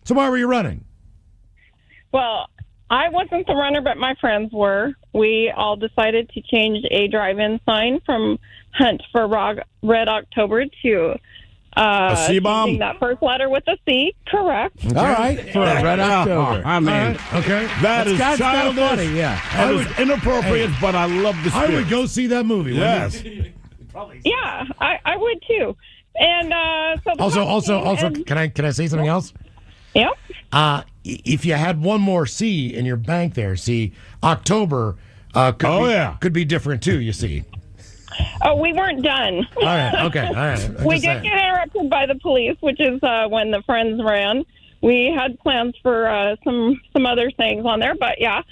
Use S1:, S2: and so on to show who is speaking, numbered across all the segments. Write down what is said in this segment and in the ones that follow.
S1: So why were you running?
S2: Well, I wasn't the runner, but my friends were. We all decided to change a drive-in sign from Hunt for Red October to
S3: a C-bomb?
S2: changing that first letter with a C. Correct.
S1: Okay.
S4: All right, for a Red October.
S3: I mean,
S1: Right. Okay.
S3: that is
S4: That's kind of
S3: childish.
S4: funny, yeah.
S3: That is inappropriate, but I love the
S1: I
S3: spirit.
S1: would go see that movie.
S3: Yes.
S2: Yeah, I would too. And so the
S1: Also,
S2: cops came and-
S1: can I say something else?
S2: Yep.
S1: If you had one more C in your bank there, see, October could be different too, you see.
S2: Oh, we weren't done.
S1: All right, okay, all right. I'm
S2: We
S1: just
S2: did
S1: saying.
S2: get interrupted by the police, which is when the friends ran. We had plans for some other things on there, but yeah.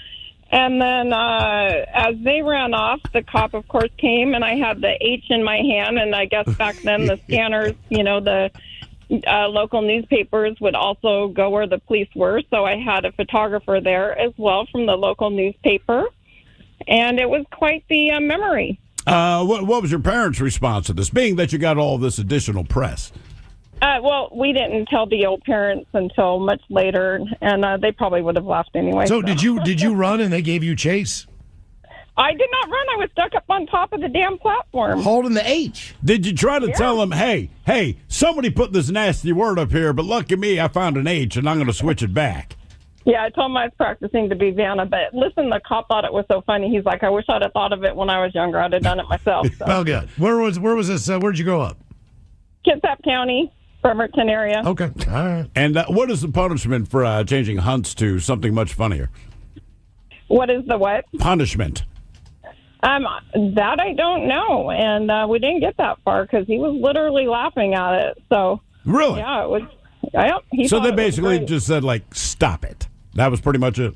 S2: And then as they ran off, the cop, of course, came, and I had the H in my hand, and I guess back then the scanners, the local newspapers would also go where the police were, so I had a photographer there as well from the local newspaper, and it was quite the memory.
S3: What was your parents' response to this, being that you got all this additional press?
S2: Well, we didn't tell the old parents until much later, and they probably would have left anyway.
S1: So did you run and they gave you chase?
S2: I did not run. I was stuck up on top of the damn platform.
S4: Holding the H.
S3: Did you try to tell them, hey, somebody put this nasty word up here, but lucky me, I found an H, and I'm going to switch it back?
S2: Yeah, I told him I was practicing to be Vanna, but listen, the cop thought it was so funny. He's like, I wish I'd have thought of it when I was younger. I'd have done it myself. So.
S1: Well, good. Where was this? Where'd you grow up?
S2: Kitsap County, Bremerton area.
S1: Okay, all right.
S3: And what is the punishment for changing Hunts to something much funnier?
S2: What is the what?
S3: Punishment.
S2: That I don't know, and we didn't get that far because he was literally laughing at it. So
S3: Really?
S2: yeah, it was. Yep.
S3: So
S2: thought
S3: they
S2: it was
S3: basically
S2: great.
S3: just said, stop it. That was pretty much it.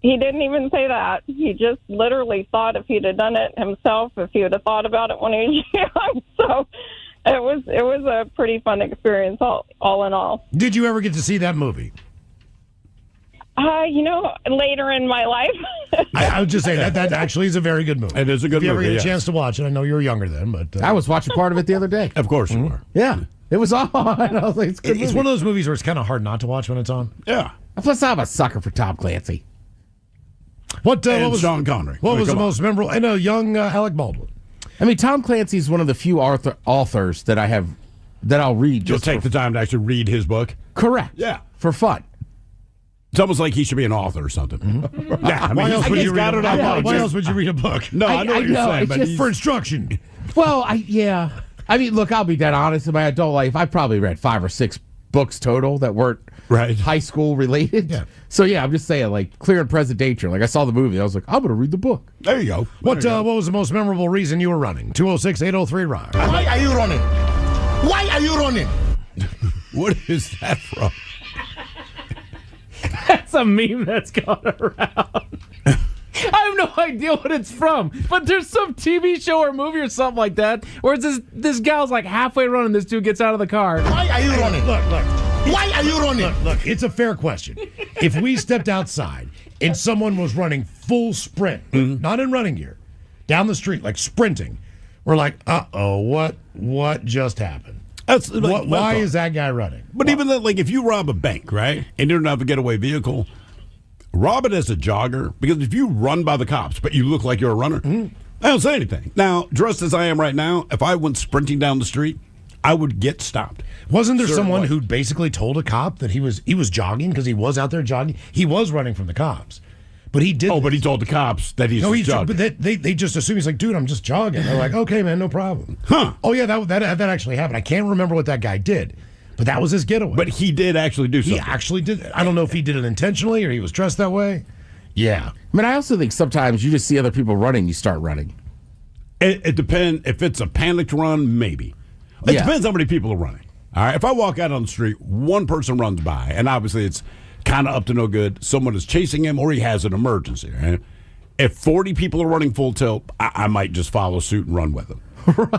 S2: He didn't even say that. He just literally thought if he'd have done it himself, if he would have thought about it when he was young. So it was a pretty fun experience, all in all.
S1: Did you ever get to see that movie?
S2: Later in my life.
S1: I would just say that actually is a very good movie.
S3: It is a good
S1: if you ever
S3: movie,
S1: get
S3: yes.
S1: a chance to watch it, I know you were younger then, but
S4: I was watching part of it the other day.
S3: Of course you were.
S4: Yeah, it was on. I was like, it's a good
S1: it's
S4: movie.
S1: one of those movies where it's kind of hard not to watch when it's on.
S3: Yeah.
S4: Plus, I'm a sucker for Tom Clancy.
S1: What
S3: And
S1: was
S3: Sean Connery.
S1: What was the
S3: Come on.
S1: most memorable? And a young Alec Baldwin.
S4: I mean, Tom Clancy's one of the few authors that I'll read.
S3: You'll
S4: Just
S3: take the time to actually read his book?
S4: correct.
S3: Yeah.
S4: For fun.
S3: It's almost like he should be an author or something. Yeah, I mean,
S1: Why else would
S3: he's
S1: you
S3: got
S1: read
S3: it
S1: a
S3: on
S1: book?
S3: lock.
S1: Why else would you read a book?
S3: No, I know what you're
S4: I know,
S3: saying,
S4: it's
S3: but
S4: just
S3: he's,
S1: For instruction.
S4: Well, I mean, look, I'll be dead honest. In my adult life, I probably read 5 or 6 books total that weren't
S3: Right.
S4: high school related.
S1: Yeah.
S4: So, yeah, I'm just saying, Clear and Present Danger. I saw the movie. I was like, I'm going to read the book.
S3: there you go.
S1: What was the most memorable reason you were running? 206-803-ROCK.
S5: Why are you running? Why are you running?
S3: What is that from?
S4: That's a meme that's gone around. I have no idea what it's from, but there's some TV show or movie or something like that where it's this gal's halfway running, this dude gets out of the car.
S5: Why are you running?
S1: Look.
S5: Why are you running?
S1: Look, it's a fair question. If we stepped outside and someone was running full sprint, not in running gear, down the street, sprinting, we're like, uh-oh, what just happened?
S3: That's
S1: Why is that guy running?
S3: But even then, if you rob a bank, right, and you don't have a getaway vehicle, rob it as a jogger, because if you run by the cops, but you look like you're a runner, I don't say anything. Now, dressed as I am right now, if I went sprinting down the street, I would get stopped.
S1: Wasn't there
S3: Certainly.
S1: someone who basically told a cop that he was jogging because he was out there jogging? He was running from the cops, but he did.
S3: Oh, but he told the cops that he's jogging.
S1: But they just assume he's like, dude, I'm just jogging. They're like, okay, man, no problem.
S3: Huh.
S1: Oh yeah, that actually happened. I can't remember what that guy did, but that was his getaway.
S3: But he did actually do
S1: he
S3: something.
S1: actually did. I don't know if he did it intentionally or he was dressed that way. Yeah.
S4: I mean, I also think sometimes you just see other people running, you start running.
S3: It depends. If it's a panicked run, maybe. It
S4: Yeah.
S3: depends how many people are running. All right. If I walk out on the street, one person runs by, and obviously it's kind of up to no good. Someone is chasing him, or he has an emergency. Right? If 40 people are running full tilt, I might just follow suit and run with them.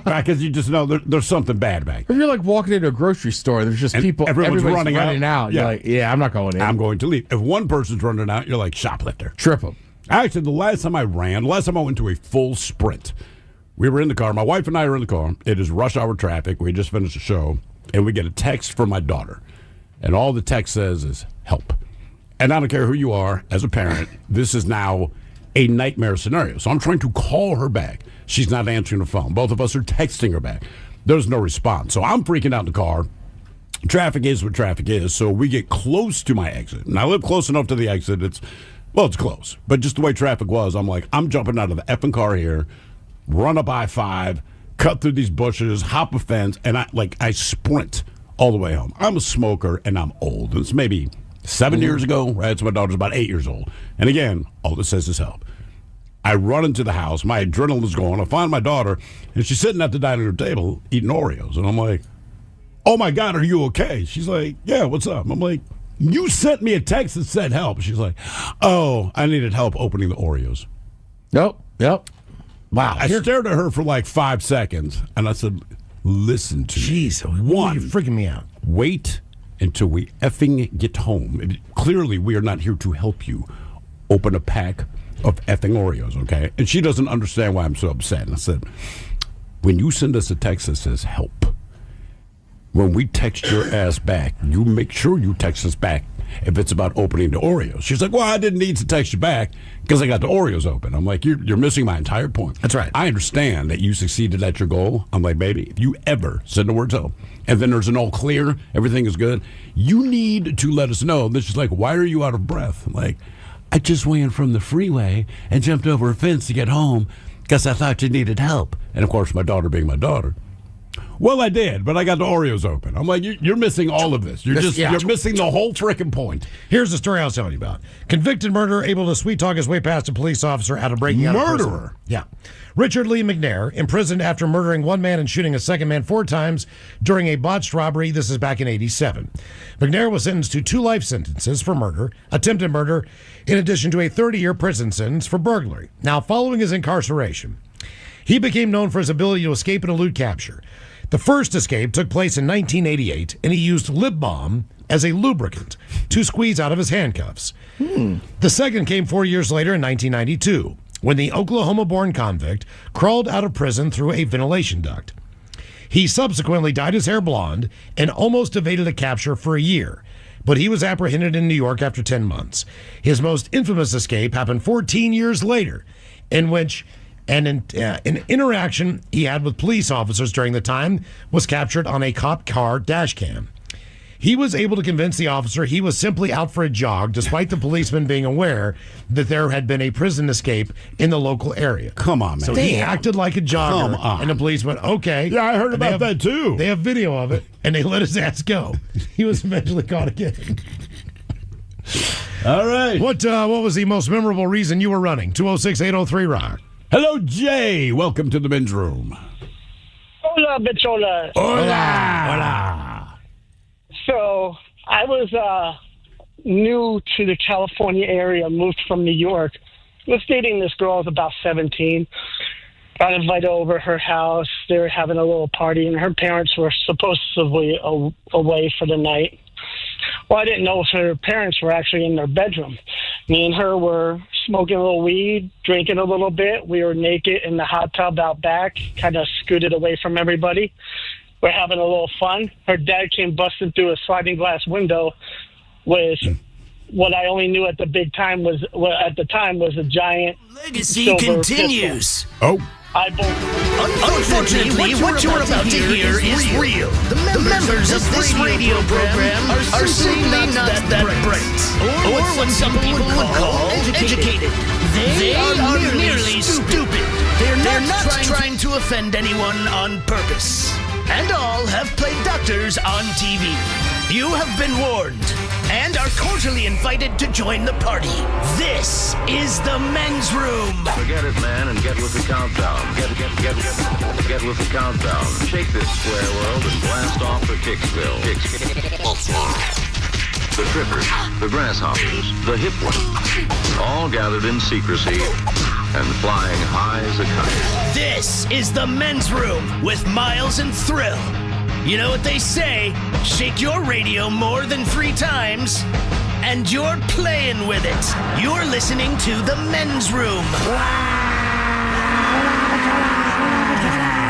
S3: Right. Because you just know there's something bad back.
S4: If you're walking into a grocery store, there's just
S3: And
S4: people,
S3: everyone's
S4: everybody's
S3: running out.
S4: out.
S3: Yeah.
S4: You're like, yeah, I'm not going in.
S3: I'm going to leave. If one person's running out, you're like shoplifter.
S4: Trip them.
S3: Actually, the last time I went to a full sprint, we were in the car. My wife and I are in the car. It is rush hour traffic. We just finished the show, and we get a text from my daughter. and all the text says is help. And I don't care who you are as a parent, this is now a nightmare scenario. So I'm trying to call her back. She's not answering the phone. Both of us are texting her back. There's no response. So I'm freaking out in the car. Traffic is what traffic is. So we get close to my exit. And I live close enough to the exit. It's close. But just the way traffic was, I'm like, I'm jumping out of the effing car here, run up I-5, cut through these bushes, hop a fence, and I sprint all the way home. I'm a smoker, and I'm old. It's maybe 7 years ago, right? So my daughter's about 8 years old. And again, all this says is help. I run into the house. My adrenaline is going. I find my daughter, and she's sitting at the dining room table eating Oreos. And I'm like, oh, my God, are you okay? She's like, yeah, what's up? I'm like, you sent me a text that said help. She's like, oh, I needed help opening the Oreos.
S4: Yep.
S1: Wow.
S3: I stared at her for like 5 seconds, and I said, listen to me.
S1: Jeez,
S3: One,
S1: you're freaking me out.
S3: wait until we effing get home. Clearly, we are not here to help you open a pack of effing Oreos, okay? And she doesn't understand why I'm so upset. And I said, when you send us a text that says help, when we text your ass back, you make sure you text us back if it's about opening the Oreos. She's like, well, I didn't need to text you back because I got the Oreos open. I'm like, you're missing my entire point.
S1: That's right.
S3: I understand that you succeeded at your goal. I'm like, baby, if you ever send the words help and then there's an all clear, everything is good, you need to let us know. And then she's like, why are you out of breath? I'm like, I just went from the freeway and jumped over a fence to get home because I thought you needed help. And, of course, my daughter being my daughter. Well, I did, but I got the Oreos open. I'm like, you're missing all of this. You're missing the whole frickin' point.
S1: Here's the story I was telling you about. Convicted murderer able to sweet talk his way past a police officer out of breaking out of prison.
S3: Murderer?
S1: Yeah. Richard Lee McNair, imprisoned after murdering one man and shooting a second man 4 times during a botched robbery. This is back in '87. McNair was sentenced to 2 life sentences for murder, attempted murder, in addition to a 30-year prison sentence for burglary. Now, following his incarceration, he became known for his ability to escape and elude capture. The first escape took place in 1988, and he used lip balm as a lubricant to squeeze out of his handcuffs. The second came 4 years later in 1992, when the Oklahoma-born convict crawled out of prison through a ventilation duct. He subsequently dyed his hair blonde and almost evaded a capture for a year, but he was apprehended in New York after 10 months. His most infamous escape happened 14 years later, in which an interaction he had with police officers during the time was captured on a cop car dash cam. He was able to convince the officer he was simply out for a jog, despite the policeman being aware that there had been a prison escape in the local area.
S3: Come on, man.
S1: So he acted like a jogger,
S3: Come on.
S1: and the police went, okay.
S3: Yeah, I heard about that too.
S1: They have video of it, and they let his ass go. He was eventually caught again.
S3: All right.
S1: What was the most memorable reason you were running? 206-803-ROCK.
S3: Hello, Jay. Welcome to the men's room.
S6: Hola, bichola.
S3: Hola.
S6: So I was new to the California area, moved from New York. Was dating this girl. I was about 17. Got invited over her house. They were having a little party, and her parents were supposedly away for the night. Well, I didn't know if her parents were actually in their bedroom. Me and her were smoking a little weed, drinking a little bit. We were naked in the hot tub out back, kind of scooted away from everybody. We're having a little fun. Her dad came busting through a sliding glass window with what I only knew at the time was a giant
S7: Legacy continues.
S6: Pistol.
S3: Oh.
S7: Unfortunately, what you're about to hear is real. The members of this radio program are simply not that bright, or what some people would call educated. They are merely stupid. They're not trying to offend anyone on purpose. And all have played doctors on TV. You have been warned and are cordially invited to join the party. This is the men's room.
S8: Forget it, man, and get with the countdown. Get with the countdown. Shake this square world and blast off for Kicksville. The trippers, the grasshoppers, the hip ones, all gathered in secrecy and flying high as a kite.
S7: This is the men's room with Miles and Thrill. You know what they say, shake your radio more than 3 times, and you're playing with it. You're listening to the men's room.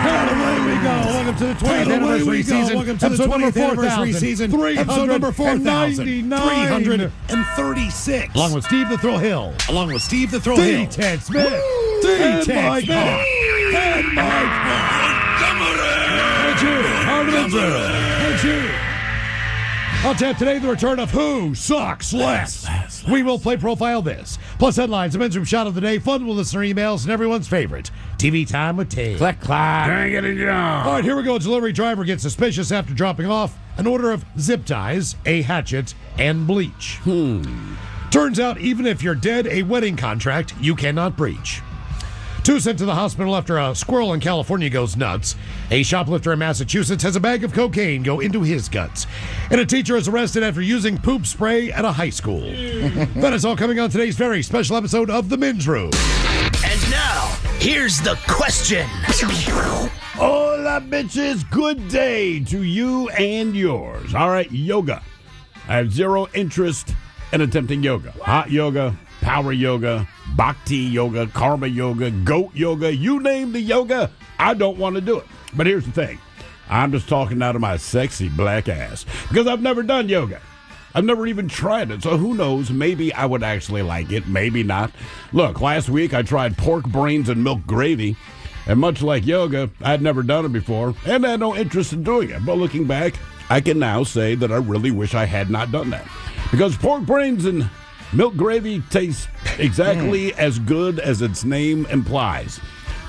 S1: And away we go. Welcome to the 20th anniversary season.
S5: Welcome to the 20th anniversary season. Episode number 4,336.
S1: Along with Steve the Thrill Hill.
S5: Along with Steve the Thrill Hill.
S1: Ted Smith.
S5: Ted
S1: Mike
S5: Smith.
S1: and Mike. And you. Hardiman and you. On tap today, the return of Who Sucks Less. We will play Profile This. Plus headlines, the men's room shot of the day, fun with listener emails, and everyone's favorite, TV Time with Tate.
S4: Clack, clack.
S1: All right, here we go. A delivery driver gets suspicious after dropping off an order of zip ties, a hatchet, and bleach. Turns out, even if you're dead, a wedding contract you cannot breach. 2 sent to the hospital after a squirrel in California goes nuts. A shoplifter in Massachusetts has a bag of cocaine go into his guts. And a teacher is arrested after using poop spray at a high school. That is all coming on today's very special episode of The Men's Room.
S7: And now, here's the question.
S3: Hola, bitches. Good day to you and yours. All right, yoga. I have zero interest in attempting yoga. Hot yoga, power yoga, bhakti yoga, karma yoga, goat yoga, you name the yoga, I don't want to do it. But here's the thing. I'm just talking out of my sexy black ass because I've never done yoga. I've never even tried it, so who knows? Maybe I would actually like it, maybe not. Look, last week I tried pork brains and milk gravy, and much like yoga, I'd never done it before, and I had no interest in doing it. But looking back, I can now say that I really wish I had not done that. Because pork brains and milk gravy tastes exactly as good as its name implies.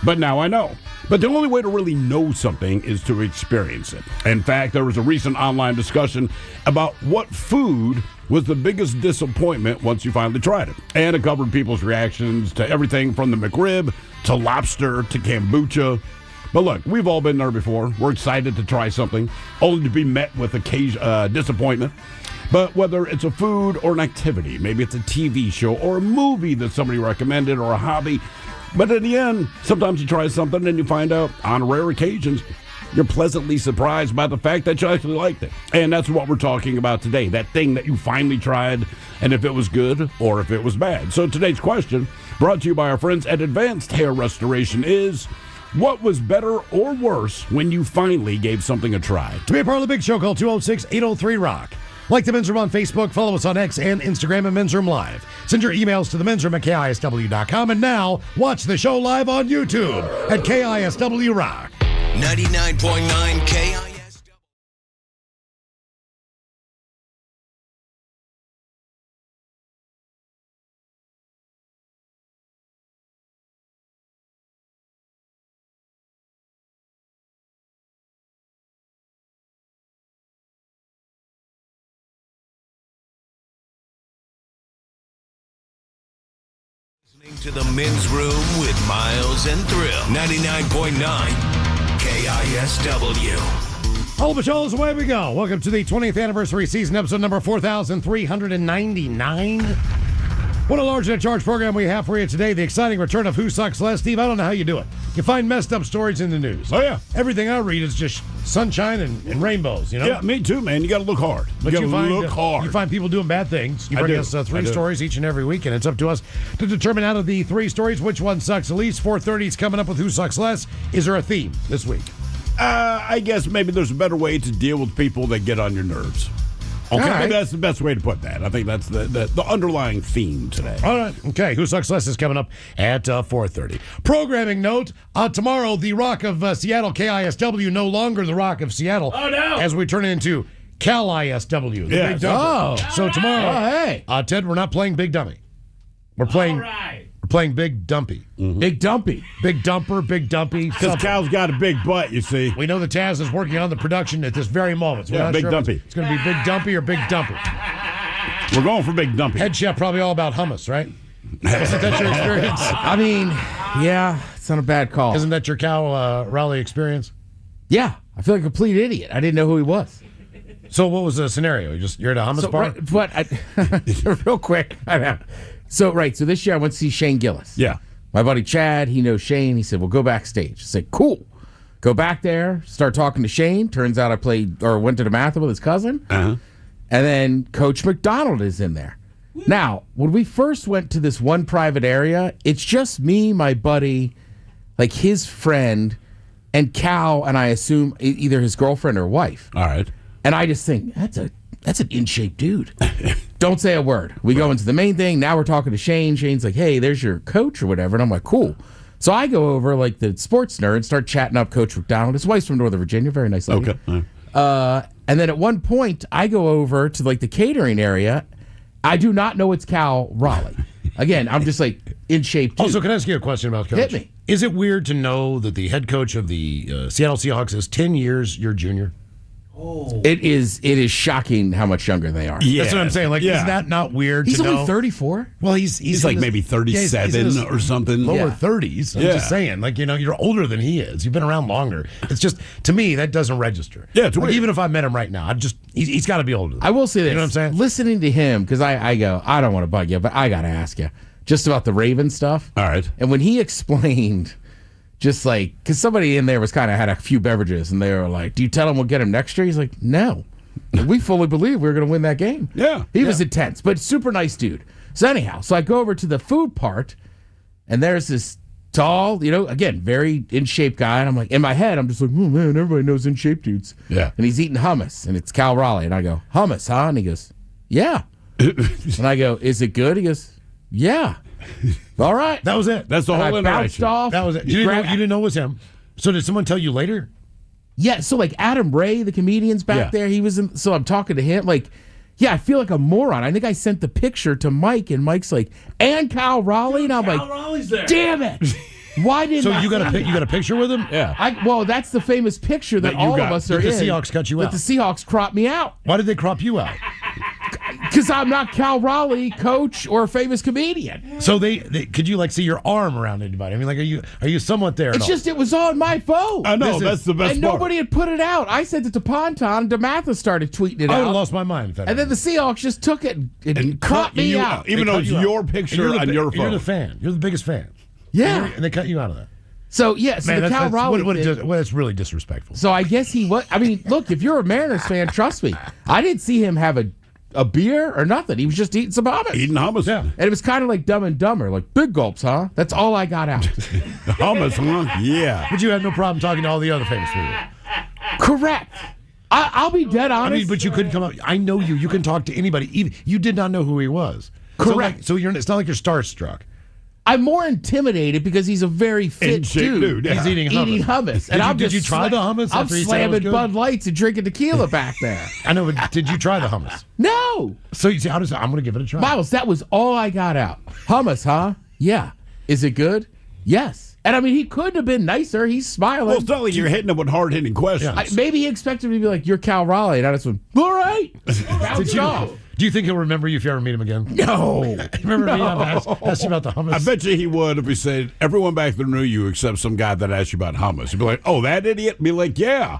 S3: But now I know. But the only way to really know something is to experience it. In fact, there was a recent online discussion about what food was the biggest disappointment once you finally tried it. And it covered people's reactions to everything from the McRib to lobster to kombucha. But look, we've all been there before. We're excited to try something, only to be met with disappointment. But whether it's a food or an activity, maybe it's a TV show or a movie that somebody recommended or a hobby, but in the end, sometimes you try something and you find out, on rare occasions, you're pleasantly surprised by the fact that you actually liked it. And that's what we're talking about today, that thing that you finally tried, and if it was good or if it was bad. So today's question, brought to you by our friends at Advanced Hair Restoration, is, what was better or worse when you finally gave something a try?
S1: To be a part of the big show, call 206-803-ROCK. Like the Men's Room on Facebook, follow us on X and Instagram at Men's Room Live. Send your emails to themensroom at KISW.com. And now, watch the show live on YouTube at KISW Rock.
S7: 99.9 KISW. Listening to the Men's Room with Miles and Thrill. 99.9 KISW.
S1: All the shows, away we go. Welcome to the 20th anniversary season, episode number 4,399. What a large net charge program we have for you today. The exciting return of Who Sucks Less. Steve, I don't know how you do it. You find messed up stories in the news.
S3: Oh, yeah.
S1: Everything I read is just sunshine and rainbows, you know?
S3: Yeah, me too, man. You got to look hard.
S1: But you find,
S3: look hard.
S1: You find people doing bad things. You bring us three stories each and every week, and it's up to us to determine out of the three stories which one sucks the least. 4:30 is coming up with Who Sucks Less. Is there a theme this week?
S3: I guess maybe there's a better way to deal with people that get on your nerves. Okay,
S1: right.
S3: Maybe that's the best way to put that. I think that's the underlying theme today.
S1: All right. Okay. Who Sucks Less is coming up at 4:30. Programming note, tomorrow, the Rock of Seattle, KISW, no longer the Rock of Seattle.
S4: Oh, no.
S1: As we turn into Cal ISW. The Big Dumper. So tomorrow, Ted, we're not playing Big Dummy. We're playing... We're playing Big Dumpy.
S3: Mm-hmm.
S4: Big Dumpy.
S1: Big Dumper, Big Dumpy.
S3: Because Cal's got a big butt, you see.
S1: We know that Taz is working on the production at this very moment. So we're not
S3: Big
S1: sure
S3: Dumpy.
S1: It's going to be Big Dumpy or Big Dumper.
S3: We're going for Big Dumpy.
S1: Head chef probably all about hummus, right? Isn't that your experience?
S4: I mean, yeah, it's not a bad call.
S1: Isn't that your Cal Raleigh experience?
S4: Yeah, I feel like a complete idiot. I didn't know who he was.
S1: So what was the scenario? You're at a hummus bar?
S4: Real quick. So this year I went to see Shane Gillis.
S3: Yeah.
S4: My buddy Chad, he knows Shane. He said, well, go backstage. I said, cool. Go back there, start talking to Shane. Turns out I went to the Matha with his cousin.
S3: Uh-huh.
S4: And then Coach McDonald is in there. Now, when we first went to this one private area, it's just me, my buddy, like his friend and Cal, and I assume either his girlfriend or wife.
S3: All right.
S4: And I just think, that's an in-shape dude. Don't say a word. We go into the main thing. Now we're talking to Shane. Shane's like, hey, there's your coach or whatever. And I'm like, cool. So I go over like the sports nerd and start chatting up Coach McDonald. His wife's from Northern Virginia. Very nice lady.
S3: Okay. All right.
S4: And then at one point, I go over to like the catering area. I do not know it's Cal Raleigh. Again, I'm just like in shape too.
S1: Also, can I ask you a question about Coach?
S4: Hit me.
S1: Is it weird to know that the head coach of the Seattle Seahawks is 10 years your junior?
S4: It is shocking how much younger they are.
S3: Yeah.
S1: That's what I'm saying. Like, is that not weird
S4: He's
S1: to know?
S4: only 34.
S1: Well, he's
S3: like
S1: in
S3: maybe 37 or something.
S1: Lower
S4: Yeah.
S1: 30s. I'm just saying. Like, you're older than he is. You've been around longer. It's just, to me, that doesn't register.
S3: Yeah, it's
S1: like,
S3: weird.
S1: even if I met him right now, he's got to be older than
S4: I will say this.
S1: You know what I'm saying?
S4: Listening to him, because I go, I don't want to bug you, but I got to ask you just about the Raven stuff.
S3: All right.
S4: And when he explained, just like, because somebody in there was kind of had a few beverages, and they were like, do you tell him we'll get him next year? He's like, no. We fully believe we're going to win that game.
S3: Yeah.
S4: He was intense, but super nice dude. So anyhow, so I go over to the food part, and there's this tall, again, very in shape guy. And I'm like, in my head, I'm just like, oh man, everybody knows in shape dudes.
S3: Yeah.
S4: And he's eating hummus, and it's Cal Raleigh. And I go, hummus, huh? And he goes, yeah. And I go, is it good? He goes, yeah. All right.
S1: That was it.
S3: That's the
S4: And
S3: whole
S4: I bounced
S3: interaction.
S4: off.
S1: That was it. You didn't know it was him. So did someone tell you later?
S4: Yeah, so like Adam Ray, the comedian's back
S3: Yeah.
S4: there. He was in. So I'm talking to him. Like, yeah, I feel like a moron. I think I sent the picture to Mike, and Mike's like, and Cal Raleigh, and I'm like,
S3: Raleigh's there.
S4: damn it! Why didn't
S1: So
S4: I
S1: you got a picture with him?
S3: Yeah.
S4: Well, that's the famous picture that
S3: That you
S4: all
S3: got.
S4: of us are
S1: That
S4: in.
S1: the Seahawks cut you
S4: But
S1: out.
S4: the Seahawks crop me out
S1: Why did they crop you out?
S4: because I'm not Cal Raleigh, coach or a famous comedian.
S1: So they could you like see your arm around anybody? I mean, like, are you somewhat there? at
S4: It's
S1: all?
S4: just it was on my phone.
S3: I know.
S1: This
S3: That's
S1: is-
S3: the best
S4: and
S3: part.
S4: nobody had put it out. I sent it to Ponton. DeMatha started tweeting it
S1: I would have
S4: out.
S1: lost my mind. If that
S4: And then the
S1: happened.
S4: Seahawks just took it and
S3: And
S4: cropped
S3: cut
S4: me
S3: you
S4: out.
S3: Even
S1: They
S3: though
S1: cut
S3: it's
S1: you out.
S3: your
S1: And
S3: picture
S1: you're the
S3: on
S1: bi-
S3: your phone.
S1: You're the fan. You're the biggest fan.
S4: Yeah.
S1: And they cut you out of that.
S4: So, yeah, so the Cal Raleigh thing-
S1: That's really disrespectful.
S4: So I guess he was. I mean, look, if you're a Mariners fan, trust me, I didn't see him have a beer or nothing. He was just eating some hummus.
S3: Eating hummus.
S1: Yeah.
S4: And it was kind of like Dumb and Dumber, like big gulps, huh? That's all I got out.
S3: Hummus, huh? Yeah.
S1: But you had no problem talking to all the other famous people.
S4: Correct. I'll be dead
S1: I
S4: honest.
S1: mean, but you couldn't come up. I know you. You can talk to anybody. Even you did not know who he was.
S4: Correct.
S1: So it's not like you're starstruck.
S4: I'm more intimidated because he's a very fit
S3: In shape dude, yeah.
S1: He's eating hummus.
S4: And I'm
S1: Did you
S4: just
S1: try the hummus
S4: I'm
S1: after he said it was
S4: slamming
S1: good?
S4: Bud Lights and drinking tequila back there.
S1: I know, but did you try the hummus?
S4: No.
S1: So you see, I'm going to give it a try.
S4: Miles, that was all I got out. Hummus, huh? Yeah. Is it good? Yes. And I mean, he couldn't have been nicer. He's smiling.
S3: Well, it's not like you're hitting him with hard-hitting questions.
S4: Maybe he expected me to be like, you're Cal Raleigh. And I just went, all right. Bounced off.
S1: Do you think he'll remember you if you ever meet him again?
S4: No.
S1: Remember me? I've asked you about the hummus.
S3: I bet you he would if he said, everyone back there knew you except some guy that asked you about hummus. He'd be like, oh, that idiot? Be like, yeah,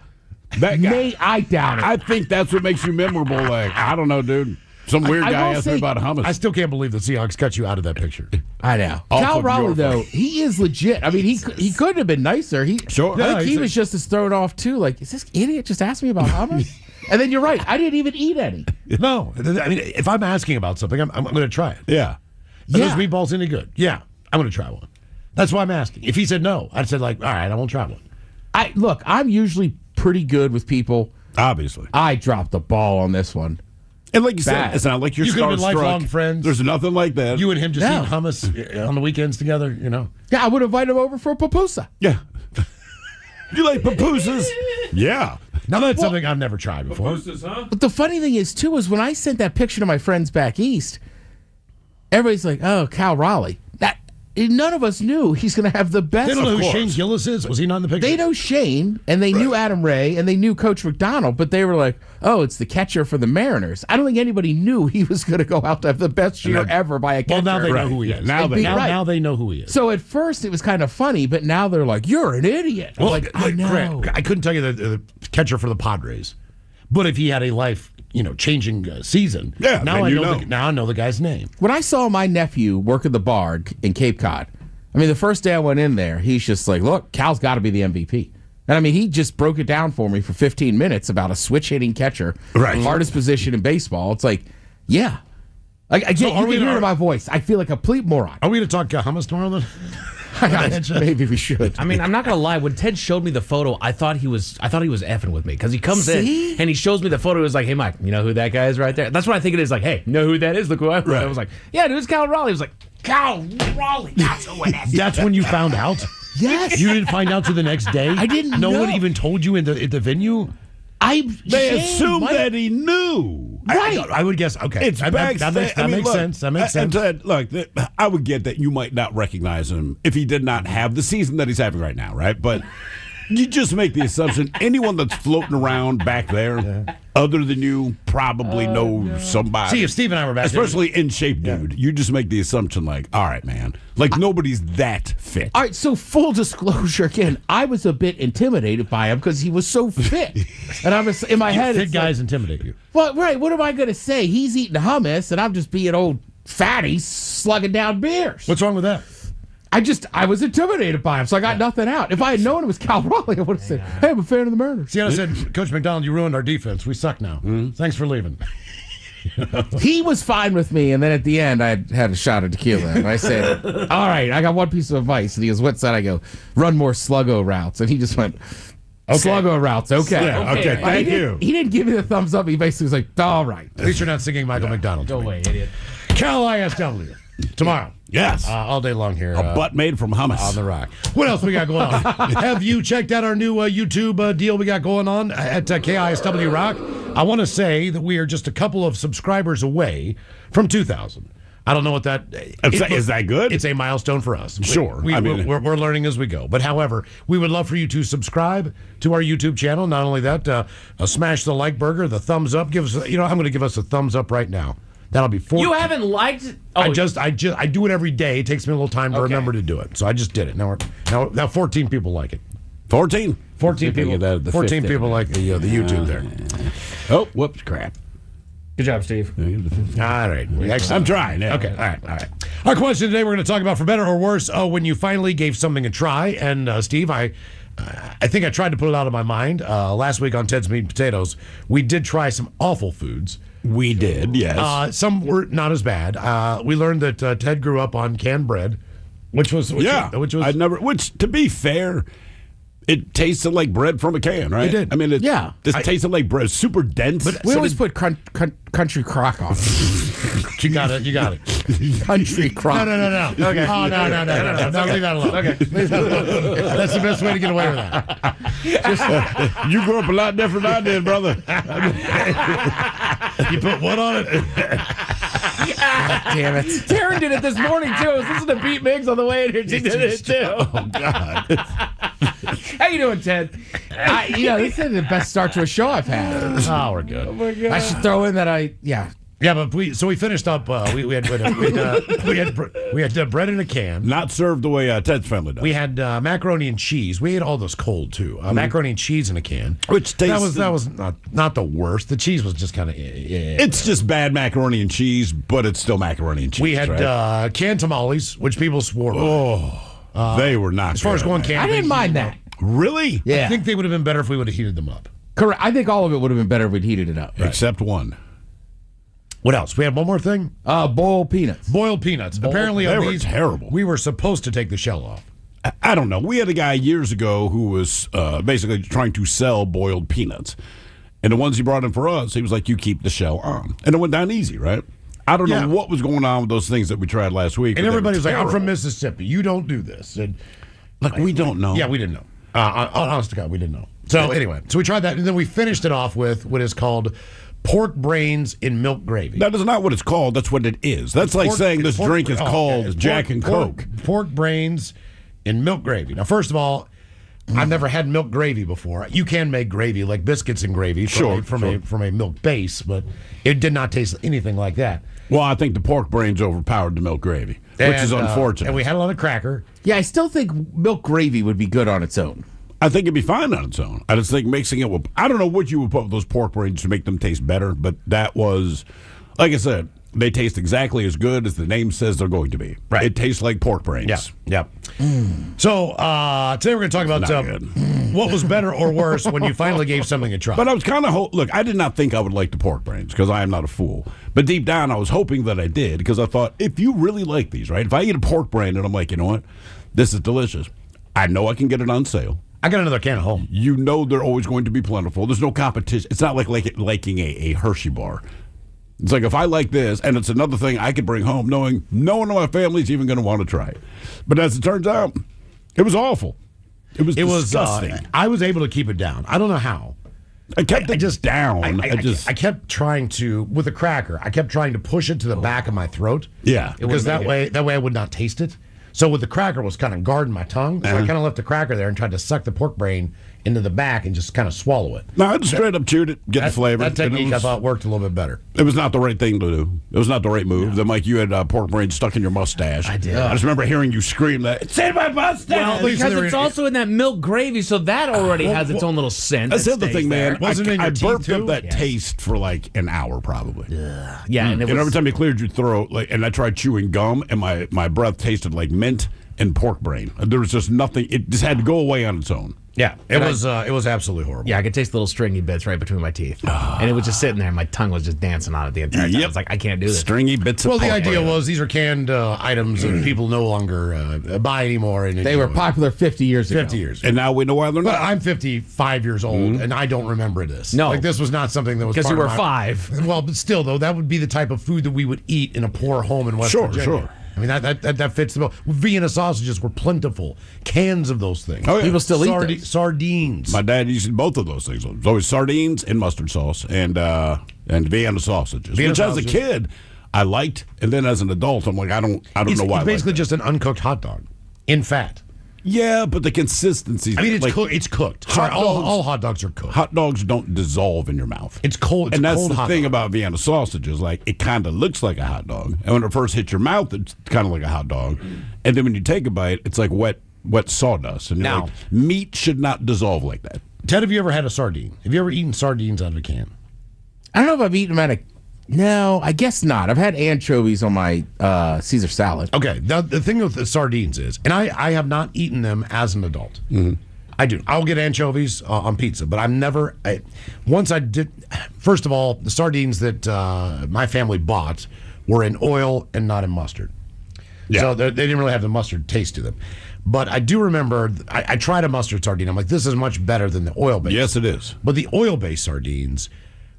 S3: that guy.
S4: I doubt it.
S3: I think that's what makes you memorable. Like, I don't know, dude. Some weird
S4: I
S3: guy
S4: will
S3: asked me
S4: say-
S3: about hummus.
S1: I still can't believe the Seahawks cut you out of that picture.
S4: I know.
S3: Off
S4: Cal
S3: of
S4: Raleigh,
S3: your
S4: though,
S3: phone.
S4: he is legit. I mean, he couldn't have been nicer.
S3: Sure.
S4: I
S3: Yeah,
S4: think he was just as thrown off, too. Like, is this idiot just asked me about hummus? And then you're right. I didn't even eat any.
S1: No, I mean, if I'm asking about something, I'm going to try it.
S3: yeah.
S1: Are
S4: Yeah.
S1: those meatballs any good? Yeah, I'm going to try one. That's why I'm asking. If he said no, I'd said like, all right, I won't try one.
S4: Look, I'm usually pretty good with people.
S3: Obviously.
S4: I dropped the ball on this one.
S3: And like you said,
S4: Bad.
S3: it's not like you're
S1: You could have been
S3: starstruck.
S1: lifelong friends.
S3: There's nothing like that.
S1: You and him just
S4: No.
S1: eating hummus on the weekends together, you know?
S4: Yeah, I would invite him over for a pupusa.
S3: Yeah. You like pupusas? Yeah.
S1: Now that's something I've never tried before.
S4: But the funny thing is, too, is when I sent that picture to my friends back east, everybody's like, oh, Cal Raleigh. None of us knew he's going to have the best.
S1: They don't know
S4: of
S1: who
S4: course.
S1: Shane Gillis is. Was he not in the picture?
S4: They know Shane, and they knew Adam Ray, and they knew Coach McDonald, but they were like, oh, it's the catcher for the Mariners. I don't think anybody knew he was going to go out to have the best year ever by a catcher.
S1: Well, now they know
S3: Right.
S1: who he
S3: Yeah,
S1: is.
S3: now they-
S1: now they know who he is.
S4: So at first it was kind of funny, but now they're like, you're an idiot. I'm like, I know.
S1: Grant, I couldn't tell you the catcher for the Padres, but if he had a life-changing season,
S3: Yeah,
S1: now
S3: then
S1: I
S3: you
S1: know.
S3: know.
S1: Now I know the guy's name.
S4: When I saw my nephew work at the bar in Cape Cod, I mean, the first day I went in there, he's just like, look, Cal's got to be the MVP. And I mean, he just broke it down for me for 15 minutes about a switch-hitting catcher,
S3: Right.
S4: hardest position in baseball. It's like, yeah. Again,
S1: So
S4: you
S1: are
S4: can
S1: we-
S4: hear it in my voice. I feel like a complete moron.
S1: Are we going to talk hummus tomorrow then?
S4: Maybe we should.
S9: I mean, I'm not gonna lie. When Ted showed me the photo, I thought he was effing with me because he comes in and he shows me the photo. He was like, "Hey, Mike, you know who that guy is right there?" That's what I think it is. Like, "Hey, you know who that is? Look who I am."
S3: Right.
S9: I was like, "Yeah, dude, it's Cal Raleigh." He was like, "Cal Raleigh, that's who it is."
S1: That's when you found out?
S4: Yes.
S1: You didn't find out till the next day?
S4: I didn't
S1: No
S4: know.
S1: one even told you in the venue?
S3: They assumed that he knew.
S4: Right.
S1: I would guess. Okay.
S3: It's
S1: that makes
S3: look,
S1: sense. That makes
S3: and
S1: sense.
S3: Ted, look, I would get that you might not recognize him if he did not have the season that he's having right now, right? But you just make the assumption anyone that's floating around back there, other than you, probably knows somebody.
S1: See, if Steve and I were back there.
S3: Especially in shape, dude. You just make the assumption, like, all right, man. Like, nobody's that fit.
S4: All right, so full disclosure again, I was a bit intimidated by him because he was so fit. And I was in my head.
S1: Fit
S4: it's
S1: guys intimidate you.
S4: Well, right. What am I going to say? He's eating hummus, and I'm just being old fatty slugging down beers.
S1: What's wrong with that?
S4: I was intimidated by him, so I got nothing out. If I had known it was Cal Raleigh, I would have said, "Hey, I'm a fan of the Mariners."
S1: See, I said, Coach McDonald, you ruined our defense. We suck now. Thanks for leaving.
S4: He was fine with me, and then at the end, I had a shot of tequila, and I said, "All right, I got one piece of advice." And he goes, "What's that?" I go, "Run more sluggo routes," and he just went, "Sluggo routes, okay."
S3: Yeah, okay, thank you.
S4: He didn't give me the thumbs up. He basically was like, "All right."
S1: At least you're not singing Michael McDonald.
S9: Go away, idiot.
S1: Cal ISW. Tomorrow.
S3: Yes.
S1: All day long here.
S3: A butt made from hummus.
S1: On the rock. What else we got going on? Have you checked out our new YouTube deal we got going on at KISW Rock? I want to say that we are just a couple of subscribers away from 2,000. I don't know what that
S3: Is that good?
S1: It's a milestone for us.
S3: Sure.
S1: We're learning as we go. But however, we would love for you to subscribe to our YouTube channel. Not only that, smash the like burger, the thumbs up. Give us. I'm going to give us a thumbs up right now. That'll be 4.
S9: You haven't liked?
S1: I do it every day. It takes me a little time to remember to do it. So I just did it. Now 14 people like it.
S3: 14?
S1: 14 people.
S4: that at the
S1: 14
S4: fifth
S1: people like the YouTube there.
S3: Oh, whoops, crap.
S9: Good job, Steve.
S1: All right.
S3: I'm trying. Yeah.
S1: Okay. All right. Our question today, we're going to talk about for better or worse. When you finally gave something a try. And Steve, I think I tried to put it out of my mind. Last week on Ted's Meat and Potatoes, we did try some awful foods.
S3: We did, yes.
S1: Some were not as bad. We learned that Ted grew up on canned bread, which to
S3: be fair, it tasted like bread from a can, right?
S1: It did.
S3: I mean, this tasted like bread, super dense.
S4: But we always put country crock on.
S1: You got it.
S4: Country crock.
S1: No. Okay. Oh, no. Leave that alone. Okay. That's the best way to get away with that.
S3: You grew up a lot different than I did, brother.
S1: You put what on it?
S4: Damn it.
S9: Taryn did it this morning too. I was listening to Pete Miggs on the way in here. She did it too.
S3: Oh, God.
S9: How you doing, Ted?
S4: This is the best start to a show I've had.
S1: Oh, we're good.
S9: Oh my God.
S4: I should throw in that
S1: Yeah, but we finished up. We had bread in a can.
S3: Not served the way Ted's family does.
S1: We had macaroni and cheese. We ate all those cold too. Macaroni and cheese in a can.
S3: Which tastes
S1: that was not the worst. The cheese was just kind of.
S3: It's just bad macaroni and cheese, but it's still macaroni and cheese.
S1: We had
S3: right?
S1: canned tamales, which people swore.
S3: They were not.
S1: As far as going camping,
S4: I didn't mind that.
S3: Really?
S4: Yeah.
S1: I think they would have been better if we would have heated them up.
S4: Correct. I think all of it would have been better if we'd heated it up.
S3: Except one.
S1: What else? We had one more thing.
S4: Boiled peanuts.
S1: Boiled peanuts. Apparently,
S3: they
S1: on
S3: were
S1: these,
S3: terrible.
S1: We were supposed to take the shell off.
S3: I don't know. We had a guy years ago who was basically trying to sell boiled peanuts. And the ones he brought in for us, he was like, you keep the shell on. And it went down easy, right? I don't know what was going on with those things that we tried last week.
S1: And everybody was like, I'm from Mississippi. You don't do this. And
S3: we don't know.
S1: Yeah, we didn't know. Honest to God, we didn't know. So anyway, we tried that, and then we finished it off with what is called pork brains in milk gravy.
S3: That is not what it's called. That's what it is. That's like saying this drink is called Jack and Coke.
S1: Pork brains in milk gravy. Now, first of all, I've never had milk gravy before. You can make gravy like biscuits and gravy from a milk base, but it did not taste anything like that.
S3: Well, I think the pork brains overpowered the milk gravy, which is unfortunate.
S1: And we had a lot of cracker.
S4: Yeah, I still think milk gravy would be good on its own.
S3: I think it'd be fine on its own. I just think mixing it with, I don't know what you would put with those pork brains to make them taste better, but that was, like I said, they taste exactly as good as the name says they're going to be.
S1: Right.
S3: It tastes like pork brains.
S1: Yep. So today we're going to talk about what was better or worse when you finally gave something a try.
S3: But I was kind of look. I did not think I would like the pork brains because I am not a fool. But deep down, I was hoping that I did because I thought if you really like these, right? If I eat a pork brain and I'm like, you know what, this is delicious. I know I can get it on sale.
S1: I got another can at home.
S3: You know they're always going to be plentiful. There's no competition. It's not like liking a Hershey bar. It's like if I like this, and it's another thing I could bring home, knowing no one in my family's even going to want to try it. But as it turns out, it was awful. It was disgusting.
S1: I was able to keep it down. I don't know how.
S3: I kept it down.
S1: I kept trying to, with a cracker, I kept trying to push it to the back of my throat.
S3: Yeah.
S1: Because that way I would not taste it. So with the cracker was kind of guarding my tongue. So I kind of left the cracker there and tried to suck the pork brain into the back and just kind of swallow it.
S3: No, I just straight up chewed it, get the flavor.
S1: That technique I thought worked a little bit better.
S3: It was not the right thing to do. It was not the right move. Then, Mike, you had pork brain stuck in your mustache.
S9: I did.
S3: I just remember hearing you scream that, it's in my mustache!
S9: Well, because it's also in that milk gravy, so that already has its own little scent.
S3: That's the other thing, man.
S1: Wasn't it in your
S3: I
S1: teeth,
S3: burped
S1: too?
S3: up that taste for like an hour, probably.
S9: Yeah, and
S3: every time you cleared your throat, and I tried chewing gum, and my breath tasted like mint and pork brain. There was just nothing. It just had to go away on its own.
S1: Yeah, it was absolutely horrible.
S9: Yeah, I could taste little stringy bits right between my teeth. And it was just sitting there, and my tongue was just dancing on it the entire time. I was like, I can't do this.
S3: Stringy bits of
S1: Well, the
S3: pork
S1: idea
S3: brain.
S1: was these are canned items that people no longer buy anymore. And
S4: They were popular 50 years ago.
S1: 50 years.
S3: And now we know why they're
S1: But
S3: not.
S1: I'm 55 years old, and I don't remember this.
S9: No.
S1: Like, this was not something that was
S9: Because
S1: part
S9: you
S1: of
S9: were 5.
S1: Well, but still, though, that would be the type of food that we would eat in a poor home in West Virginia.
S3: Sure.
S1: I mean, that fits the bill. Vienna sausages were plentiful. Cans of those things.
S3: Oh, yeah.
S4: People still eat them.
S1: Sardines.
S3: My dad used both of those things. It was always sardines and mustard sauce and Vienna sausages,
S1: Vienna
S3: which as a
S1: sausages.
S3: kid I liked, and then as an adult I'm like I don't know why.
S1: It's basically
S3: I like
S1: just an uncooked hot dog in fat.
S3: that. Yeah, but the consistency.
S1: I mean, it's
S3: like,
S1: cooked. It's cooked.
S3: hot
S1: Sorry, all
S3: dogs-
S1: hot dogs are cooked.
S3: Hot dogs don't dissolve in your mouth.
S1: It's cold. It's
S3: and that's
S1: cold
S3: the
S1: hot
S3: thing
S1: dog.
S3: about Vienna sausages. Like it kind of looks like a hot dog, and when it first hits your mouth, it's kind of like a hot dog, and then when you take a bite, it's like wet sawdust. And you're
S1: Now-
S3: like, meat should not dissolve like that.
S1: Ted, have you ever had a sardine? Have you ever eaten sardines out of a can?
S4: I don't know if I've eaten them No, I guess not. I've had anchovies on my Caesar salad.
S1: Okay, the thing with the sardines is, and I have not eaten them as an adult. Mm-hmm. I do. I'll get anchovies on pizza, but I've never. Once I did. First of all, the sardines that my family bought were in oil and not in mustard.
S3: Yeah.
S1: So they didn't really have the mustard taste to them. But I do remember I tried a mustard sardine. I'm like, this is much better than the oil-based.
S3: Yes, it is.
S1: But the oil-based sardines,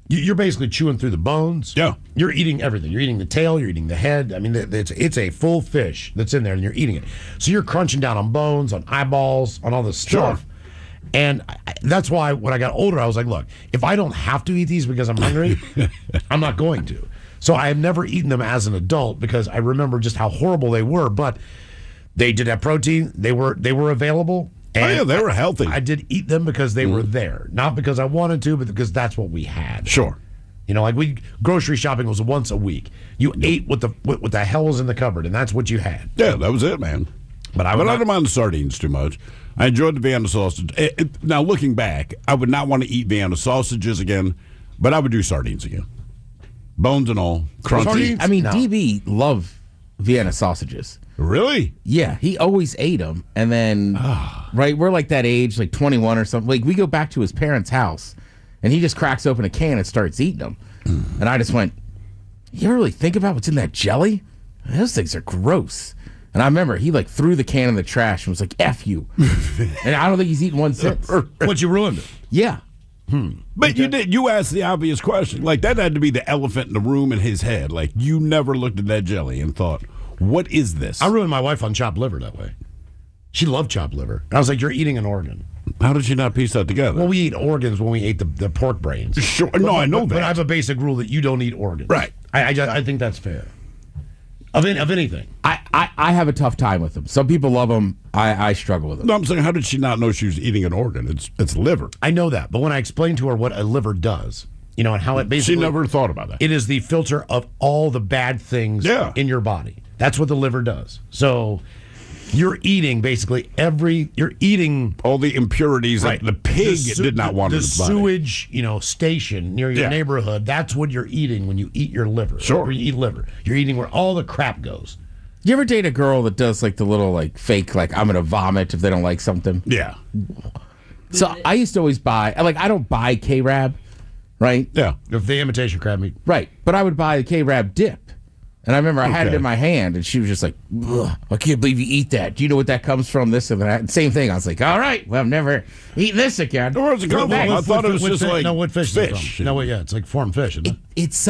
S1: you're basically chewing through the bones.
S3: Yeah.
S1: You're eating everything. You're eating the tail. You're eating the head. I mean, it's a full fish that's in there, and you're eating it. So you're crunching down on bones, on eyeballs, on all this stuff.
S3: Sure.
S1: And that's why when I got older, I was like, look, if I don't have to eat these because I'm hungry, I'm not going to. So I have never eaten them as an adult because I remember just how horrible they were. But they did have protein. They were available. And
S3: yeah, they were healthy.
S1: I did eat them because they were there, not because I wanted to, but because that's what we had.
S3: Sure.
S1: You know, like grocery shopping was once a week. You ate what the hell was in the cupboard, and that's what you had.
S3: Yeah, that was it, man.
S1: But I
S3: don't mind the sardines too much. I enjoyed the Vienna sausage. Now, looking back, I would not want to eat Vienna sausages again, but I would do sardines again. Bones and all. Crunchy.
S1: Sardines?
S4: I mean,
S1: No.
S4: DB loved Vienna sausages.
S3: Really?
S4: Yeah, he always ate them. And then, right, we're like that age, like 21 or something. Like, we go back to his parents' house, and he just cracks open a can and starts eating them. And I just went, you ever really think about what's in that jelly? Those things are gross. And I remember he, like, threw the can in the trash and was like, F you. And I don't think he's eaten one since.
S1: What, you ruined it?
S4: Yeah.
S3: But you did. You asked the obvious question. Like, that had to be the elephant in the room in his head. Like, you never looked at that jelly and thought, what is this?
S1: I ruined my wife on chopped liver that way. She loved chopped liver. And I was like, you're eating an organ.
S3: How did you not piece that together?
S1: Well, we eat organs when we ate the pork brains.
S3: Sure. No, I know that.
S1: But I have a basic rule that you don't eat organs.
S3: Right.
S1: I think that's fair. Of anything.
S4: I have a tough time with them. Some people love them. I struggle with them.
S3: No, I'm saying, how did she not know she was eating an organ? It's liver.
S1: I know that. But when I explained to her what a liver does, you know, and how it basically...
S3: She never thought about that.
S1: It is the filter of all the bad things
S3: Yeah.
S1: in your body. That's what the liver does. So you're eating basically you're eating
S3: all the impurities that the pig did not want in his body.
S1: The sewage, station near your neighborhood. That's what you're eating when you eat your liver.
S3: Sure.
S1: Or you eat liver. You're eating where all the crap goes.
S4: You ever date a girl that does like the little like fake like I'm gonna vomit if they don't like something?
S3: Yeah.
S4: So I used to always buy I don't buy K-Rab, right?
S3: Yeah.
S1: If the imitation crab meat.
S4: Right. But I would buy the K-Rab dip. And I remember I had it in my hand, and she was just like, "Ugh, I can't believe you eat that. Do you know what that comes from, this and that?" And same thing. I was like, all right, well, I'm never eating this again.
S3: Where's it come from? I thought it was just like
S1: what fish.
S3: fish.
S1: It's like farm fish, isn't it?
S4: It's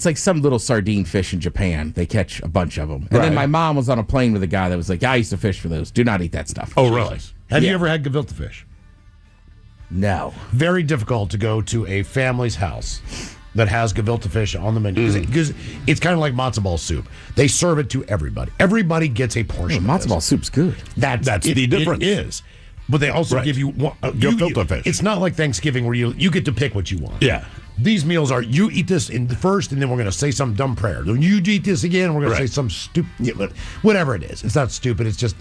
S4: like some little sardine fish in Japan. They catch a bunch of them. And then my mom was on a plane with a guy that was like, I used to fish for those. Do not eat that stuff.
S3: Oh, really?
S1: Have you ever had gefilte fish?
S4: No.
S1: Very difficult to go to a family's house that has gefilte fish on the menu because it's kind of like matzo ball soup. They serve it to everybody. Everybody gets a portion.
S4: Matzo ball soup's good.
S1: That's the difference. It is. But they also give you
S3: gefilte fish.
S1: It's not like Thanksgiving where you get to pick what you want.
S3: Yeah.
S1: These meals are you eat this in the first, and then we're going to say some dumb prayer. Then you eat this again, we're going to say some stupid, whatever it is. It's not stupid. It's just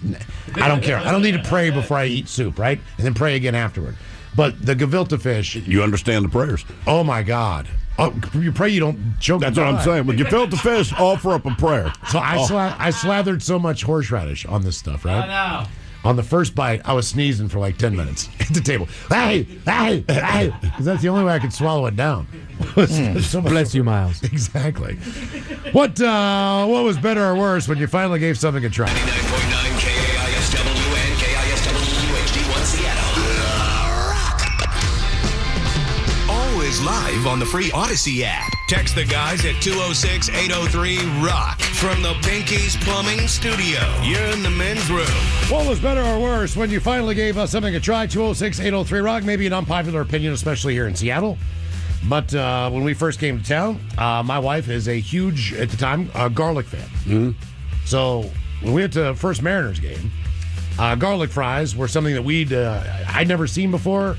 S1: I don't care. I don't need to pray before I eat soup, right? And then pray again afterward. But the gefilte fish,
S3: you understand the prayers.
S1: Oh my God! Oh, you pray you don't choke.
S3: That's what I'm saying. When gefilte fish, offer up a prayer.
S1: So I slathered so much horseradish on this stuff, right?
S9: Oh, no.
S1: On the first bite, I was sneezing for like 10 minutes at the table. Hey, because that's the only way I could swallow it down.
S9: Bless you, Miles.
S1: Exactly. What was better or worse when you finally gave something a try?
S7: 99.9 KAISW and KISW HD1 Seattle. Always live on the free Odyssey app. Text the guys at 206-803-ROCK from the Pinky's Plumbing Studio. You're in the men's room.
S1: What was better or worse when you finally gave us something a try? 206-803-ROCK. Maybe an unpopular opinion, especially here in Seattle. But when we first came to town, my wife is a huge, at the time, garlic fan.
S3: Mm-hmm.
S1: So when we went to first Mariners game, garlic fries were something that I'd never seen before.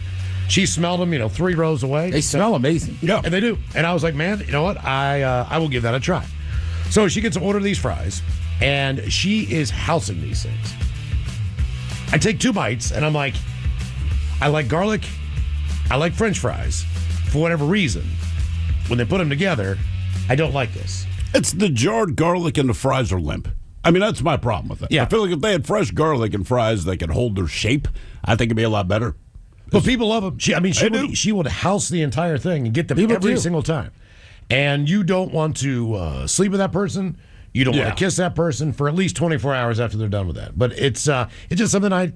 S1: She smelled them, 3 rows away.
S4: They smell amazing.
S1: Yeah, and they do. And I was like, man, you know what? I will give that a try. So she gets to order these fries, and she is housing these things. I take 2 bites, and I'm like, I like garlic. I like French fries. For whatever reason, when they put them together, I don't like this.
S3: It's the jarred garlic and the fries are limp. I mean, that's my problem with it.
S1: Yeah.
S3: I feel like if they had fresh garlic and fries that could hold their shape, I think it'd be a lot better.
S1: But people love them. She would house the entire thing and get them every single time. And you don't want to sleep with that person. You don't want to kiss that person for at least 24 hours after they're done with that. But it's just something I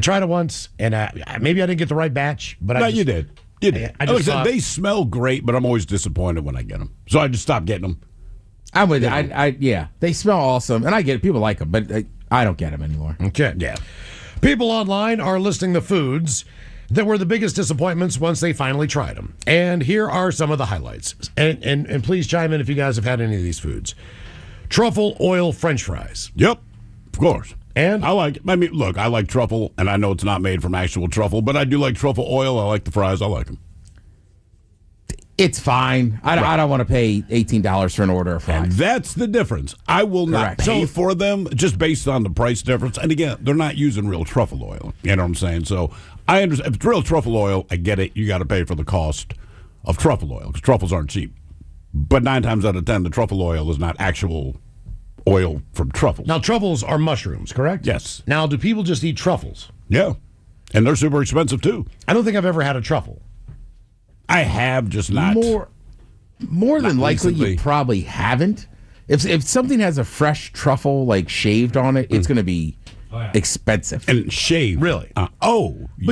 S1: tried it once, and maybe I didn't get the right batch. But
S3: you did. You did.
S1: I just thought,
S3: they smell great, but I'm always disappointed when I get them. So I just stopped getting them.
S4: I'm with you. They smell awesome, and I get it. People like them, but I don't get them anymore.
S1: Okay. Yeah. People online are listing the foods that were the biggest disappointments once they finally tried them. And here are some of the highlights. And please chime in if you guys have had any of these foods. Truffle oil French fries.
S3: Yep, of course.
S1: And
S3: I like. I mean, look, I like truffle, and I know it's not made from actual truffle, but I do like truffle oil. I like the fries. I like them.
S4: It's fine. I don't want to pay $18 for an order of fries.
S3: And that's the difference. I will not pay for them just based on the price difference. And again, they're not using real truffle oil. You know what I'm saying? So I understand. If it's real truffle oil, I get it. You got to pay for the cost of truffle oil because truffles aren't cheap. But 9 times out of 10, the truffle oil is not actual oil from truffles.
S1: Now, truffles are mushrooms, correct?
S3: Yes.
S1: Now, do people just eat truffles?
S3: Yeah. And they're super expensive, too.
S1: I don't think I've ever had a truffle.
S3: I have, just not.
S4: More than likely, you probably haven't. If something has a fresh truffle, like shaved on it, it's going to be expensive.
S3: And shaved.
S1: Really?
S3: But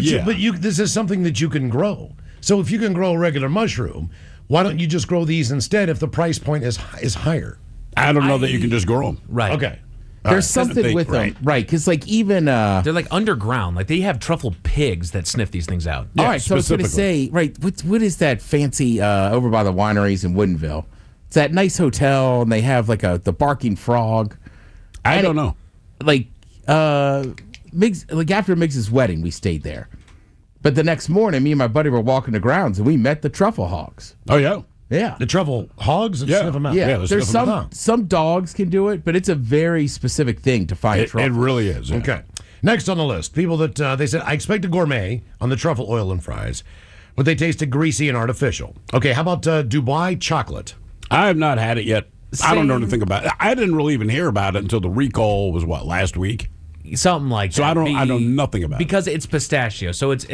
S1: this is something that you can grow. So if you can grow a regular mushroom, why don't you just grow these instead if the price point is higher?
S3: I don't know that you can just grow them.
S9: Right.
S1: Okay.
S4: There's something with them, right? Because like even
S9: they're like underground. Like they have truffle pigs that sniff these things out.
S4: All right, so I was going to say, right, what is that fancy over by the wineries in Woodinville? It's that nice hotel, and they have like the barking frog.
S3: I don't know.
S4: Like Miggs, like after Miggs' wedding, we stayed there. But the next morning, me and my buddy were walking the grounds, and we met the truffle hogs.
S3: Oh yeah,
S4: Yeah.
S1: The truffle hogs and
S3: Yeah.
S1: sniff them out.
S4: Yeah,
S3: let's
S4: there's
S3: sniff 'em
S1: out.
S4: some dogs can do it, but it's a very specific thing to find
S3: It
S4: truffle.
S3: really is. Yeah.
S1: Okay. Next on the list, people that they said, I expect a gourmet on the truffle oil and fries, but they tasted greasy and artificial. Okay, how about Dubai chocolate?
S3: I have not had it yet. I don't know
S9: Same.
S3: anything about it. I didn't really even hear about it until the recall was last week.
S9: Something like that.
S3: So I know nothing about it.
S9: because it's pistachio. So it's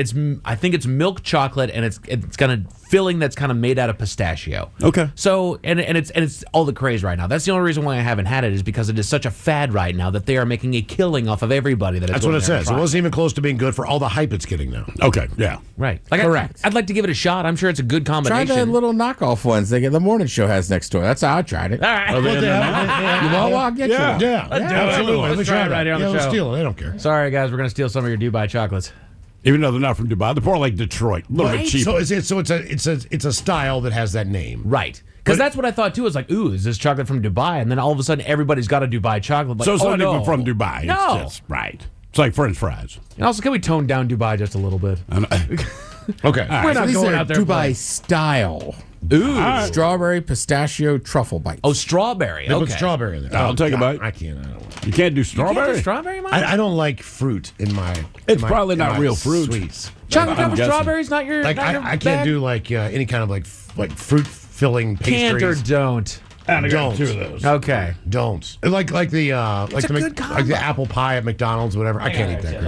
S9: I think it's milk chocolate and it's got a filling that's kind of made out of pistachio.
S3: Okay.
S9: So and it's all the craze right now. That's the only reason why I haven't had it is because it is such a fad right now that they are making a killing off of everybody.
S1: That's what it says. It wasn't even close to being good for all the hype it's getting now.
S3: Okay, yeah.
S9: Right. Like
S4: Correct.
S9: I'd like to give it a shot. I'm sure it's a good
S4: Try
S9: combination.
S4: the little knockoff ones they get the morning show has next door. That's how I tried it.
S9: All right.
S1: Well,
S4: You want one? I'll get
S3: Yeah.
S4: you one.
S1: Yeah, absolutely.
S9: Let's
S1: Let me
S9: try it
S1: that.
S9: right here on the
S1: Let's
S9: show.
S1: steal it. They don't care.
S9: Sorry, guys. We're going to steal some of your Dubai chocolates.
S3: Even though they're not from Dubai, they're more like Detroit. A little bit cheaper.
S1: So it's a style that has that name.
S9: Right. Because that's what I thought, too. Is like, ooh, is this chocolate from Dubai? And then all of a sudden, everybody's got a Dubai chocolate. Like,
S3: So it's
S9: oh,
S3: not
S9: no.
S3: even from Dubai.
S9: No.
S3: It's just, right. It's like French fries.
S9: And also, can we tone down Dubai just a little bit?
S1: Okay.
S9: We're not
S4: These
S9: going
S4: are
S9: out there
S4: Dubai
S9: playing.
S4: style.
S9: Ooh.
S4: Strawberry, pistachio, truffle bites.
S9: Oh, strawberry.
S1: They
S9: Okay.
S1: put strawberry in there.
S3: I'll take a
S1: God,
S3: bite.
S1: I can't. I don't want
S3: You can't do
S9: You
S3: strawberry?
S9: can't do strawberry, Mike?
S1: I don't like fruit in my.
S3: It's probably not real fruit.
S1: Sweets.
S9: Chocolate
S3: I'm
S9: covered
S3: guessing.
S9: strawberries, not your.
S1: Like
S9: not your
S1: I can't
S9: bag?
S1: do like any kind of like fruit filling
S9: Can't or
S1: pastries.
S9: don't.
S3: I got
S1: Don't.
S3: two of those.
S9: Okay.
S1: Don't like the like
S9: a good
S1: like
S9: combo.
S1: the apple pie at McDonald's, whatever. I can't eat that.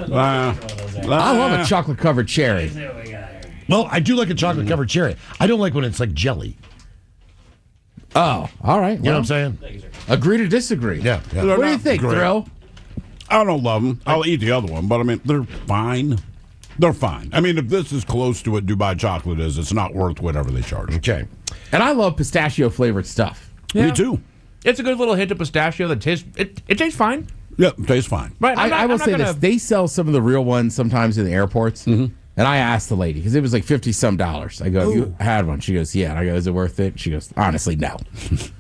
S1: crap.
S4: I love a chocolate covered cherry.
S1: Well, I do like a chocolate covered cherry. I don't like when it's like jelly.
S4: Oh, all right.
S1: You know what I'm saying?
S4: Agree to disagree.
S1: Yeah. yeah.
S3: They're
S4: What do you
S3: not
S4: think,
S3: great.
S4: Thrill?
S3: I don't love them. I'll eat the other one, but I mean, they're fine. They're fine. I mean, if this is close to what Dubai chocolate is, it's not worth whatever they charge.
S1: Okay.
S4: And I love pistachio flavored stuff.
S9: Yeah.
S3: Me too.
S9: It's a good little hint of pistachio that tastes. It tastes fine.
S3: Yep, tastes fine.
S9: Right.
S4: I will say this: they sell some of the real ones sometimes in the airports. And I asked the lady because it was like $50-some. I go, "You had one?" She goes, "Yeah." And I go, "Is it worth it?" She goes, "Honestly, no."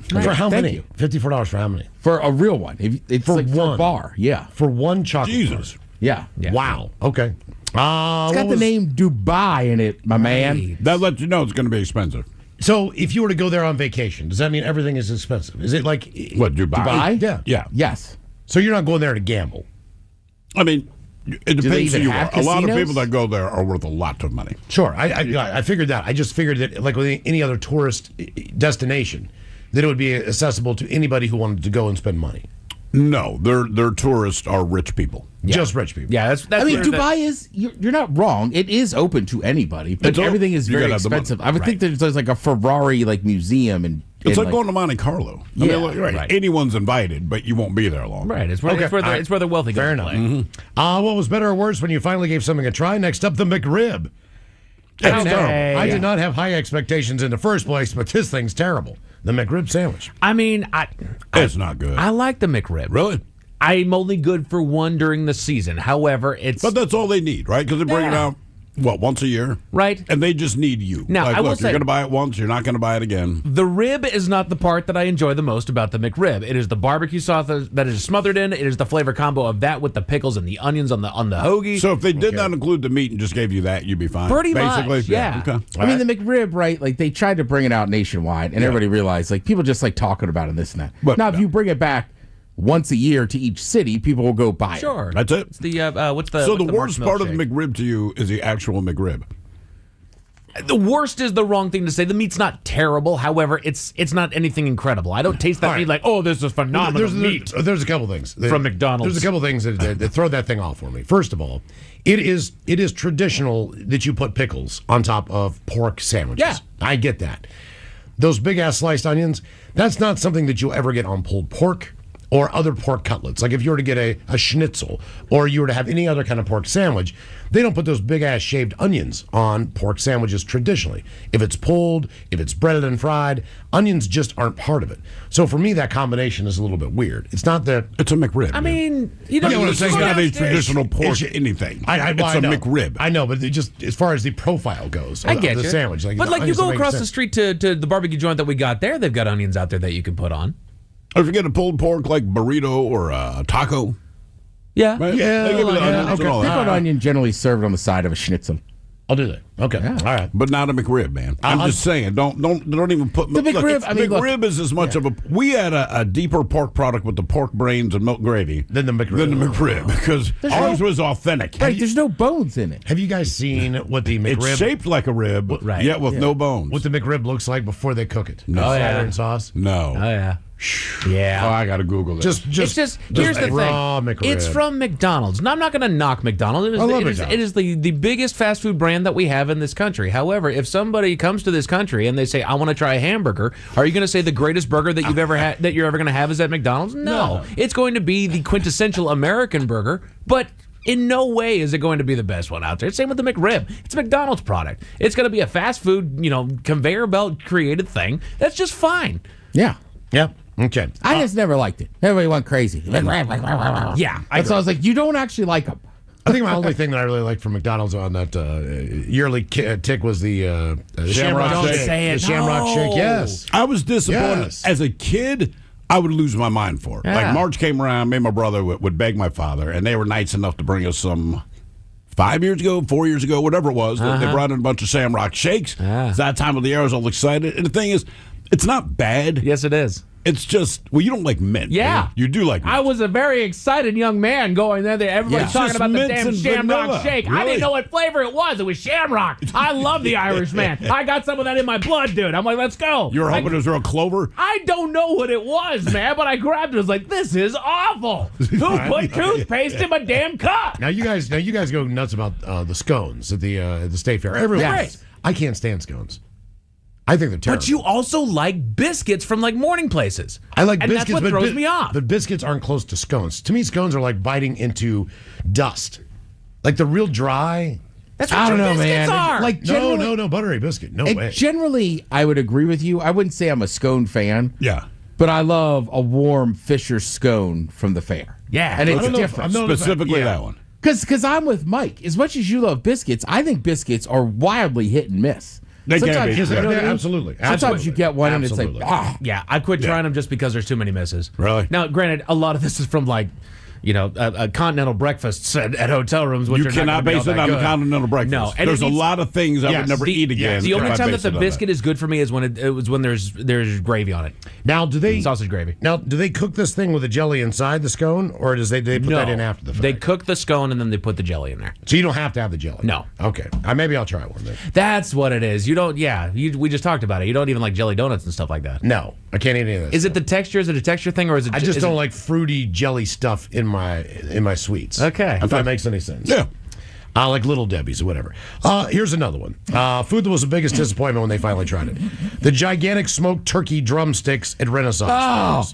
S1: For how
S4: Thank
S1: many?
S4: you.
S1: $54 for how many?
S4: For a real one, it's
S1: For
S4: like for a
S1: one.
S4: bar. Yeah,
S1: For one chocolate.
S3: Jesus.
S4: yeah.
S1: Wow. Okay.
S4: It's got the name Dubai in it, my man.
S3: That lets you know it's going to be expensive.
S1: So if you were to go there on vacation, does that mean everything is expensive? Is it like
S3: What, Dubai?
S4: Dubai?
S1: Yeah.
S3: Yeah.
S4: Yes.
S1: So you're not going there to gamble.
S3: I mean, it
S4: they
S3: depends who
S4: even
S3: you
S4: have
S3: are. A lot of
S4: casinos?
S3: people that go there are worth a lot of money.
S1: Sure, I figured that. I just figured that, like with any other tourist destination, that it would be accessible to anybody who wanted to go and spend money.
S3: No, their tourists are rich people.
S1: Just rich people.
S9: Yeah, that's.
S4: I mean,
S9: where
S4: Dubai is, you're not wrong. It is open to anybody, but
S3: It's open.
S4: everything is
S3: You
S4: very
S3: gotta have the money.
S4: expensive. I would think there's like a Ferrari like museum and
S3: It's
S4: and
S3: like going to Monte Carlo. I
S4: Yeah,
S3: mean, right.
S9: right.
S3: Anyone's invited, but you won't be there long.
S9: Right. It's where,
S1: Okay,
S9: it's, where the,
S1: all right.
S9: it's where the wealthy go.
S1: Fair
S9: to
S1: enough.
S9: play.
S1: What was better or worse when you finally gave something a try? Next up, the McRib.
S3: That's terrible.
S1: I did not have high expectations in the first place, but this thing's terrible. The McRib sandwich.
S9: I mean,
S3: It's not good.
S9: I like the McRib.
S3: Really?
S9: I'm only good for one during the season. However, it's
S3: But that's all they need, right? Because they bring it
S9: Yeah.
S3: out, once a year?
S9: right.
S3: And they just need you.
S9: Now,
S3: like,
S9: I will
S3: look,
S9: say-
S3: you're going to buy it once, you're not going to buy it again.
S9: The rib is not the part that I enjoy the most about the McRib. It is the barbecue sauce that is smothered in. It is the flavor combo of that with the pickles and the onions on the hoagie.
S3: So if they did not include the meat and just gave you that, you'd be fine.
S9: Pretty much,
S3: Basically,
S9: yeah.
S3: Okay.
S4: I mean, the McRib, right? Like they tried to bring it out nationwide, and everybody realized like people just like talking about it and this and that.
S3: But-
S4: now, if you bring it back once a year to each city, people will go buy it.
S9: sure,
S3: That's it.
S9: It's the what's the
S3: So
S9: what's
S3: the
S9: Mark's
S3: worst part of the
S9: milkshake?
S3: McRib to you is the actual McRib.
S9: The worst is the wrong thing to say. The meat's not terrible. However, it's not anything incredible. I don't taste that
S1: All right.
S9: meat like, oh, this is phenomenal meat.
S1: There's a couple things
S9: From McDonald's.
S1: There's a couple things that throw that thing off for me. First of all, it is traditional that you put pickles on top of pork sandwiches.
S9: Yeah.
S1: I get that. Those big ass sliced onions, that's not something that you'll ever get on pulled pork or other pork cutlets. Like if you were to get a schnitzel or you were to have any other kind of pork sandwich, they don't put those big ass shaved onions on pork sandwiches traditionally. If it's pulled, if it's breaded and fried, onions just aren't part of it. So for me, that combination is a little bit weird. It's not that.
S3: It's a McRib.
S9: I mean, you know,
S3: you know what I'm saying? It's not a
S9: downstairs.
S3: traditional pork
S1: It's-
S3: anything.
S1: Well,
S3: it's
S1: I
S3: a
S1: know.
S3: McRib.
S1: I know, but it just as far as the profile goes,
S9: I
S1: of
S9: get
S1: the
S9: you.
S1: sandwich.
S9: But
S1: the
S9: like you
S1: onions
S9: go
S1: don't make
S9: across the
S1: sense.
S9: street to the barbecue joint that we got there, they've got onions out there that you can put on.
S3: Or if you get a pulled pork like burrito or a taco,
S9: Yeah.
S3: right?
S1: Yeah,
S3: They give you the
S1: yeah,
S3: onions and
S1: okay.
S3: all that.
S4: Pickled onion generally served on the side of a schnitzel.
S1: I'll do that. Okay. All right.
S3: But not a McRib, man. I'm just saying, don't even put
S4: The McRib.
S3: Look, McRib is as much of a. We had a deeper pork product with the pork brains and milk gravy
S1: Than the McRib.
S3: Because ours was authentic.
S4: Right, there's no bones in it.
S1: Have you guys seen what the McRib?
S3: It's shaped like a rib, yet with no bones.
S1: What the McRib looks like before they cook it?
S3: No.
S1: Cider and sauce.
S3: No.
S9: Oh yeah.
S3: Oh,
S9: Yeah.
S3: I got to Google this.
S9: It's just here's the
S1: raw
S9: thing.
S1: McRib.
S9: It's from McDonald's. Now, I'm not going to knock McDonald's.
S1: I love
S9: It is the biggest fast food brand that we have in this country. However, if somebody comes to this country and they say, "I want to try a hamburger," are you going to say the greatest burger that you've ever had that you're ever going to have is at McDonald's? No. It's going to be the quintessential American burger, but in no way is it going to be the best one out there. Same with the McRib. It's a McDonald's product. It's going to be a fast food, conveyor belt created thing. That's just fine.
S4: Yeah.
S1: Yep. Okay.
S4: I just never liked it. Everybody went crazy.
S9: Yeah.
S4: So I was like, you don't actually like them.
S1: I think my only thing that I really liked from McDonald's on that yearly tick was the
S3: Shamrock
S1: Shake.
S3: Shake.
S9: Say it.
S1: The Shamrock
S9: No.
S1: Shake, yes.
S3: I was disappointed.
S1: Yes.
S3: As a kid, I would lose my mind for it.
S9: Yeah.
S3: Like March came around, me and my brother would beg my father, and they were nice enough to bring us some 5 years ago, 4 years ago, whatever it was. They brought in a bunch of Shamrock Shakes. It's that time of the year, I was all excited. And the thing is, it's not bad.
S9: Yes, it is.
S3: It's just, you don't like mint.
S9: Yeah.
S3: You do like mint.
S9: I was a very excited young man going there. Everybody's
S3: Yeah.
S9: talking
S3: Just
S9: about the
S3: mints
S9: damn
S3: and
S9: Shamrock
S3: vanilla.
S9: Shake. I
S3: Really?
S9: didn't know what flavor it was. It was Shamrock. I love the Irish man. I got some of that in my blood, dude. I'm like, let's go.
S3: You were hoping it was real clover?
S9: I don't know what it was, man, but I grabbed it. I was like, this is awful. Who put toothpaste in my damn cup?
S1: Now you guys go nuts about the scones at the State Fair. Everyone,
S9: Yes.
S1: I can't stand scones. I think they're terrible.
S9: But you also like biscuits from like morning places.
S1: I like
S9: and
S1: biscuits,
S9: that's what
S1: but
S9: throws me off.
S1: But biscuits aren't close to scones. To me, scones are like biting into dust, like the real dry.
S9: That's what
S4: I don't
S9: your
S4: know,
S9: biscuits
S4: man.
S9: are.
S4: Like
S1: No,
S4: generally,
S1: buttery biscuit. No way.
S4: generally, I would agree with you. I wouldn't say I'm a scone fan.
S3: Yeah.
S4: But I love a warm Fisher scone from the fair.
S9: Yeah.
S4: And
S9: I
S4: it's
S1: don't know if-
S4: different.
S1: I'm not-
S3: Specifically
S1: yeah.
S3: that one.
S4: Because I'm with Mike. As much as you love biscuits, I think biscuits are wildly hit and miss.
S3: They can
S4: Sometimes,
S3: be.
S4: you know what I mean?
S1: Absolutely.
S4: Sometimes you get one
S1: Absolutely.
S4: and it's like,
S9: Yeah, I quit trying them just because there's too many misses.
S3: Really?
S9: Now, granted, a lot of this is from like, continental breakfasts at hotel rooms. Which
S3: You
S9: are not
S3: cannot
S9: gonna be all
S3: base it
S9: that
S3: on the
S9: good.
S3: continental breakfast.
S9: No, and
S3: There's
S9: it
S3: a
S9: needs-
S3: lot of things I
S1: Yes,
S3: would never
S1: the-
S3: eat again.
S9: The only
S3: if I
S9: time that
S3: base
S9: the
S3: it on
S9: biscuit is good for me is when it was when there's gravy on it.
S1: Now, do they
S9: Sausage gravy.
S1: Now, do they cook this thing with the jelly inside the scone, or does they put that in after the fact?
S9: They cook the scone and then they put the jelly in there.
S1: So you don't have to have the jelly.
S9: No.
S1: Okay. Maybe I'll try one then.
S9: That's what it is. You don't. Yeah, we just talked about it. You don't even like jelly donuts and stuff like that.
S1: No, I can't eat any of this.
S9: Is it the texture? Is it a texture thing, or is it?
S1: I just
S9: is
S1: don't
S9: it-
S1: like fruity jelly stuff in my sweets.
S9: Okay.
S1: If that makes any sense.
S3: Yeah.
S1: Like Little Debbie's or whatever. Here's another one. Food that was the biggest disappointment when they finally tried it. The gigantic smoked turkey drumsticks at Renaissance.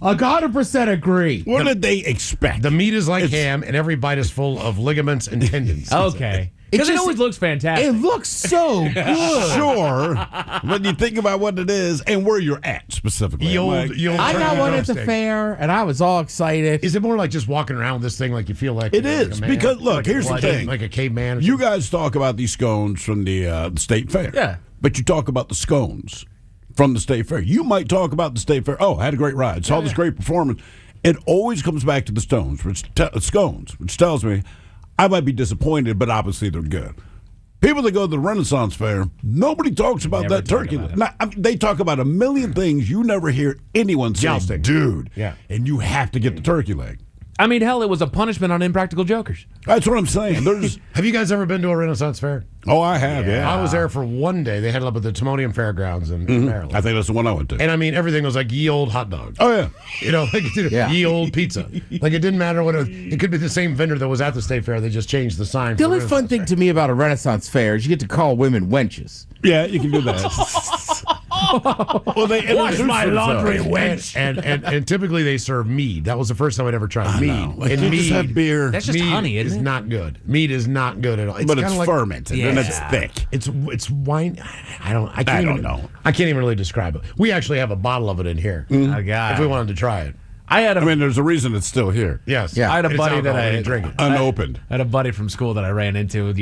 S4: oh, 100% agree.
S3: What did they expect?
S1: The meat is like ham, and every bite is full of ligaments and tendons.
S9: Okay. Because it
S4: just-
S9: always looks fantastic.
S4: It looks so good.
S3: Sure, when you think about what it is and where you're at specifically.
S1: Ye old
S3: Like,
S4: I got
S1: turkey
S4: one at the
S1: drumstick.
S4: fair, and I was all excited.
S1: Is it more like just walking around with this thing like you feel like
S3: It
S1: like
S3: is,
S1: a man?
S3: because, look,
S1: Like
S3: here's the thing.
S1: like a caveman. Or
S3: you
S1: something?
S3: guys talk about these scones from the state fair.
S9: Yeah.
S3: But you talk about the scones from the state fair. You might talk about the state fair. Oh, I had a great ride. Saw this great performance. It always comes back to the scones, which tells me I might be disappointed, but obviously they're good. People that go to the Renaissance Fair, nobody talks about
S9: Never
S3: that
S9: talk
S3: turkey.
S9: about it.
S3: Now, they talk about a million things you never hear anyone say,
S1: Jousting.
S3: dude.
S1: Yeah.
S3: And you have to get the turkey leg.
S9: I mean, hell, it was a punishment on Impractical Jokers.
S3: That's what I'm saying. There's,
S1: Have you guys ever been to a Renaissance Fair?
S3: oh, I have, yeah.
S1: I was there for one day. They had it up at the Timonium Fairgrounds in Maryland.
S3: I think that's the one I went to.
S1: And I mean, everything was like ye old hot dog.
S3: Oh, yeah.
S1: You know, like
S4: Yeah.
S1: ye old pizza. Like it didn't matter what it was. It could be the same vendor that was at the state fair. They just changed the sign.
S4: The
S1: for
S4: only fun
S1: Renaissance
S4: thing
S1: Fair.
S4: to me about a Renaissance fair is you get to call women wenches.
S3: Yeah, you can do that. Well, they introduced themselves.
S1: And typically they serve mead. That was the first time I'd ever tried mead.
S3: Like,
S1: and
S3: you
S1: mead,
S3: just have beer,
S9: That's just
S1: mead
S9: honey,
S1: is
S9: isn't it?
S1: not good. Mead is not good at all.
S3: but it's
S1: kinda like-
S3: fermented and it's
S9: Yeah.
S3: thick.
S1: It's wine. I can't
S3: I don't
S1: even
S3: know.
S1: I can't even really describe it. We actually have a bottle of it in here.
S9: Oh, God.
S1: If we wanted to try it.
S9: I had a
S3: I mean, there's a reason it's still here.
S1: Yes.
S4: Yeah.
S9: I had a
S1: It's
S9: buddy that
S1: alcohol,
S9: I
S1: we drink it.
S3: Unopened.
S9: I had a buddy from school that I ran into,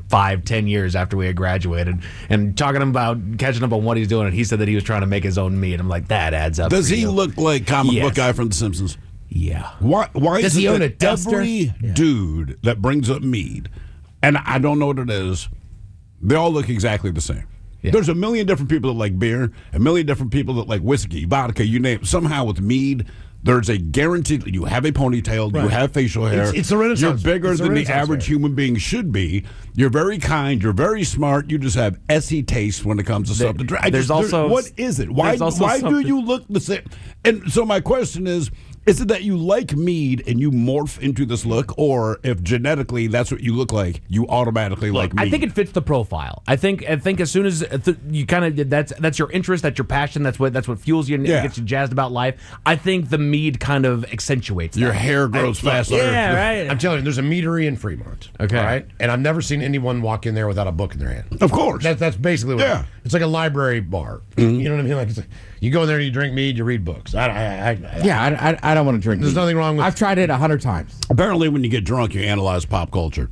S9: 5-10 years after we had graduated, and talking to him about catching up on what he's doing, and he said that he was trying to make his own meat. I'm like, that adds up.
S3: Does
S9: for
S3: he
S9: you.
S3: look like comic
S9: Yes.
S3: book guy from The Simpsons?
S9: Yeah.
S3: Why
S4: Does
S3: is
S4: he
S3: it
S4: own
S3: that
S4: a duster?
S3: every dude that brings up mead, and I don't know what it is, They all look exactly the same.
S9: Yeah.
S3: There's a million different people that like beer, a million different people that like whiskey, vodka, you name it. Somehow with mead, there's a guarantee that you have a ponytail, you have facial hair.
S1: It's a Renaissance.
S3: You're bigger
S1: It's a
S3: than the
S1: Renaissance
S3: average
S1: fair.
S3: human being should be. You're very kind. You're very smart. You just have essy taste when it comes to stuff to drink. What is it? Why do you look the same? And so my question is it that you like mead and you morph into this look, or if genetically that's what you look like, you automatically like mead?
S9: I think it fits the profile. I think as soon as you kind of that's your interest, that's your passion, that's what fuels you and gets you jazzed about life. I think the mead kind of accentuates
S3: your
S9: that.
S3: hair grows faster.
S9: Yeah, right.
S1: I'm telling you, there's a meadery in Fremont.
S9: Okay.
S1: All right? And I've never seen anyone walk in there without a book in their hand.
S3: Of course.
S1: That's basically what
S3: Yeah.
S1: it's like a library bar. You know what I mean? Like you go in there, you drink mead, you read books.
S4: I don't want to drink.
S1: There's
S4: mead.
S1: nothing wrong with.
S4: I've tried it 100 times.
S3: Apparently, when you get drunk, you analyze pop culture.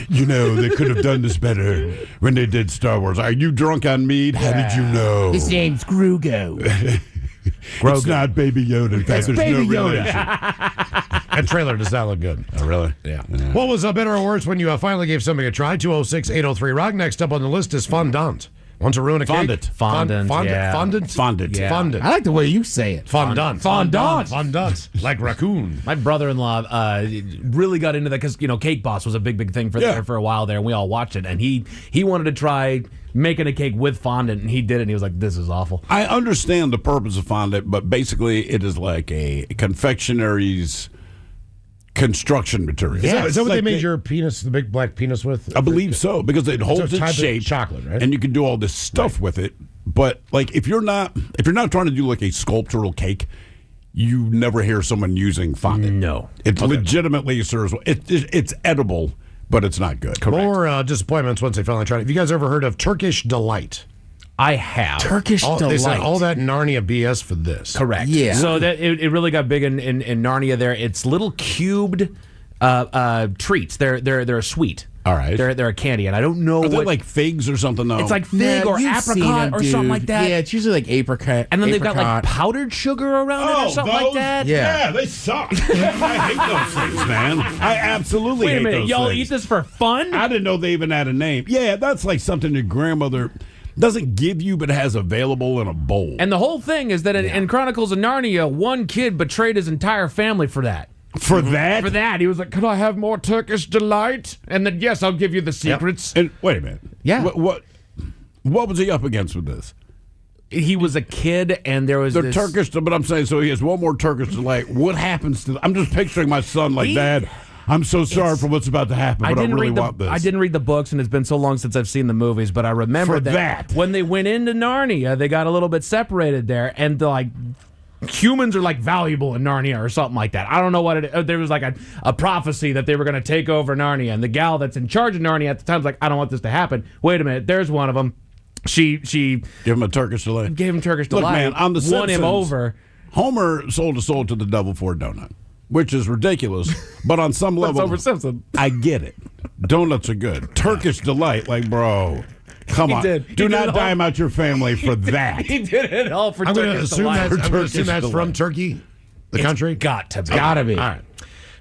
S3: You know, they could have done this better when they did Star Wars. Are you drunk on mead? How did you know?
S4: His name's Grugo.
S3: It's not Baby Yoda. In fact, there's
S4: Baby
S3: no
S4: Yoda.
S3: relation.
S1: That trailer does not look good.
S3: Oh, really?
S1: Yeah. What was better or worse when you finally gave something a try? 206-803-ROCK. Next up on the list is fondant. Want to ruin a cake?
S9: Fondant. Yeah.
S1: Fondant.
S9: Yeah.
S1: Fondant.
S4: I like the way you say it.
S1: Fondant.
S4: Fondant.
S1: Fondant. Like raccoon.
S9: My brother-in-law really got into that because Cake Boss was a big thing for a while there, and we all watched it. And he wanted to try making a cake with fondant, and he did it. And he was like, "This is awful."
S3: I understand the purpose of fondant, but basically, it is like a confectionary's construction material.
S1: Is that what
S3: Like
S1: they made your penis, the big black penis with?
S3: I believe so, because it holds
S1: type
S3: its
S1: of
S3: shape,
S1: chocolate, right?
S3: and you can do all this stuff with it. But like, if you're not trying to do like a sculptural cake, you never hear someone using fondant.
S9: No,
S3: it legitimately serves. It's edible, but it's not good.
S1: More disappointments once they finally tried it. Have you guys ever heard of Turkish Delight?
S9: I have.
S4: Turkish
S1: They
S4: delight.
S1: said all that Narnia BS for this.
S9: Correct.
S4: Yeah.
S9: So that it really got big in Narnia. There, it's little cubed treats. They're a sweet.
S3: All right.
S9: They're a candy, and I don't know
S3: Are they
S9: what.
S3: like figs or something? Though
S9: It's like fig or
S4: you've seen
S9: apricot
S4: them,
S9: or something
S4: dude.
S9: like that.
S4: Yeah, it's usually like apricot.
S9: And then they've got like
S4: apricot.
S9: powdered sugar around it or something like that.
S4: Yeah.
S3: they suck. I hate those things, man. I absolutely
S9: Wait a
S3: hate
S9: minute,
S3: those
S9: y'all
S3: things.
S9: eat this for fun?
S3: I didn't know they even had a name. Yeah, that's like something your grandmother doesn't give you, but has available in a bowl.
S9: And the whole thing is that in Chronicles of Narnia, one kid betrayed his entire family for that.
S3: for that,
S9: For that, he was like, "Could I have more Turkish delight?" And then, yes, I'll give you the secrets.
S3: and wait a minute.
S4: Yeah.
S3: What was he up against with this?
S9: He was a kid, and there was
S3: The
S9: this,
S3: Turkish, but I'm saying, so he has one more Turkish delight. What happens to? I'm just picturing my son like, Dad, I'm so sorry for what's about to happen, but I really want this.
S9: I didn't read the books, and it's been so long since I've seen the movies, but I remember
S3: For that.
S9: when they went into Narnia, they got a little bit separated there, and like humans are like valuable in Narnia or something like that. I don't know what it. There was like a prophecy that they were going to take over Narnia, and the gal that's in charge of Narnia at the time was like, "I don't want this to happen." Wait a minute, there's one of them. She
S3: Give him a Turkish delight.
S9: gave him Turkish
S3: Look,
S9: delight.
S3: man, on the
S9: won him
S3: Simpsons,
S9: over.
S3: Homer sold a soul to the devil for a donut, which is ridiculous. But on some
S9: That's
S3: level,
S9: over Simpson.
S3: I get it. Donuts are good. Turkish delight, like, bro, come on.
S9: did. He
S3: Do
S9: did
S3: not
S9: it all.
S3: dime out your family for that.
S9: He did it all for
S1: I'm going to
S9: Turkish
S1: assume
S9: delight.
S1: that's from Turkey, the country.
S9: Got to be.
S4: Gotta be.
S1: All right.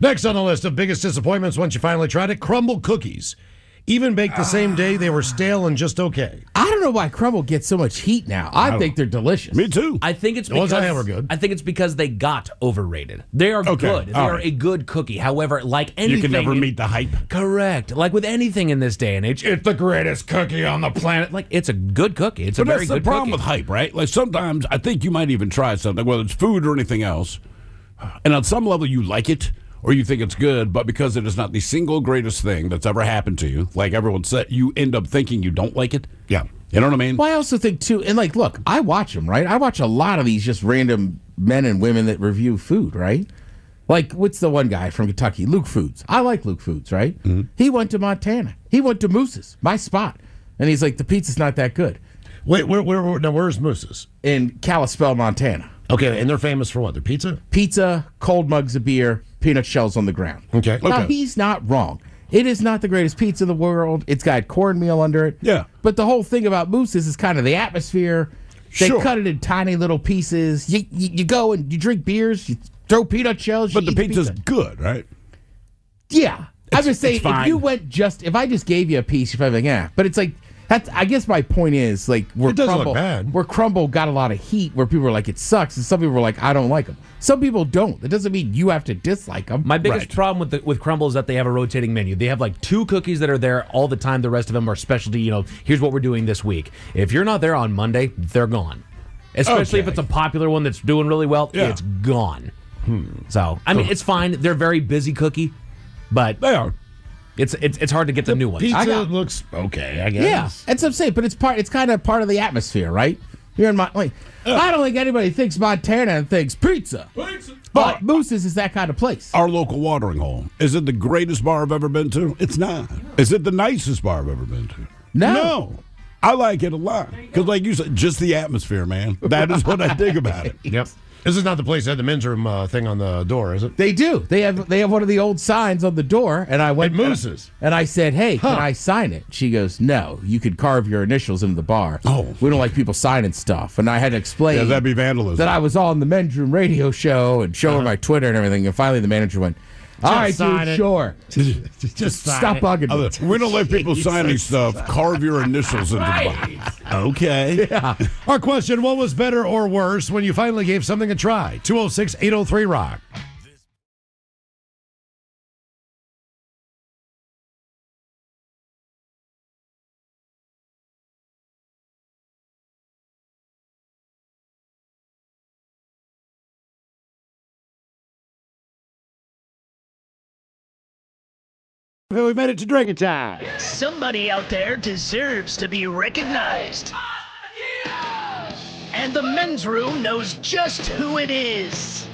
S1: Next on the list of biggest disappointments once you finally tried it, crumble cookies. Even baked the same day, they were stale and just okay.
S4: I don't know why crumble gets so much heat now. I think they're delicious.
S3: Me too.
S9: I think it's
S1: The ones
S9: because
S1: I had were good.
S9: I think it's because they got overrated. They are
S3: Okay,
S9: good. They
S3: all
S9: are
S3: right.
S9: a good cookie. However, like anything,
S3: You can never meet the hype.
S9: Correct. Like with anything in this day and age, it's the greatest cookie on the planet. Like it's a good cookie. It's
S3: But
S9: a very
S3: that's the
S9: good
S3: problem
S9: cookie.
S3: with hype, right? Like sometimes I think you might even try something, whether it's food or anything else, and on some level you like it or you think it's good, but because it is not the single greatest thing that's ever happened to you, like everyone said, you end up thinking you don't like it.
S1: Yeah.
S3: You know what I mean?
S4: Well, I also think too, and like, look, I watch them, right? I watch a lot of these just random men and women that review food, right? Like, what's the one guy from Kentucky, Luke Foods? I like Luke Foods, right?
S3: Mm-hmm.
S4: He went to Montana. He went to Moose's, my spot, and he's like, the pizza's not that good
S1: Wait, where's Moose's?
S4: in Kalispell, Montana.
S1: Okay, and they're famous for what? Their pizza?
S4: Pizza, cold mugs of beer, peanut shells on the ground.
S1: Okay.
S4: Now,
S3: Okay.
S4: he's not wrong. It is not the greatest pizza in the world. It's got cornmeal under it.
S3: Yeah.
S4: But the whole thing about Moose's is kind of the atmosphere. They
S3: Sure.
S4: cut it in tiny little pieces. You go and you drink beers, you throw peanut shells.
S3: But
S4: you
S3: the
S4: eat
S3: pizza's good, right?
S4: Yeah. I'm just saying,
S3: fine.
S4: if I just gave you a piece, you're probably like, yeah. But it's like, I guess my point is, like,
S1: It doesn't look bad.
S4: where Crumble got a lot of heat, where people were like, it sucks, and some people were like, I don't like them. Some people don't. That doesn't mean you have to dislike them.
S9: My biggest problem with Crumble is that they have a rotating menu. They have like 2 cookies that are there all the time. The rest of them are specialty. Here's what we're doing this week. If you're not there on Monday, they're gone. Especially if it's a popular one that's doing really well, it's gone. So, I mean, it's fine. They're a very busy cookie, but
S3: They are.
S9: it's hard to get the new ones.
S1: Pizza looks okay, I guess.
S4: Yeah, that's what I'm saying. But it's kind of part of the atmosphere, right? You're in I don't think anybody thinks Montana and thinks pizza. But Moose's is that kind of place.
S3: Our local watering hole. Is it the greatest bar I've ever been to? It's not. Is it the nicest bar I've ever been to?
S4: No.
S3: I like it a lot. Because like you said, just the atmosphere, man. That is what I dig about it.
S1: Yep. This is not the place that had the men's room thing on the door, is it?
S4: They do. They have one of the old signs on the door, and I went
S1: At Moose's.
S4: and I said, "Hey, can I sign it?" She goes, "No, you could carve your initials into the bar.
S3: Oh.
S4: We don't like people signing stuff." And I had to explain
S3: Yeah, that'd be vandalism.
S4: that I was on the men's room radio show and show her my Twitter and everything. And finally, the manager went, "All right,
S1: sign
S4: dude,
S1: it.
S4: sure.
S1: Just
S4: Stop bugging me."
S3: We don't let people signing stuff. Carve your initials into the bar. Okay.
S1: Our question, what was better or worse when you finally gave something a try? 206-803-ROCK.
S5: We made it to drinking time.
S7: Somebody out there deserves to be recognized. And the men's room knows just who it is.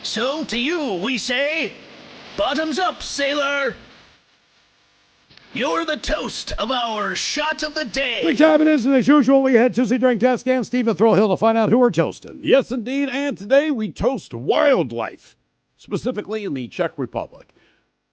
S7: So to you, we say, bottoms up, sailor. You're the toast of our shot of the day.
S5: Drink time it is, and as usual, we head to the drink desk and Stephen Throwhill to find out who we're toasting.
S10: Yes, indeed. And today we toast wildlife, specifically in the Czech Republic.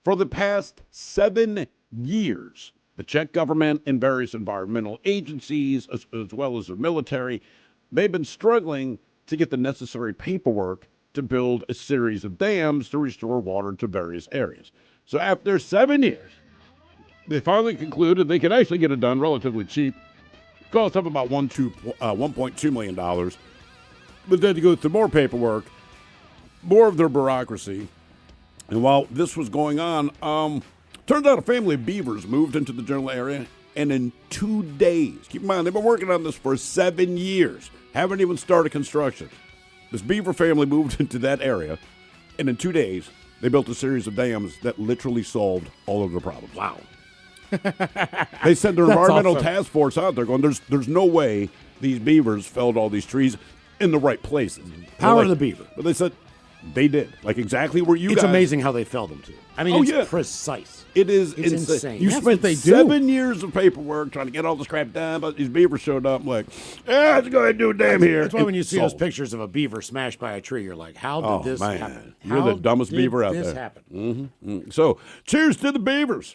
S10: For the past 7 years, the Czech government and various environmental agencies, as well as the military, they've been struggling to get the necessary paperwork to build a series of dams to restore water to various areas. So after 7 years, they finally concluded they could actually get it done relatively cheap. It cost them about $1.2 million. But then to go through more paperwork, more of their bureaucracy. And while this was going on, turns out a family of beavers moved into the general area, and in 2 days, keep in mind, they've been working on this for 7 years, haven't even started construction. This beaver family moved into that area, and in 2 days, they built a series of dams that literally solved all of their problems. Wow. They sent their environmental task force out there going, there's no way these beavers felled all these trees in the right places.
S5: Power of the beaver.
S10: But they said they did. Like exactly where you
S5: It's
S10: guys.
S5: amazing how they fell them, too. I mean, it's precise.
S10: It is
S5: It's
S10: insane.
S5: insane.
S10: You
S5: That's
S10: spent
S5: what they do.
S10: 7 years of paperwork trying to get all this crap done, but these beavers showed up like, let's go ahead and do a dam here.
S5: That's why when you
S10: It's
S5: see those
S10: solved.
S5: pictures of a beaver smashed by a tree, you're like, how did
S10: Oh,
S5: this
S10: man.
S5: happen?
S10: You're
S5: How
S10: the dumbest
S5: did
S10: beaver out
S5: this
S10: there.
S5: happen?
S10: So, cheers to the beavers.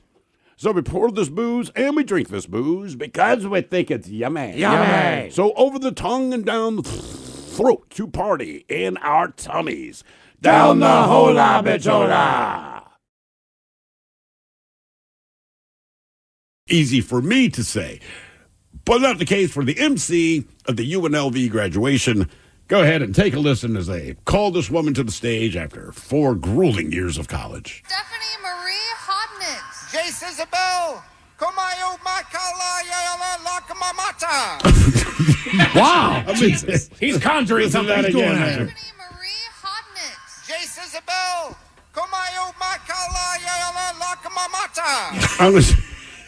S10: So we pour this booze and we drink this booze because we think it's yummy.
S5: Yummy.
S10: So over the tongue and down the throat to party in our tummies. Down the hola bichola. Easy for me to say, but not the case for the MC of the UNLV graduation. Go ahead and take a listen as they call this woman to the stage after 4 grueling years of college.
S11: Stephanie Marie Hodnitz.
S12: Jace Isabel, Komayo Makala Lakamamata.
S4: Wow.
S1: He's conjuring something. He's doing that.
S11: Stephanie Marie Hodnitz.
S12: Jace Isabel, Komayo Makala Lakamamata.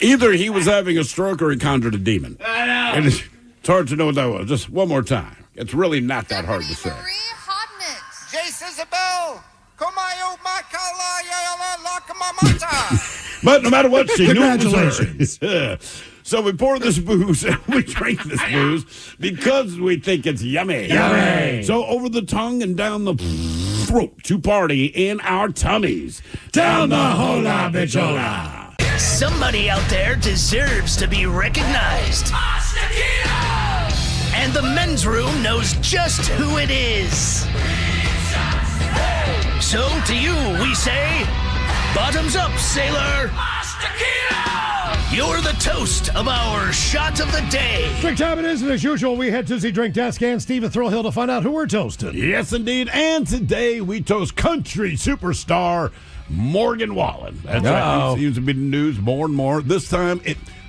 S3: Either he was having a stroke or he conjured a demon.
S12: I know.
S3: And it's hard to know what that was. Just one more time. It's really not that hard to say.
S11: Marie Hodnitz.
S12: Jace Isabel, Komayo Makala Lakamamata.
S3: But no matter what, she knew it was
S1: Congratulations.
S3: her. So we pour this booze and we drink this booze because we think it's yummy.
S1: Yummy.
S3: So over the tongue and down the throat to party in our tummies. Down the hola bichola.
S7: Somebody out there deserves to be recognized. And the men's room knows just who it is. So to you, we say, Bottoms up, sailor. You're the toast of our shot of the day.
S1: Drink time it is, and as usual, we head to the drink desk and Steve at Thrill Hill to find out who we're toasting.
S3: Yes, indeed. And today we toast country superstar Morgan Wallen. That's right. He seems to be in the news more and more. This time,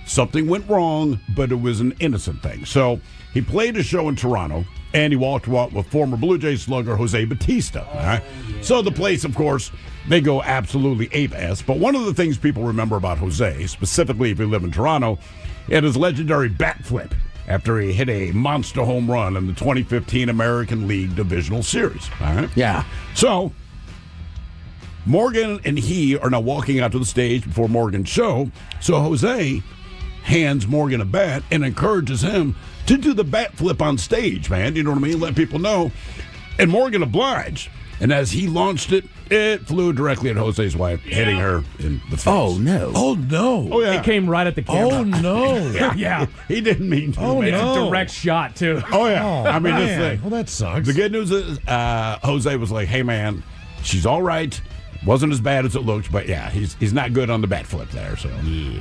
S3: something went wrong, but it was an innocent thing. So he played a show in Toronto, and he walked with former Blue Jays slugger Jose Bautista. All right? So the place, of course, they go absolutely ape-ass. But one of the things people remember about Jose, specifically if you live in Toronto, he had his legendary bat flip after he hit a monster home run in the 2015 American League Divisional Series. All right?
S4: Yeah.
S3: So Morgan and he are now walking out to the stage before Morgan's show. So Jose hands Morgan a bat and encourages him to do the bat flip on stage, man. You know what I mean? Let people know. And Morgan obliged. And as he launched it, it flew directly at Jose's wife, hitting her in the face.
S4: Oh, no.
S1: Oh, no.
S3: Oh, yeah.
S13: It came right at the camera.
S1: Oh, no.
S13: Yeah.
S3: He didn't mean to.
S1: Oh,
S13: It's
S1: no.
S13: a direct shot, too.
S3: Oh, yeah.
S1: Oh,
S3: I mean, this
S1: man.
S3: thing.
S1: Well, that sucks.
S3: The good news is Jose was like, hey, man, she's all right. Wasn't as bad as it looked, but yeah, he's not good on the bat flip there. So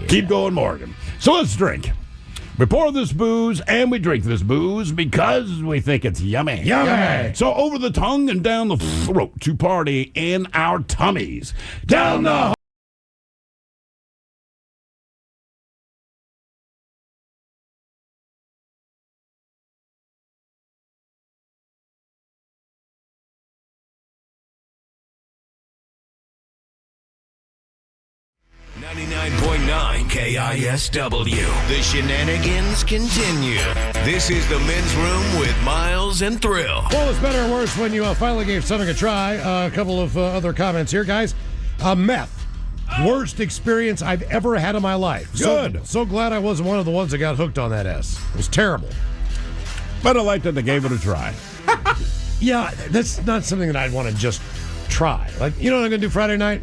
S3: keep going, Morgan. So let's drink. We pour this booze and we drink this booze because we think it's yummy.
S1: Yummy.
S3: So over the tongue and down the throat to party in our tummies. Down the
S7: 99.9 KISW. The shenanigans continue. This is the men's room with Miles and Thrill.
S1: Well, it's better or worse when you finally gave something a try. A couple of other comments here, guys. Meth. Worst experience I've ever had in my life.
S3: Good.
S1: So glad I wasn't one of the ones that got hooked on that S. It was terrible.
S3: But I like that they gave it a try.
S1: Yeah, that's not something that I'd want to just try. Like, you know what I'm going to do Friday night?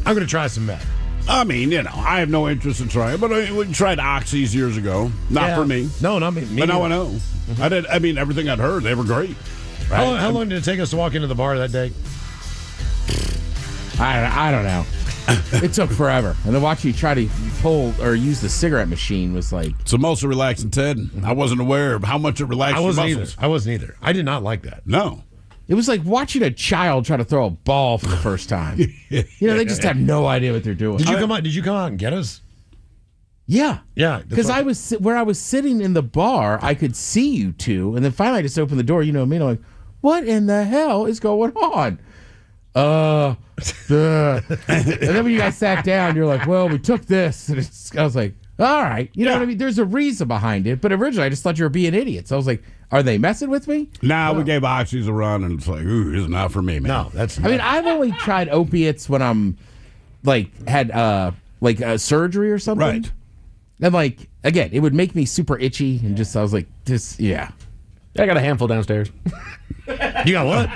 S1: I'm going to try some meth.
S3: I mean, you know, I have no interest in trying, but we tried Oxys years ago. Not for me.
S1: No, not me.
S3: But now I know. Mm-hmm. I mean, everything I'd heard, they were great. Right?
S1: How long did it take us to walk into the bar that day?
S4: I don't know. It took forever. And then watching you try to pull or use the cigarette machine was like...
S3: It's the most relaxing, Ted. I wasn't aware of how much it relaxed your muscles.
S1: I wasn't either. I did not like that.
S3: No.
S4: It was like watching a child try to throw a ball for the first time. You know, they just have no idea what they're doing.
S1: Did you come out and get us?
S4: Yeah.
S1: Yeah.
S4: Because I was where I was sitting in the bar, I could see you two, and then finally I just opened the door, you know me, and I'm like, what in the hell is going on? And then when you guys sat down, you're like, well, we took this. And I was like, all right. You know what I mean? There's a reason behind it. But originally, I just thought you were being idiots. I was like, are they messing with me?
S3: Nah, we gave Oxys a run, and it's like, ooh, this is not for me, man.
S1: No, that's not.
S4: I mean, I've only tried opiates when I'm, had surgery or something.
S3: Right.
S4: And, again, it would make me super itchy. And I was like, yeah.
S9: I got a handful downstairs.
S1: You got what?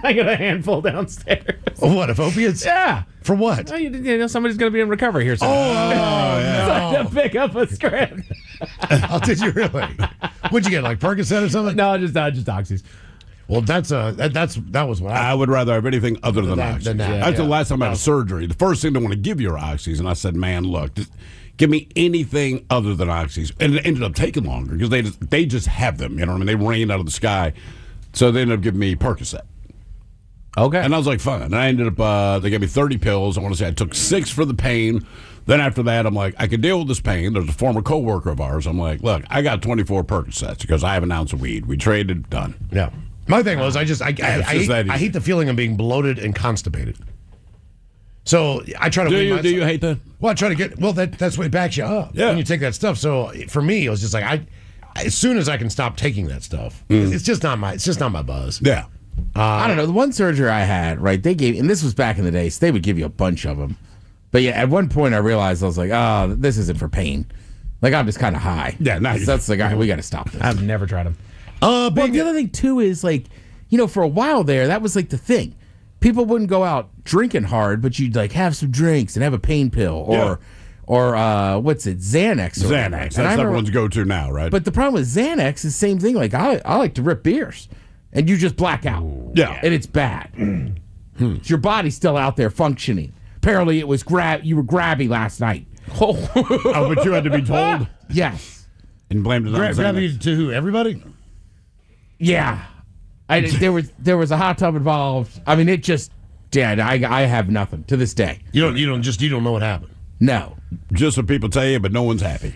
S9: I got a handful downstairs.
S1: What, of opiates?
S9: Yeah.
S1: For what?
S9: You know, somebody's going to be in recovery here soon.
S1: Yeah.
S9: To pick up a script.
S1: Oh, did you really? What'd you get, like Percocet or something?
S9: No, just Oxys.
S1: Well, that was what
S3: I would rather have anything other than Oxys.
S1: than that.
S3: That's the last time I had surgery. The first thing they want to give you are Oxys, and I said, man, look, just give me anything other than Oxys. And it ended up taking longer because they just have them. You know what I mean? They rain out of the sky. So they ended up giving me Percocet.
S9: Okay.
S3: And I was like, fine. And I ended up, they gave me 30 pills. I want to say I took 6 for the pain. Then after that, I'm like, I could deal with this pain. There's a former coworker of ours. I'm like, look, I got 24 Percocets because I have an ounce of weed. We traded, done.
S1: Yeah. My thing was, I hate the feeling of being bloated and constipated. So I try to.
S3: Do you hate that?
S1: Well, I try to get. Well, that's what backs you up when you take that stuff. So for me, it was just like as soon as I can stop taking that stuff, it's just not my buzz.
S3: Yeah.
S4: I don't know. The one surgery I had, right? They gave, and this was back in the day, so they would give you a bunch of them. But yeah, at one point I realized I was like, oh, this isn't for pain. Like I'm just kind of high.
S3: Yeah,
S4: so that's like, all right, we got to stop this.
S9: I've never tried them.
S4: Well, the other thing too is for a while there, that was like the thing. People wouldn't go out drinking hard, but you'd have some drinks and have a pain pill or what's it, Xanax.
S3: Xanax. That's everyone's go-to now, right?
S4: But the problem with Xanax is the same thing. Like I like to rip beers, and you just black out.
S3: Yeah,
S4: and it's bad. Your body's still out there functioning. Apparently, it was you were grabby last night.
S3: Oh, but you had to be told
S4: Yes.
S3: and blamed it on
S1: Gravity
S3: Xanax.
S1: to who? Everybody?
S4: Yeah. There was a hot tub involved. I mean, it just did. I have nothing to this day.
S1: You don't know what happened.
S4: No.
S3: Just what people tell you, but no one's happy.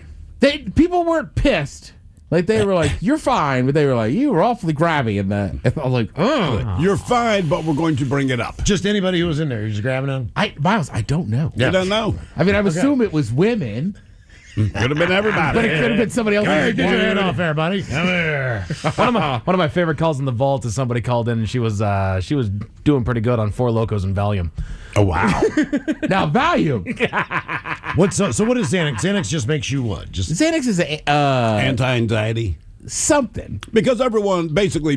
S4: People weren't pissed. Like, they were like, you're fine. But they were like, you were awfully grabby in that. I was like, oh.
S3: You're fine, but we're going to bring it up.
S1: Just anybody who was in there. You're just grabbing them?
S4: Miles, I don't know.
S3: You don't know.
S4: I mean, I would assume it was women.
S3: Could have been everybody.
S4: But it could have been somebody else.
S1: Hey, get your hand off there, buddy. Come here.
S9: One of my favorite calls in the vault is somebody called in and she was doing pretty good on Four Locos and Valium.
S3: Oh, wow.
S4: Now, Valium.
S1: So what is Xanax? Xanax just makes you what?
S4: Xanax is
S3: Anti-anxiety.
S4: Something.
S3: Because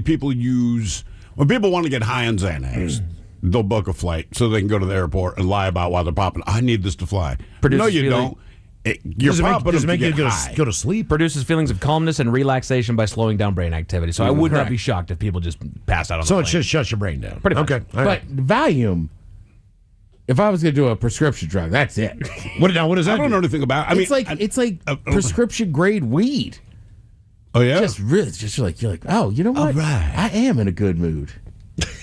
S3: people use, when people want to get high on Xanax, they'll book a flight so they can go to the airport and lie about why they're popping. I need this to fly. No, you don't.
S1: Does it make you go to sleep?
S9: Produces feelings of calmness and relaxation by slowing down brain activity. So I would not be shocked if people just pass out on the plane.
S1: So it just shuts your brain down.
S9: Pretty much.
S1: Okay. All right.
S4: But Valium, if I was going to do a prescription drug, that's it.
S1: What is that?
S3: I don't know anything about it.
S4: It's like prescription grade weed.
S3: Oh, yeah?
S4: You're like, oh, you know what?
S3: All right.
S4: I am in a good mood.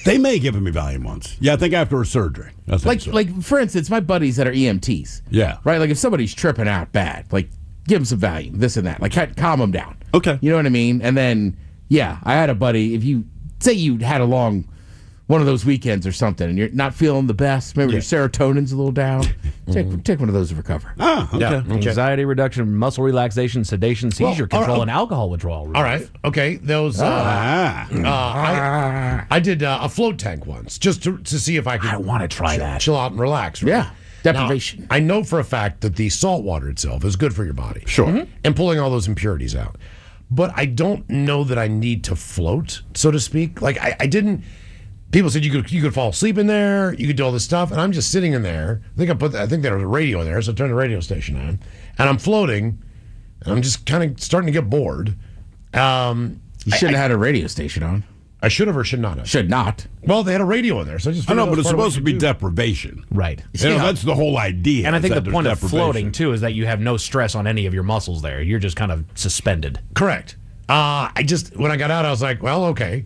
S3: They may give me Valium once. Yeah, I think after a surgery.
S4: Like for instance, my buddies that are EMTs.
S3: Yeah.
S4: Right? Like if somebody's tripping out bad, like give them some Valium, this and that. Like calm them down.
S3: Okay.
S4: You know what I mean? And then, yeah, I had a buddy, if you say you had a long one of those weekends or something and you're not feeling the best, maybe your serotonin's a little down, take one of those to recover.
S3: Ah, okay.
S1: Yeah.
S9: Anxiety reduction, muscle relaxation, sedation, seizure control, and alcohol withdrawal.
S1: All right. Okay. Those. I did a float tank once just to see if I could.
S4: I want to try that.
S1: Chill out and relax. Right?
S4: Yeah. Deprivation.
S1: Now, I know for a fact that the salt water itself is good for your body.
S3: Sure.
S1: And pulling all those impurities out. But I don't know that I need to float, so to speak. Like I didn't. People said you could fall asleep in there, you could do all this stuff, and I'm just sitting in there. I think there was a radio in there, so I turned the radio station on, and I'm floating, and I'm just kind of starting to get bored.
S4: You shouldn't have had a radio station on.
S1: I should have or should not have.
S4: Should not.
S1: Well, they had a radio in there, so I just.
S3: I know, but it's
S1: figured that was
S3: supposed to
S1: part
S3: be
S1: of what you
S3: deprivation.
S9: Right.
S3: You know, that's the whole idea.
S9: And I think
S3: is
S9: the
S3: that
S9: point
S3: there's
S9: of floating, too, is that you have no stress on any of your muscles there. You're just kind of suspended.
S1: do. Correct. When I got out, I was like, well, okay.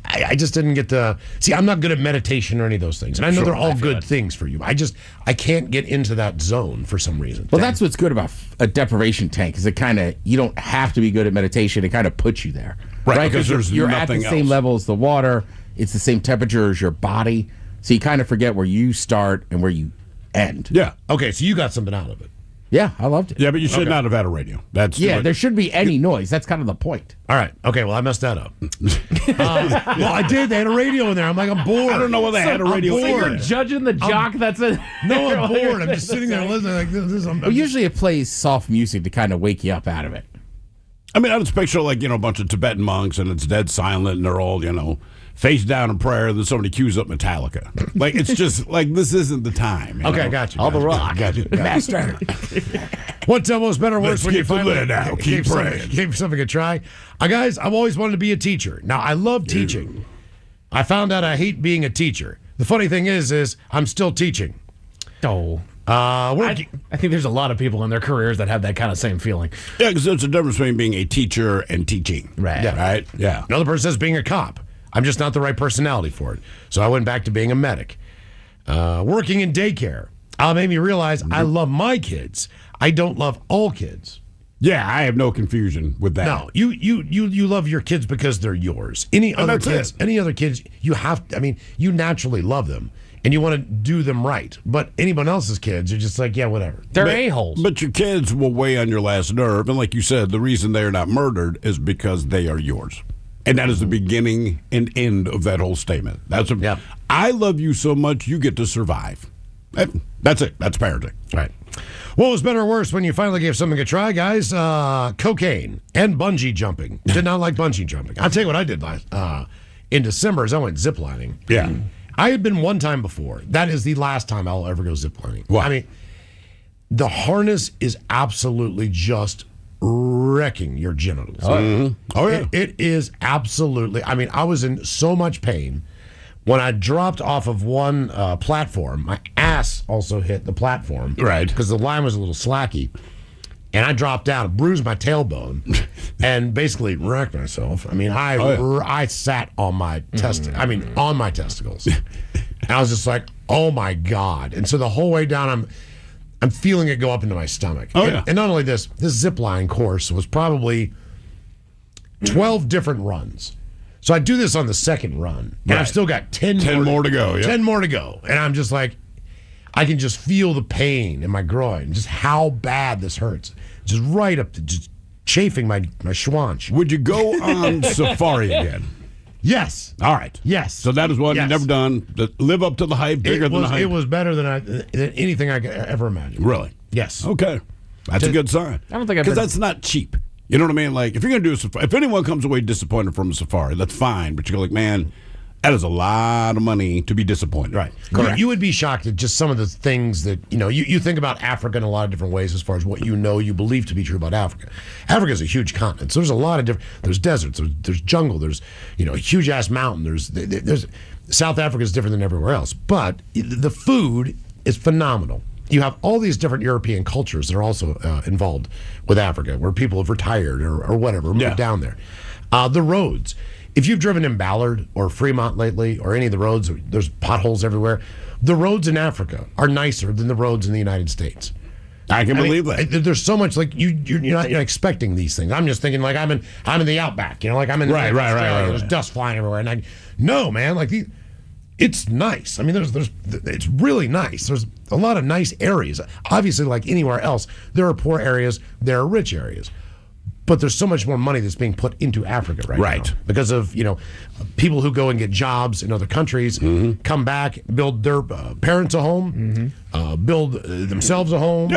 S1: I just didn't get the. See, I'm not good at meditation or any of those things. And I know they're all good things for you. I can't get into that zone for some reason.
S4: Well, that's what's good about a deprivation tank, is you don't have to be good at meditation. It kind of puts you there.
S3: Right, because
S4: you're
S3: there's
S4: at the
S3: nothing
S4: same
S3: else.
S4: level as the water. It's the same temperature as your body. So you kind of forget where you start and where you end.
S3: Yeah.
S1: Okay, so you got something out of it.
S4: Yeah, I loved it.
S3: Yeah, but you should not have had a radio. That's
S4: There shouldn't be any noise. That's kind of the point.
S1: All right. Okay, well, I messed that up. Well, I did. They had a radio in there. I'm like, I'm bored.
S3: I don't know whether they had a radio.
S9: So you're judging the jock that's a...
S1: No, I'm bored. I'm just sitting there listening like this.
S4: Usually it plays soft music to kind of wake you up out of it.
S3: I mean, I just picture a bunch of Tibetan monks, and it's dead silent, and they're all, face down in prayer, and then somebody cues up Metallica. It's just, this isn't the time.
S1: Okay, I got you.
S9: All the rock.
S1: Got you.
S4: Master.
S1: What's almost better worse
S3: Let's
S1: when you
S3: get the
S1: finally
S3: lid out. Keep praying.
S1: Gave something a try. Guys, I've always wanted to be a teacher. Now, I love teaching. I found out I hate being a teacher. The funny thing is I'm still teaching.
S9: Oh. I think there's a lot of people in their careers that have that kind of same feeling.
S3: Yeah, because there's a difference between being a teacher and teaching.
S9: Right.
S1: Yeah.
S3: Right? Yeah.
S1: Another person says being a cop. I'm just not the right personality for it. So I went back to being a medic. Working in daycare made me realize I love my kids. I don't love all kids.
S3: Yeah, I have no confusion with that.
S1: No, you love your kids because they're yours. Any other kids, you have. You naturally love them and you want to do them right. But anyone else's kids are just like, yeah, whatever.
S9: They're a-holes.
S3: But your kids will weigh on your last nerve, and like you said, the reason they are not murdered is because they are yours. And that is the beginning and end of that whole statement. I love you so much, you get to survive. That's it. That's parenting.
S1: Right. What was better or worse when you finally gave something a try, guys? Cocaine and bungee jumping. Did not like bungee jumping. I'll tell you what I did in December is I went ziplining.
S3: Yeah.
S1: I had been one time before. That is the last time I'll ever go ziplining.
S3: Wow.
S1: The harness is absolutely just wrecking your genitals.
S3: Oh yeah.
S1: It is absolutely. I was in so much pain. When I dropped off of one platform, my ass also hit the platform.
S3: Right.
S1: Because the line was a little slacky. And I dropped out, bruised my tailbone, and basically wrecked myself. I mean, I sat on my on my testicles. And I was just like, oh my God. And so the whole way down, I'm feeling it go up into my stomach. And not only this zip line course was probably 12 different runs. So I do this on the second run, and I've still got 10
S3: more to go.
S1: 10 more to go. And I'm just like, I can just feel the pain in my groin, just how bad this hurts. Just right up to just chafing my schwanch.
S3: Would you go on safari again?
S1: Yes.
S3: All right.
S1: Yes.
S3: So that is one you've never done. Live up to the hype, bigger than the hype.
S1: It was better than anything I could ever imagine.
S3: Really?
S1: Yes.
S3: Okay. That's a good sign.
S9: I don't think I've
S3: Because that's not cheap. You know what I mean? Like, if you're going to do a safari, if anyone comes away disappointed from a safari, that's fine. But you go like, man, that is a lot of money to be disappointed.
S1: Right. Correct. You would be shocked at just some of the things that, you think about Africa in a lot of different ways as far as what you believe to be true about Africa. Africa is a huge continent. So there's a lot of different, there's deserts, there's jungle, there's, a huge-ass mountain. There's South Africa is different than everywhere else. But the food is phenomenal. You have all these different European cultures that are also involved with Africa, where people have retired or whatever, moved down there. The roads. If you've driven in Ballard or Fremont lately, or any of the roads, there's potholes everywhere. The roads in Africa are nicer than the roads in the United States.
S3: I can believe that.
S1: There's so much like you're not expecting these things. I'm just thinking like I'm in the outback, like I'm in
S3: right.
S1: There's dust flying everywhere, and no, man, like it's nice. I mean, it's really nice. There's a lot of nice areas. Obviously, like anywhere else, there are poor areas, there are rich areas. But there's so much more money that's being put into Africa right now because of people who go and get jobs in other countries, come back, build their parents a home, build themselves a home.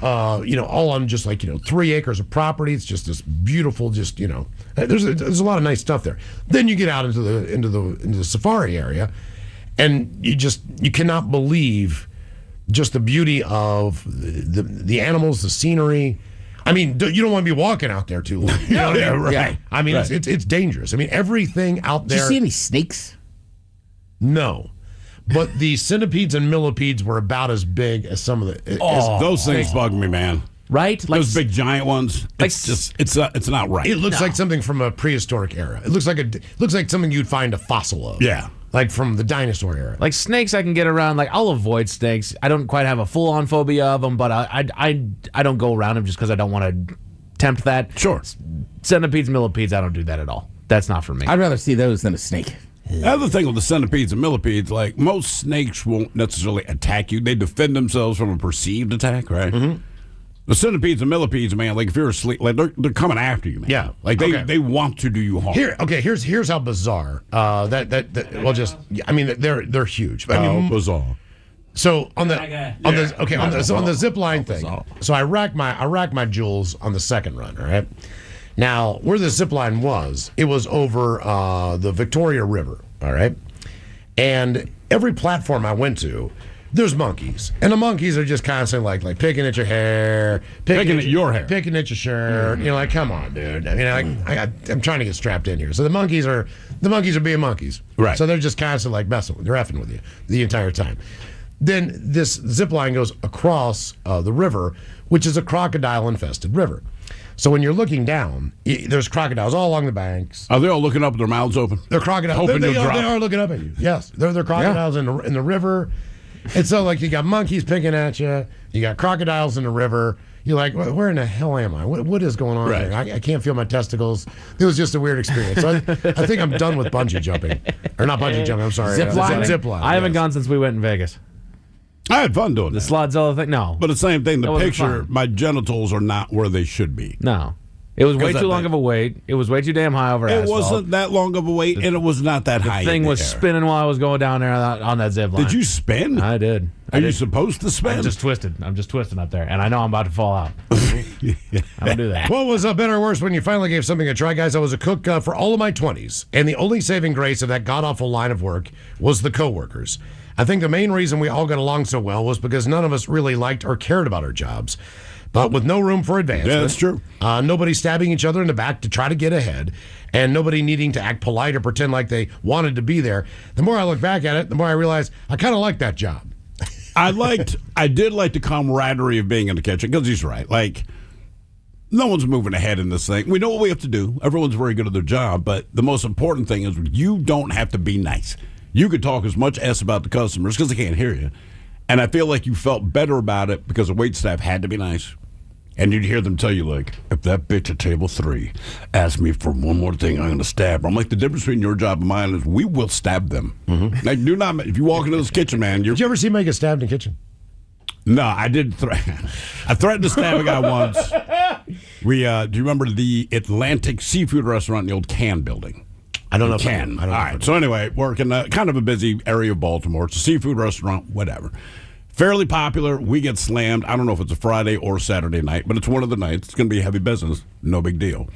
S1: All on just like 3 acres of property. It's just this beautiful, there's a lot of nice stuff there. Then you get out into the safari area, and you cannot believe just the beauty of the animals, the scenery. I mean, you don't want to be walking out there too long.
S3: Right.
S1: I mean, it's dangerous. I mean, everything out there.
S4: Did you see any snakes?
S1: No. But the centipedes and millipedes were about as big as some of the.
S3: Those things bug me, man.
S9: Right? Like,
S3: those big giant ones. It's not right.
S1: It looks like something from a prehistoric era. It looks like something you'd find a fossil of.
S3: Yeah.
S1: Like from the dinosaur era.
S9: Like snakes, I can get around. Like I'll avoid snakes. I don't quite have a full-on phobia of them, but I don't go around them just because I don't want to tempt that.
S3: Sure.
S9: Centipedes, millipedes, I don't do that at all. That's not for me.
S4: I'd rather see those than a snake.
S3: The other thing with the centipedes and millipedes, like most snakes won't necessarily attack you. They defend themselves from a perceived attack, right? Mm-hmm. The centipedes and millipedes, man, like if you're asleep, like they're coming after you, man.
S1: Yeah.
S3: Like they want to do you harm.
S1: Here's how bizarre they're huge. I mean,
S3: bizarre.
S1: So on the zip line thing. So I racked my jewels on the second run, all right? Now, where the zip line was, it was over the Victoria River, all right? And every platform I went to, there's monkeys, and the monkeys are just constantly like picking at your hair,
S3: picking at your hair,
S1: picking at your shirt. Mm-hmm. Like, come on, dude. I mean, I'm trying to get strapped in here. So the monkeys are being monkeys,
S3: right?
S1: So they're just constantly like they're effing with you the entire time. Then this zip line goes across the river, which is a crocodile-infested river. So when you're looking down, there's crocodiles all along the banks.
S3: Are they all looking up with their mouths open?
S1: They're crocodiles. They are looking up at you. Yes, they're crocodiles in the river. And so, like, you got monkeys picking at you. You got crocodiles in the river. You're like, where in the hell am I? What is going on here? I can't feel my testicles. It was just a weird experience. So I think I'm done with bungee jumping. Or not bungee jumping, I'm sorry.
S9: Zip line?
S1: Zip line.
S9: I haven't gone since we went in Vegas.
S3: I had fun doing
S9: the Slotzilla thing. No.
S3: But the same thing, the picture, my genitals are not where they should be.
S9: No. It was way too long of a wait. It was way too damn high over asphalt.
S3: It wasn't that long of a wait, and it was not that high.
S9: The thing was spinning while I was going down there on that zip line.
S3: Did you spin?
S9: I did.
S3: Are you supposed to spin?
S9: I'm just twisting up there, and I know I'm about to fall out. I don't do that.
S1: What was better or worse when you finally gave something a try, guys? I was a cook for all of my 20s, and the only saving grace of that god-awful line of work was the coworkers. I think the main reason we all got along so well was because none of us really liked or cared about our jobs. but with no room for advancement.
S3: Yeah, that's true.
S1: Nobody stabbing each other in the back to try to get ahead, and nobody needing to act polite or pretend like they wanted to be there. The more I look back at it, the more I realize I kind of like that job.
S3: I did like the camaraderie of being in the kitchen, because he's right. Like, no one's moving ahead in this thing. We know what we have to do. Everyone's very good at their job, but the most important thing is you don't have to be nice. You could talk as much S about the customers because they can't hear you. And I feel like you felt better about it because the waitstaff had to be nice. And you'd hear them tell you, like, if that bitch at table 3 asks me for one more thing, I'm going to stab her. I'm like, the difference between your job and mine is we will stab them. Mm-hmm. Like, do not, if you walk into this kitchen, man,
S1: Did you ever see me get stabbed in the kitchen?
S3: No, I did. I threatened to stab a guy once. Do you remember the Atlantic Seafood Restaurant in the old Cannes building?
S1: I don't know if
S3: Cannes.
S1: I don't
S3: All
S1: know
S3: right. So anyway, work in kind of a busy area of Baltimore. It's a seafood restaurant, whatever. Fairly popular. We get slammed. I don't know if it's a Friday or Saturday night, but it's one of the nights. It's going to be heavy business. No big deal.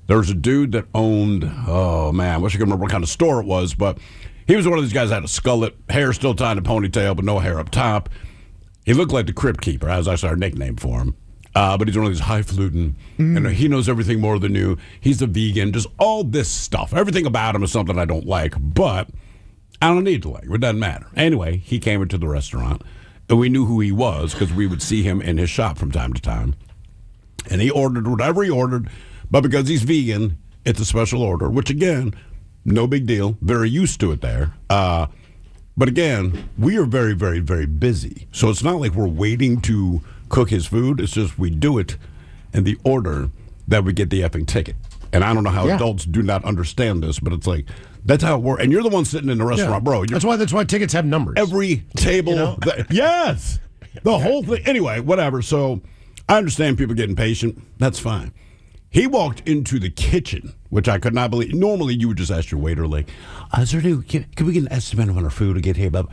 S3: There's a dude that owned, oh man, I wish I could remember what kind of store it was, but he was one of these guys that had a skullet, hair still tied in a ponytail, but no hair up top. He looked like the Crypt Keeper, as that's our nickname for him. But he's one of these highfalutin, and he knows everything more than you. He's a vegan, just all this stuff. Everything about him is something I don't like, but I don't need to like. It doesn't matter. Anyway, he came into the restaurant, and we knew who he was because we would see him in his shop from time to time. And he ordered whatever he ordered, but because he's vegan, it's a special order, which, again, no big deal. Very used to it there. But again, we are very, very, very busy. So it's not like we're waiting to cook his food. It's just we do it in the order that we get the effing ticket. And I don't know how adults do not understand this, but it's like, that's how it works. And you're the one sitting in the restaurant, bro.
S1: That's why tickets have numbers.
S3: Every table. You know? Yes. The whole thing. Anyway, whatever. So I understand people getting patient. That's fine. He walked into the kitchen, which I could not believe. Normally, you would just ask your waiter, like, can we get an estimate on our food to get here? But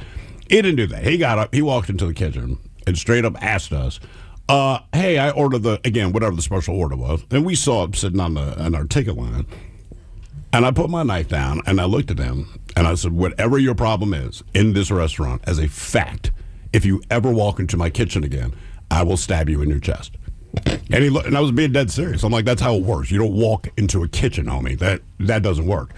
S3: he didn't do that. He got up, he walked into the kitchen, and straight up asked us, hey, I ordered whatever the special order was. And we saw it sitting on our ticket line. And I put my knife down, and I looked at him, and I said, whatever your problem is in this restaurant, as a fact, if you ever walk into my kitchen again, I will stab you in your chest. And he looked, and I was being dead serious. I'm like, that's how it works. You don't walk into a kitchen, homie. That doesn't work.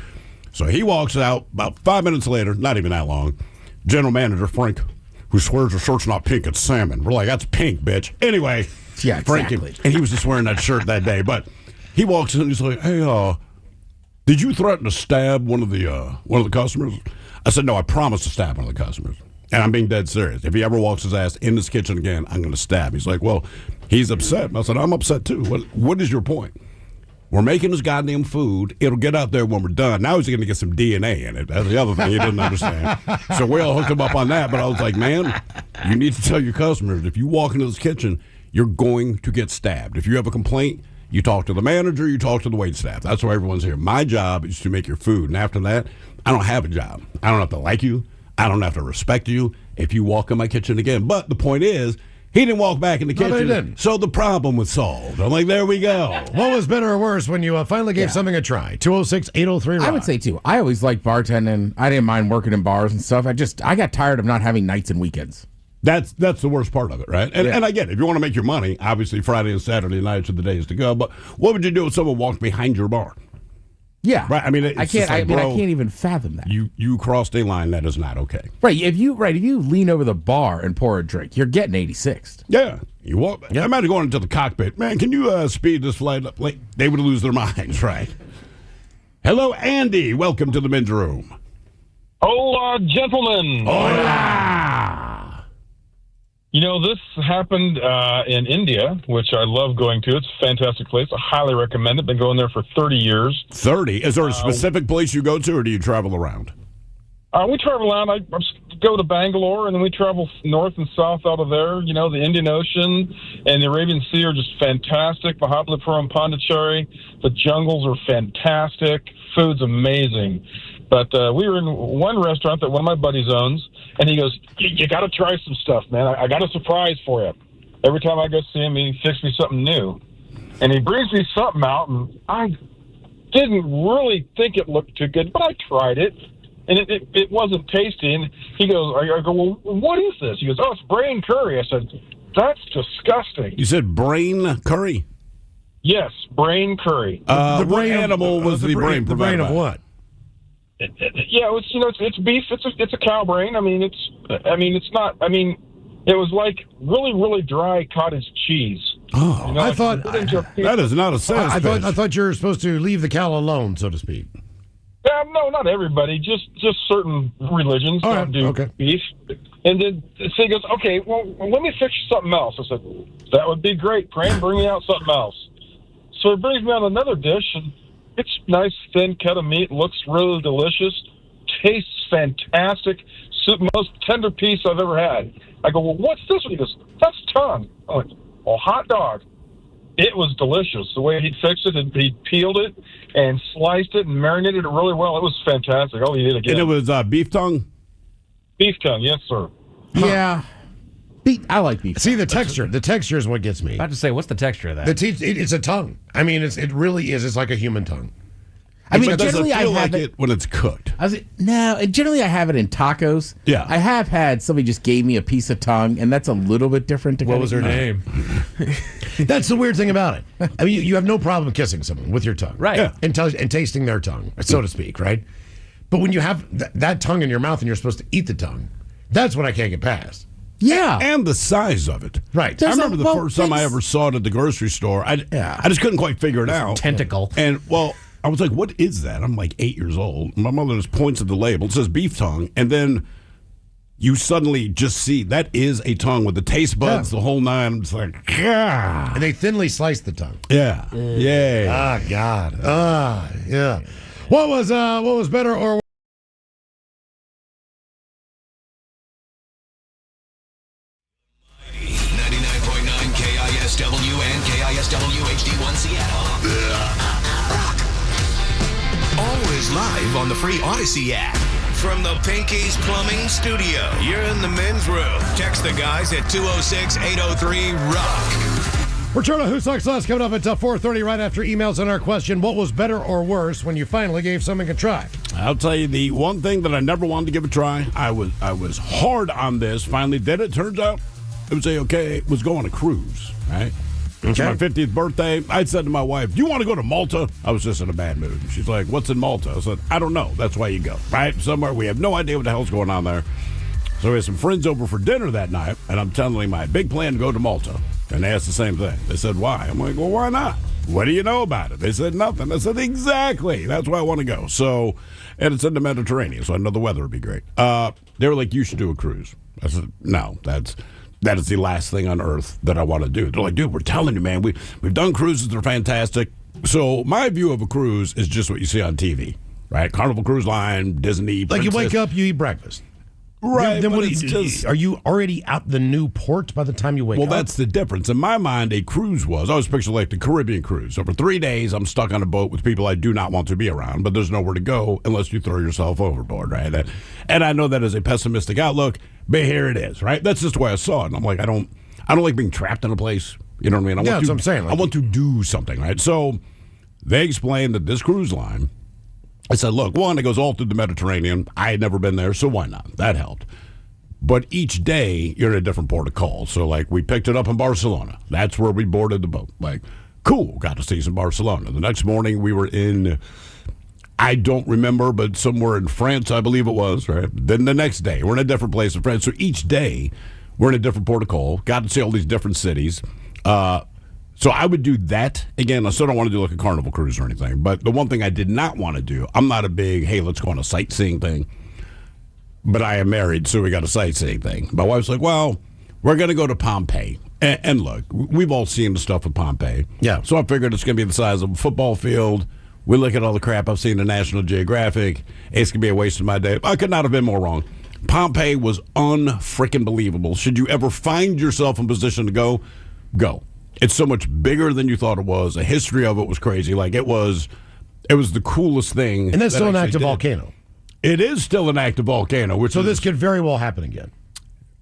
S3: So he walks out about 5 minutes later, not even that long. General Manager Frank, who swears the shirt's not pink, it's salmon. We're like, that's pink, bitch. Anyway,
S4: yeah,
S3: Frank,
S4: exactly.
S3: and he was just wearing that shirt that day. But he walks in and he's like, hey, did you threaten to stab one of the customers? I said, no, I promised to stab one of the customers. And I'm being dead serious. If he ever walks his ass in this kitchen again, I'm going to stab. He's like, well, he's upset. I said, I'm upset too. What is your point? We're making this goddamn food. It'll get out there when we're done. Now he's going to get some DNA in it. That's the other thing he didn't understand. So we all hooked him up on that. But I was like, man, you need to tell your customers, if you walk into this kitchen, you're going to get stabbed. If you have a complaint, you talk to the manager, you talk to the waitstaff. That's why everyone's here. My job is to make your food. And after that, I don't have a job. I don't have to like you. I don't have to respect you if you walk in my kitchen again. But the point is, he didn't walk back in the kitchen,
S1: he didn't.
S3: So the problem was solved. I'm like, there we go.
S1: What was better or worse when you finally gave something a try? 206-803-ROCK.
S4: I would say, too, I always liked bartending. I didn't mind working in bars and stuff. I got tired of not having nights and weekends.
S3: That's the worst part of it, right? And I get it. If you want to make your money, obviously Friday and Saturday nights are the days to go. But what would you do if someone walked behind your bar?
S4: Yeah,
S3: right. I mean, I can't
S4: even fathom that.
S3: You crossed a line that is not okay.
S4: Right. If you lean over the bar and pour a drink, you're getting 86th.
S3: Yeah. You walk. Yeah. Imagine going into the cockpit. Man, can you speed this flight up? Like, they would lose their minds, right? Hello, Andy. Welcome to the men's room.
S13: Hola, gentlemen.
S3: Hola.
S13: You know, this happened in India, which I love going to. It's a fantastic place. I highly recommend it. Been going there for 30 years.
S3: 30? Is there a specific place you go to, or do you travel around?
S13: We travel around. I go to Bangalore, and then we travel north and south out of there. You know, the Indian Ocean and the Arabian Sea are just fantastic. Mahabalipuram, Pondicherry. The jungles are fantastic. Food's amazing. But we were in one restaurant that one of my buddies owns, and he goes, you got to try some stuff, man. I got a surprise for you. Every time I go see him, he fixes me something new. And he brings me something out, and I didn't really think it looked too good, but I tried it, and it wasn't tasty. And he goes, I go, well, what is this? He goes, oh, it's brain curry. I said, That's disgusting.
S3: You said brain curry?
S13: Yes, brain curry.
S3: The brain animal was the brain.
S1: The brain of what?
S13: Yeah, it's beef. It's a cow brain. It's not. It was like really, really dry cottage cheese.
S3: Oh,
S1: I thought
S3: that is not a sales pitch.
S1: I thought you were supposed to leave the cow alone, so to speak.
S13: No, not everybody. Just certain religions don't do beef. And then so he goes, okay, well, let me fix you something else. I said, that would be great. Bring me out something else. So he brings me out another dish, and it's nice, thin cut of meat. Looks really delicious. Tastes fantastic. Most tender piece I've ever had. I go, well, what's this? He goes, that's tongue. I'm like, well, hot dog. It was delicious. The way he fixed it, he peeled it and sliced it and marinated it really well. It was fantastic. I'll eat it again.
S3: And it was beef tongue?
S13: Beef tongue, yes, sir.
S4: Yeah. I like beef.
S1: See, the texture. The texture is what gets me.
S9: I have to say, what's the texture of that?
S1: It's a tongue. I mean, it really is. It's like a human tongue.
S4: Generally I have
S3: it when it's cooked.
S4: Generally I have it in tacos.
S3: Yeah.
S4: I have had somebody just gave me a piece of tongue, and that's a little bit different.
S9: What was her name?
S1: That's the weird thing about it. I mean, you have no problem kissing someone with your tongue.
S9: Right.
S3: Yeah.
S1: And tasting their tongue, so to speak, right? But when you have that tongue in your mouth and you're supposed to eat the tongue, that's what I can't get past.
S4: Yeah.
S3: And the size of it.
S1: Right.
S3: I remember the first time I ever saw it at the grocery store. I just couldn't quite figure it out.
S9: Tentacle.
S3: And, I was like, what is that? I'm like 8 years old. My mother just points at the label. It says beef tongue. And then you suddenly just see that is a tongue with the taste buds, the whole nine. I'm just like,
S1: and they thinly slice the tongue.
S3: Yeah. Yeah.
S1: Ah, God. Ah, yeah. What was better or
S14: 99.9 KISW and KISW HD1 Seattle. Always live on the free Odyssey app. From the Pinky's Plumbing Studio, you're in the men's room. Text the guys at 206-803-ROCK.
S1: Return of Who Sucks Less coming up at 4:30 right after emails on our question, what was better or worse when you finally gave something a try?
S3: I'll tell you the one thing that I never wanted to give a try. I was hard on this. Finally did it. Turns out it was okay. It was going on a cruise, right? It's my 50th birthday. I said to my wife, do you want to go to Malta? I was just in a bad mood. She's like, what's in Malta? I said, I don't know. That's why you go, right? Somewhere we have no idea what the hell's going on there. So we had some friends over for dinner that night, and I'm telling them my big plan to go to Malta. And they asked the same thing. They said, why? I'm like, well, why not? What do you know about it? They said, nothing. I said, exactly. That's why I want to go. So, and it's in the Mediterranean, so I know the weather would be great. They were like, you should do a cruise. I said, no, that is the last thing on earth that I want to do. They're like, dude, we're telling you, man, we've done cruises. They're fantastic. So my view of a cruise is just what you see on TV, right? Carnival Cruise Line, Disney.
S1: Like
S3: Princess.
S1: you wake up, you eat breakfast.
S3: Right.
S1: Then
S3: but
S1: what
S3: it's just,
S1: are you already out the new port by the time you wake up?
S3: well, that's the difference. In my mind, a cruise I was picturing like the Caribbean cruise. So for 3 days, I'm stuck on a boat with people I do not want to be around, but there's nowhere to go unless you throw yourself overboard, right? And I know that is a pessimistic outlook, but here it is, right? That's just the way I saw it. And I'm like, I don't like being trapped in a place. You know what I mean?
S1: That's what I'm saying.
S3: I want to do something, right? So they explained that this cruise line, I said, look, one, it goes all through the Mediterranean. I had never been there, so why not? That helped. But each day, you're in a different port of call. So, like, we picked it up in Barcelona. That's where we boarded the boat. Like, cool, got to see some Barcelona. The next morning, we were in, I don't remember, but somewhere in France, I believe it was, right? Then the next day, we're in a different place in France. So each day, we're in a different port of call. Got to see all these different cities. So I would do that. Again, I still don't want to do like a Carnival cruise or anything. But the one thing I did not want to do, I'm not a big, hey, let's go on a sightseeing thing. But I am married, so we got a sightseeing thing. My wife's like, well, we're going to go to Pompeii. And look, we've all seen the stuff with Pompeii.
S1: Yeah.
S3: So I figured it's going to be the size of a football field. We look at all the crap I've seen in National Geographic. It's going to be a waste of my day. I could not have been more wrong. Pompeii was unfreaking believable. Should you ever find yourself in position to go, go. It's so much bigger than you thought it was. The history of it was crazy. Like, it was the coolest thing.
S1: And that's still an active volcano.
S3: It is still an active volcano.
S1: So this could very well happen again.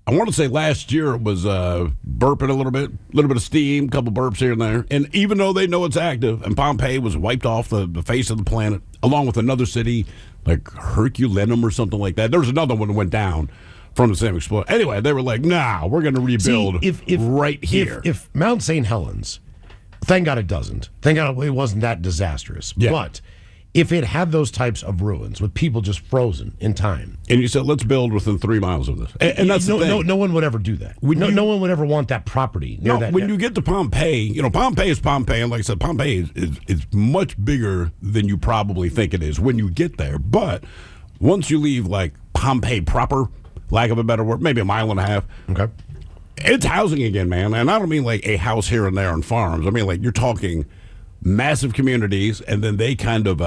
S3: I want to say last year it was burping a little bit of steam, a couple burps here and there. And even though they know it's active, and Pompeii was wiped off the face of the planet, along with another city like Herculaneum or something like that. There was another one that went down from the same explosion. Anyway, they were like, nah, we're going to rebuild right here.
S1: If Mount St. Helens, thank God it doesn't. Thank God it wasn't that disastrous.
S3: Yeah.
S1: But if it had those types of ruins with people just frozen in time.
S3: And you said, let's build within 3 miles of this. And that's the thing.
S1: No one would ever do that. No one would ever want that property near that.
S3: When you get to Pompeii, Pompeii is Pompeii. And like I said, Pompeii is much bigger than you probably think it is when you get there. But once you leave, like, Pompeii proper, lack of a better word, maybe a mile and a half.
S1: Okay.
S3: It's housing again, man. And I don't mean like a house here and there on farms. I mean, like, you're talking massive communities, and then they kind of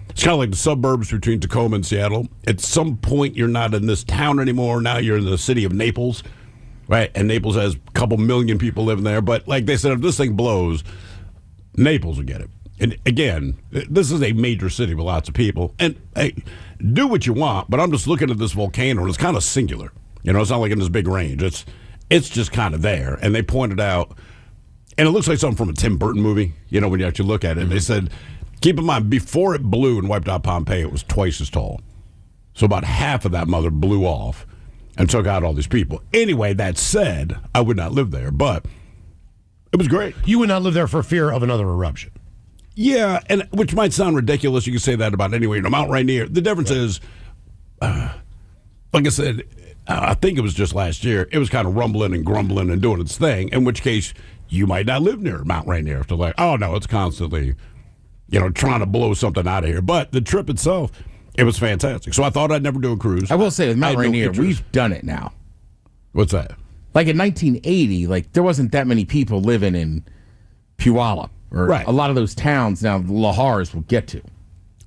S3: it's kind of like the suburbs between Tacoma and Seattle. At some point, you're not in this town anymore. Now you're in the city of Naples, right? And Naples has a couple million people living there. But like they said, if this thing blows, Naples will get it. And again, this is a major city with lots of people. And hey, do what you want, but I'm just looking at this volcano, and it's kind of singular. It's not like in this big range. It's just kind of there. And they pointed out, and it looks like something from a Tim Burton movie, when you actually look at it. They said, keep in mind, before it blew and wiped out Pompeii, it was twice as tall. So about half of that mother blew off and took out all these people. Anyway, that said, I would not live there, but it was great.
S1: You would not live there for fear of another eruption.
S3: Yeah, and which might sound ridiculous. You can say that about anywhere. Mount Rainier. The difference is, like I said, I think it was just last year, it was kind of rumbling and grumbling and doing its thing, in which case you might not live near Mount Rainier. So like, oh no, it's constantly, trying to blow something out of here. But the trip itself, it was fantastic. So I thought I'd never do a cruise.
S4: I will say with Mount Rainier, we've done it now.
S3: What's that?
S4: Like in 1980, like there wasn't that many people living in Puyallup or a lot of those towns now Lahars will get to.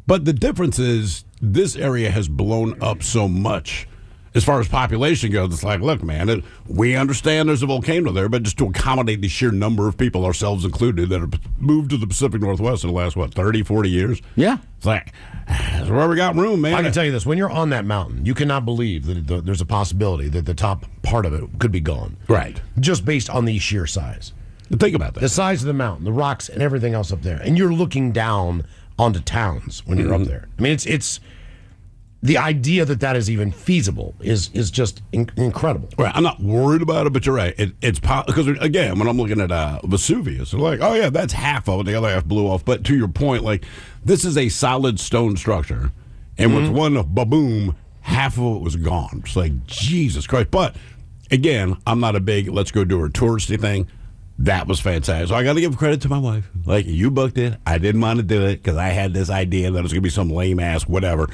S3: But the difference is this area has blown up so much. As far as population goes, it's like, look, man, we understand there's a volcano there, but just to accommodate the sheer number of people, ourselves included, that have moved to the Pacific Northwest in the last, 30, 40 years?
S4: Yeah.
S3: It's like, that's where we got room, man.
S1: I can tell you this. When you're on that mountain, you cannot believe that there's a possibility that the top part of it could be gone.
S3: Right.
S1: Just based on the sheer size.
S3: Think about that.
S1: The size of the mountain, the rocks, and everything else up there. And you're looking down onto towns when you're up there. I mean, it's the idea that is even feasible is just incredible.
S3: Right, I'm not worried about it, but you're right. It's because again, when I'm looking at Vesuvius, they're like, oh yeah, that's half of it. The other half blew off. But to your point, like this is a solid stone structure, and with one ba-boom, half of it was gone. It's like Jesus Christ. But again, I'm not a big let's go do a touristy thing. That was fantastic. So I got to give credit to my wife. Like, you booked it. I didn't want to do it because I had this idea that it was going to be some lame-ass whatever.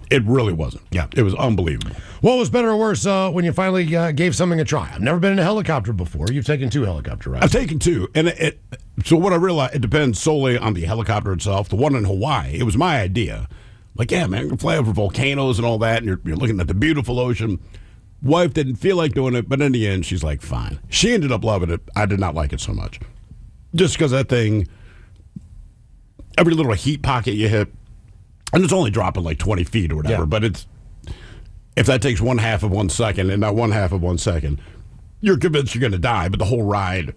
S3: It really wasn't. Yeah, it was unbelievable.
S1: What was better or worse when you finally gave something a try? I've never been in a helicopter before. You've taken 2 helicopter rides.
S3: I've taken 2. And so what I realized, it depends solely on the helicopter itself. The one in Hawaii, it was my idea. Like, yeah, man, you can fly over volcanoes and all that, and you're looking at the beautiful ocean. Wife didn't feel like doing it, but in the end, she's like, fine. She ended up loving it. I did not like it so much. Just because that thing, every little heat pocket you hit, and it's only dropping like 20 feet or whatever, but if that takes 1/2 of 1 second and not 1/2 of 1 second, you're convinced you're going to die, but the whole ride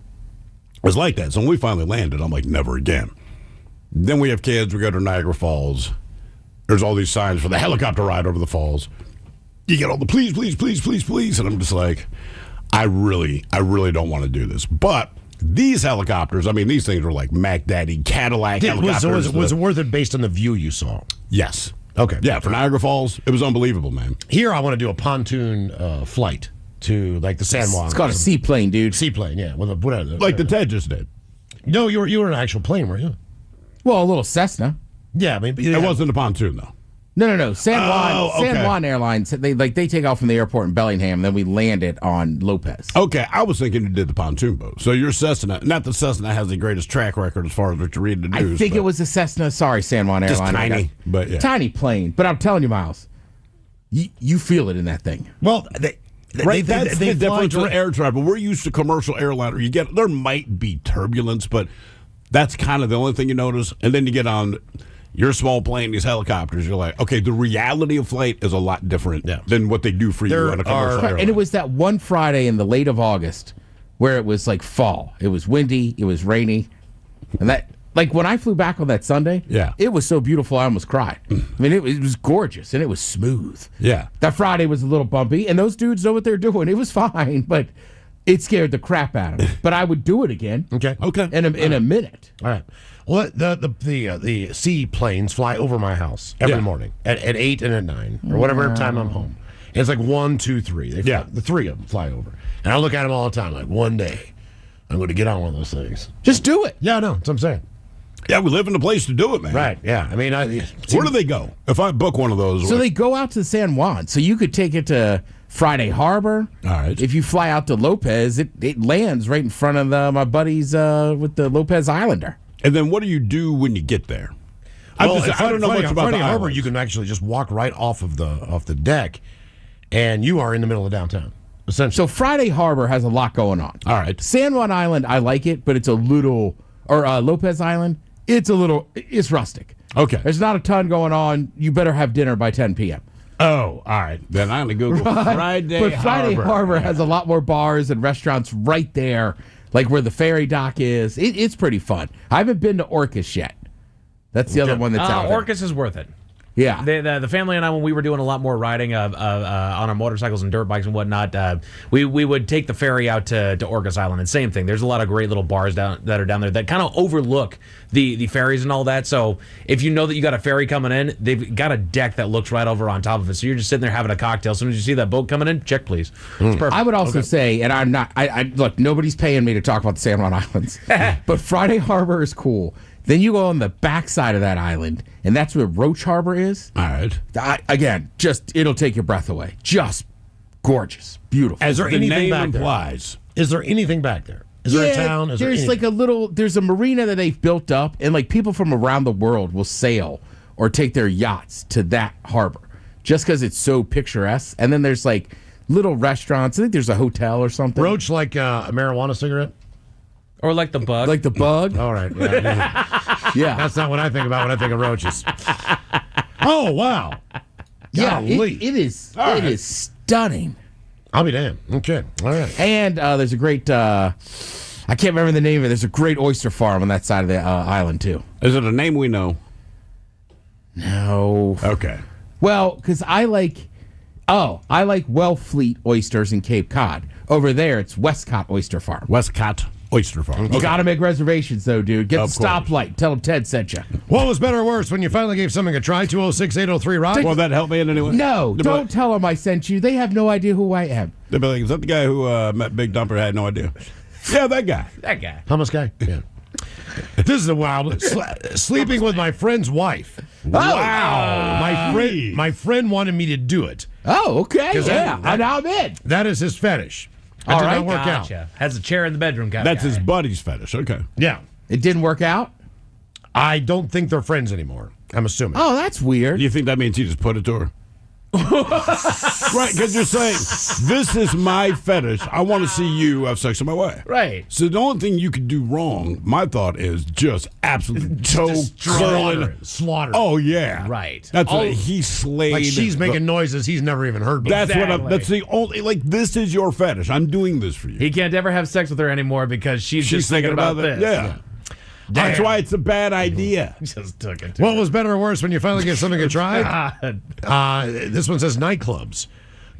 S3: was like that. So when we finally landed, I'm like, never again. Then we have kids. We go to Niagara Falls. There's all these signs for the helicopter ride over the falls. You get all the please, please, please, please, please. And I'm just like, I really don't want to do this. But these helicopters, I mean, these things were like Mac Daddy Cadillac helicopters.
S1: Was it worth it based on the view you saw?
S3: Yes.
S1: Okay.
S3: Yeah, for Niagara Falls, it was unbelievable, man.
S1: Here, I want to do a pontoon flight to like the San Juan.
S4: It's called a seaplane, dude.
S1: Seaplane, yeah.
S3: Like the Ted just did.
S1: No, you were in an actual plane, were you?
S4: Well, a little Cessna.
S1: Yeah, I mean,
S3: it wasn't a pontoon though.
S4: No. San Juan Airlines. They take off from the airport in Bellingham, then we land it on Lopez.
S3: Okay, I was thinking you did the pontoon boat. So your Cessna, not that Cessna has the greatest track record as far as what you read in the news.
S4: I think it was a Cessna. Sorry, San Juan Airlines.
S3: Just tiny, but yeah.
S4: Tiny plane. But I'm telling you, Miles, you feel it in that thing.
S1: Well,
S3: that's the difference with air travel. We're used to commercial airliner. There might be turbulence, but that's kind of the only thing you notice. And then you get on your small plane, these helicopters, you're like, okay, the reality of flight is a lot different than what they do for you on a commercial airline.
S4: And it was that one Friday in the late of August where it was like fall. It was windy, it was rainy, and Like when I flew back on that Sunday, it was so beautiful I almost cried. I mean, it was gorgeous and it was smooth.
S3: Yeah.
S4: That Friday was a little bumpy, and those dudes know what they're doing. It was fine, but it scared the crap out of me. But I would do it again.
S1: Okay.
S4: In a minute.
S1: All right. Well, the seaplanes fly over my house every morning at 8 and at 9 or whatever time I'm home. And it's like 1, 2, 3. They fly, the three of them fly over, and I look at them all the time. Like one day, I'm going to get on one of those things.
S4: Just do it.
S1: Yeah, I know. That's what I'm saying.
S3: Yeah, we live in a place to do it, man.
S1: Right. Yeah. I mean,
S3: where do they go? If I book one of those,
S4: So they go out to San Juan. So you could take it to Friday Harbor.
S3: All right.
S4: If you fly out to Lopez, it lands right in front of my buddies with the Lopez Islander.
S3: And then what do you do when you get there?
S1: Well,
S3: I don't know much about
S1: Friday
S3: the
S1: Harbor.
S3: islands.
S1: You can actually just walk right off the deck, and you are in the middle of downtown. Essentially.
S4: So Friday Harbor has a lot going on.
S3: All right.
S4: San Juan Island, I like it, but it's a little, or Lopez Island, it's rustic.
S3: Okay.
S4: There's not a ton going on. You better have dinner by 10 p.m.
S3: Oh, all right. Then I'm going to Google Friday
S4: But Friday Harbor
S3: Yeah.
S4: has a lot more bars and restaurants right there, like where the ferry dock is. It's pretty fun. I haven't been to Orcas yet. That's the other one that's out there.
S9: Orcas is worth it.
S4: Yeah.
S9: The family and I, when we were doing a lot more riding on our motorcycles and dirt bikes and whatnot, we would take the ferry out to Orcas Island. And same thing. There's a lot of great little bars that are down there that kind of overlook the ferries and all that. So if you know that you got a ferry coming in, they've got a deck that looks right over on top of it. So you're just sitting there having a cocktail. As soon as you see that boat coming in, check please. It's perfect.
S4: I would also say, and I'm not, look, nobody's paying me to talk about the San Juan Islands, but Friday Harbor is cool. Then you go on the backside of that island, and that's where Roach Harbor is.
S3: All right.
S4: Again, it'll take your breath away. Just gorgeous, beautiful.
S1: Is there
S3: The
S1: anything
S3: name
S1: back
S3: implies.
S1: there? Is there anything back there? Is there a town? Is
S4: there's
S1: there
S4: like there's a marina that they've built up, and like people from around the world will sail or take their yachts to that harbor just because it's so picturesque. And then there's like little restaurants. I think there's a hotel or something.
S1: Roach like a marijuana cigarette?
S9: Or like the bug.
S4: Like the bug.
S1: All right. Yeah.
S4: Yeah.
S1: That's not what I think about when I think of roaches. Oh, wow.
S4: Yeah,
S1: Golly.
S4: it is stunning.
S1: I'll be damned. Okay. All right.
S4: And there's a great, I can't remember the name of it. There's a great oyster farm on that side of the island, too.
S3: Is it a name we know?
S4: No.
S3: Okay.
S4: Well, because I like Wellfleet oysters in Cape Cod. Over there, it's Westcott Oyster Farm.
S3: Westcott Oyster Farm.
S4: You got to make reservations, though, dude. Get
S3: Of
S4: the stoplight. Tell them Ted sent you.
S1: What was better or worse when you finally gave something a try? 206-803-ROCK?
S3: Will that help me in any way?
S4: No,
S3: They'll be
S4: don't
S3: like-
S4: tell them I sent you. They have no idea who I am.
S3: They'll be like, is that the guy who met Big Dumper? I had no idea. Yeah, that guy.
S9: That guy.
S1: Hummus guy? Yeah. This is a wild. Sleeping with my friend's wife. Wow. My friend wanted me to do it.
S4: Oh, okay.
S1: 'Cause
S4: Yeah,
S1: that-
S4: and I'm in.
S1: That is his fetish. That
S4: All
S1: did
S4: right.
S1: not work out.
S9: Gotcha. Has a chair in the bedroom, guy.
S3: That's his buddy's fetish. Okay.
S1: Yeah.
S4: It didn't work out?
S1: I don't think they're friends anymore. I'm assuming.
S4: Oh, that's weird.
S3: Do you think that means he just put it to her? Right, because you're saying, this is my fetish. I want to see you have sex with my wife.
S9: Right.
S3: So the only thing you could do wrong, my thought is just absolutely toe curling.
S1: Slaughter.
S3: Oh, yeah.
S9: Right.
S3: That's what he slayed.
S1: Like she's
S3: the-
S1: making noises he's never even heard before.
S3: That's what I'm,
S9: Exactly.
S3: that's the only, like, this is your fetish. I'm doing this for you.
S9: He can't ever have sex with her anymore because she's just thinking about
S3: that.
S9: this.
S3: Yeah. That's why it's a bad idea.
S9: Just took it.
S1: What was better or worse when you finally gave something a try?
S9: God.
S1: This one says nightclubs.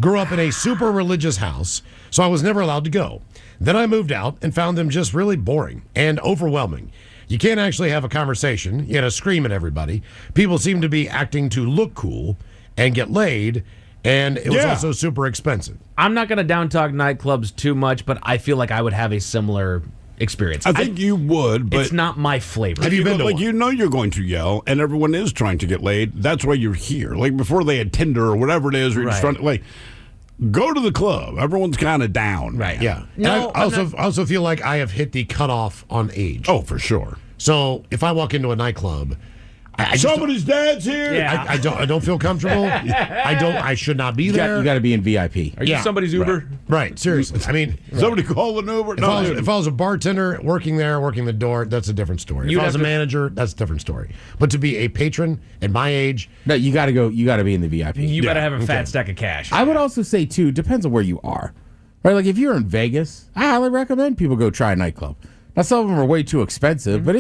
S1: Grew up in a super religious house, so I was never allowed to go. Then I moved out and found them just really boring and overwhelming. You can't actually have a conversation. You got to scream at everybody. People seem to be acting to look cool and get laid, and it was also super expensive.
S9: I'm not going to down talk nightclubs too much, but I feel like I would have a similar experience.
S3: I think you would, but
S9: it's not my flavor.
S1: Have you been to
S3: like
S1: one?
S3: you know you're going to yell, and everyone is trying to get laid. That's why you're here. Like before they had Tinder or whatever it is, or you're just
S9: Right.
S3: trying to, like go to the club. Everyone's kind of down,
S9: Right.
S1: Yeah.
S9: No,
S1: And I also feel like I have hit the cutoff on age.
S3: Oh, for sure.
S1: So if I walk into a nightclub, I just
S3: Somebody's dad's here.
S9: Yeah.
S1: I don't feel comfortable. I should not be there.
S4: You got to be in VIP.
S9: Are you
S1: Yeah.
S9: somebody's Uber?
S1: Right, seriously. I mean,
S3: Somebody call an Uber.
S1: if I was a bartender working there, working the door, that's a different story.
S9: You'd
S1: If I was a
S9: have to-
S1: manager, that's a different story. But to be a patron at my age,
S4: No, you got to go. You got to be in the VIP.
S9: You better have a fat stack of cash.
S4: I would also say too, depends on where you are. Right, like if you're in Vegas, I highly recommend people go try a nightclub. Now some of them are way too expensive, but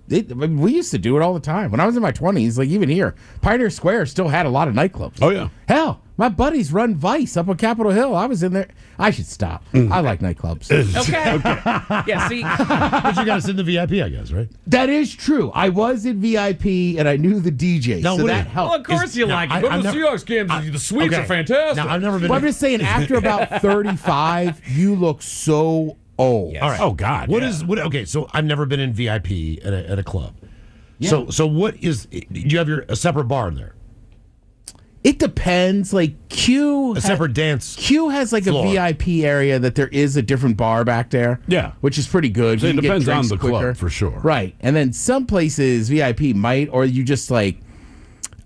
S4: we used to do it all the time. When I was in my 20s, like even here, Pioneer Square still had a lot of nightclubs.
S3: Oh, yeah.
S4: Hell, my buddies run Vice up on Capitol Hill. I was in there. I should stop. I like nightclubs.
S9: Okay. Yeah, see.
S1: But you got us in the VIP, I guess, right?
S4: That is true. I was in VIP and I knew the DJ,
S1: No,
S4: so
S1: what
S4: that
S1: is-
S4: helped.
S9: Well, of course you like it. Go to the Seahawks games. The suites are fantastic.
S1: Now, I've never been.
S4: Well, I'm just saying, after about 35, you look so old.
S9: Yes.
S1: All right.
S3: Oh, God.
S1: What
S3: yeah.
S1: is what? Okay, so I've never been in VIP at a club.
S4: Yeah.
S1: So what is? Do you have a separate bar there?
S4: It depends. Like
S1: A separate dance.
S4: Q has like
S1: floor.
S4: a VIP area that there is a different bar back there.
S3: Yeah.
S4: Which is pretty good.
S3: So
S4: You
S3: it
S4: can get
S3: depends on
S4: drinks
S3: the club,
S4: quicker.
S3: for sure.
S4: Right. And then some places VIP might, or you just like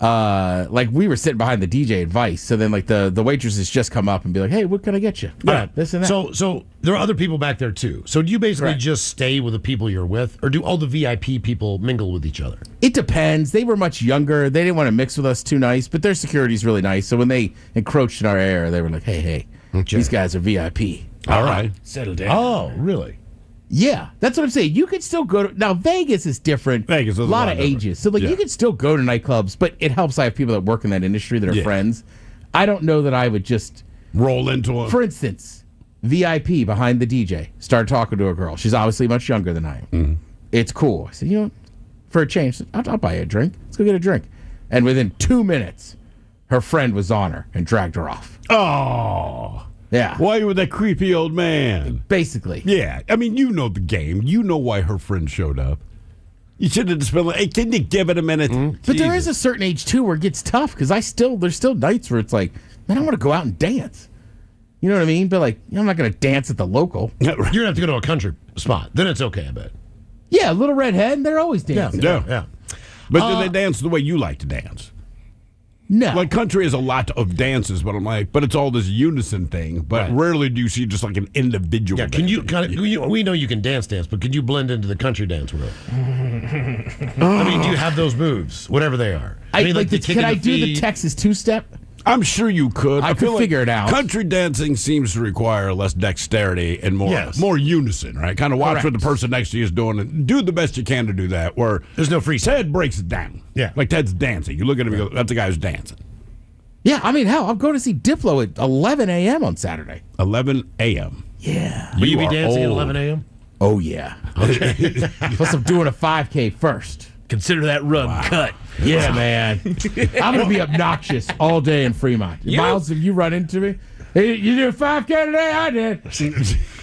S4: we were sitting behind the DJ at Vice. So then like the waitresses just come up and be like, hey, what can I get you?
S1: Yeah.
S4: This and that.
S1: So there are other people back there too. So do you basically
S4: Correct.
S1: just stay with the people you're with, or do all the VIP people mingle with each other?
S4: It depends. They were much younger. They didn't want to mix with us too nice, but their security's really nice. So when they encroached in our area, they were like, hey,
S1: Okay.
S4: these guys are VIP.
S3: All right.
S9: Settle down.
S1: Oh, really?
S4: Yeah, that's what I'm saying. You could still go to now. Vegas is different.
S3: Vegas is
S4: a lot of
S3: different.
S4: ages, so like
S3: Yeah.
S4: you could still go to nightclubs, but it helps. I have people that work in that industry that are
S3: Yeah.
S4: friends. I don't know that I would just,
S3: Roll into a.
S4: for instance, VIP behind the DJ started talking to a girl. She's obviously much younger than I am.
S3: Mm-hmm.
S4: It's cool. I said, for a change, I'll buy you a drink. Let's go get a drink. And within 2 minutes, her friend was on her and dragged her off.
S3: Oh.
S4: Yeah,
S3: Why you with that creepy old man?
S4: basically.
S3: Yeah. I mean, you know the game. You know why her friend showed up. You should have just been like, hey, can you give it a minute?
S4: But there is a certain age too where it gets tough because there's still nights where it's like, man, I want to go out and dance. You know what I mean? But like, I'm not going to dance at the local.
S1: You're gonna have to go to a country spot. Then it's okay, I bet.
S4: Yeah, Little Redhead, they're always dancing.
S3: Yeah. But do they dance the way you like to dance?
S4: No.
S3: Like country is a lot of dances, but I'm like, but it's all this unison thing. But
S1: Right.
S3: rarely do you see just like an individual.
S1: Yeah, can you
S3: dancing.
S1: kind of? We know you can dance, but can you blend into the country dance world? I mean, do you have those moves, whatever they are?
S4: I
S1: mean,
S4: like
S1: the
S4: can I do the
S1: feet.
S4: Texas two-step?
S3: I'm sure you could.
S4: I
S3: feel
S4: could figure it out.
S3: Country dancing seems to require less dexterity and more unison, right? Kind of watch what the
S4: Correct.
S3: person next to you is doing and do the best you can to do that. Where
S1: There's no free
S3: Ted breaks it down.
S1: Yeah.
S3: Like Ted's dancing. You look at him and go, that's the guy who's dancing.
S4: Yeah, I mean, hell, I'm going to see Diplo at 11 a.m. on Saturday.
S3: 11 a.m.
S4: Yeah.
S1: Will you be
S3: are
S1: dancing at
S3: old.
S1: 11 a.m.?
S4: Oh, yeah. Plus, I'm doing a 5K first.
S9: Consider that rug cut.
S4: Yeah, man. I'm going to be obnoxious all day in Fremont. Miles, have you run into me? Hey, you did a 5K today? I did.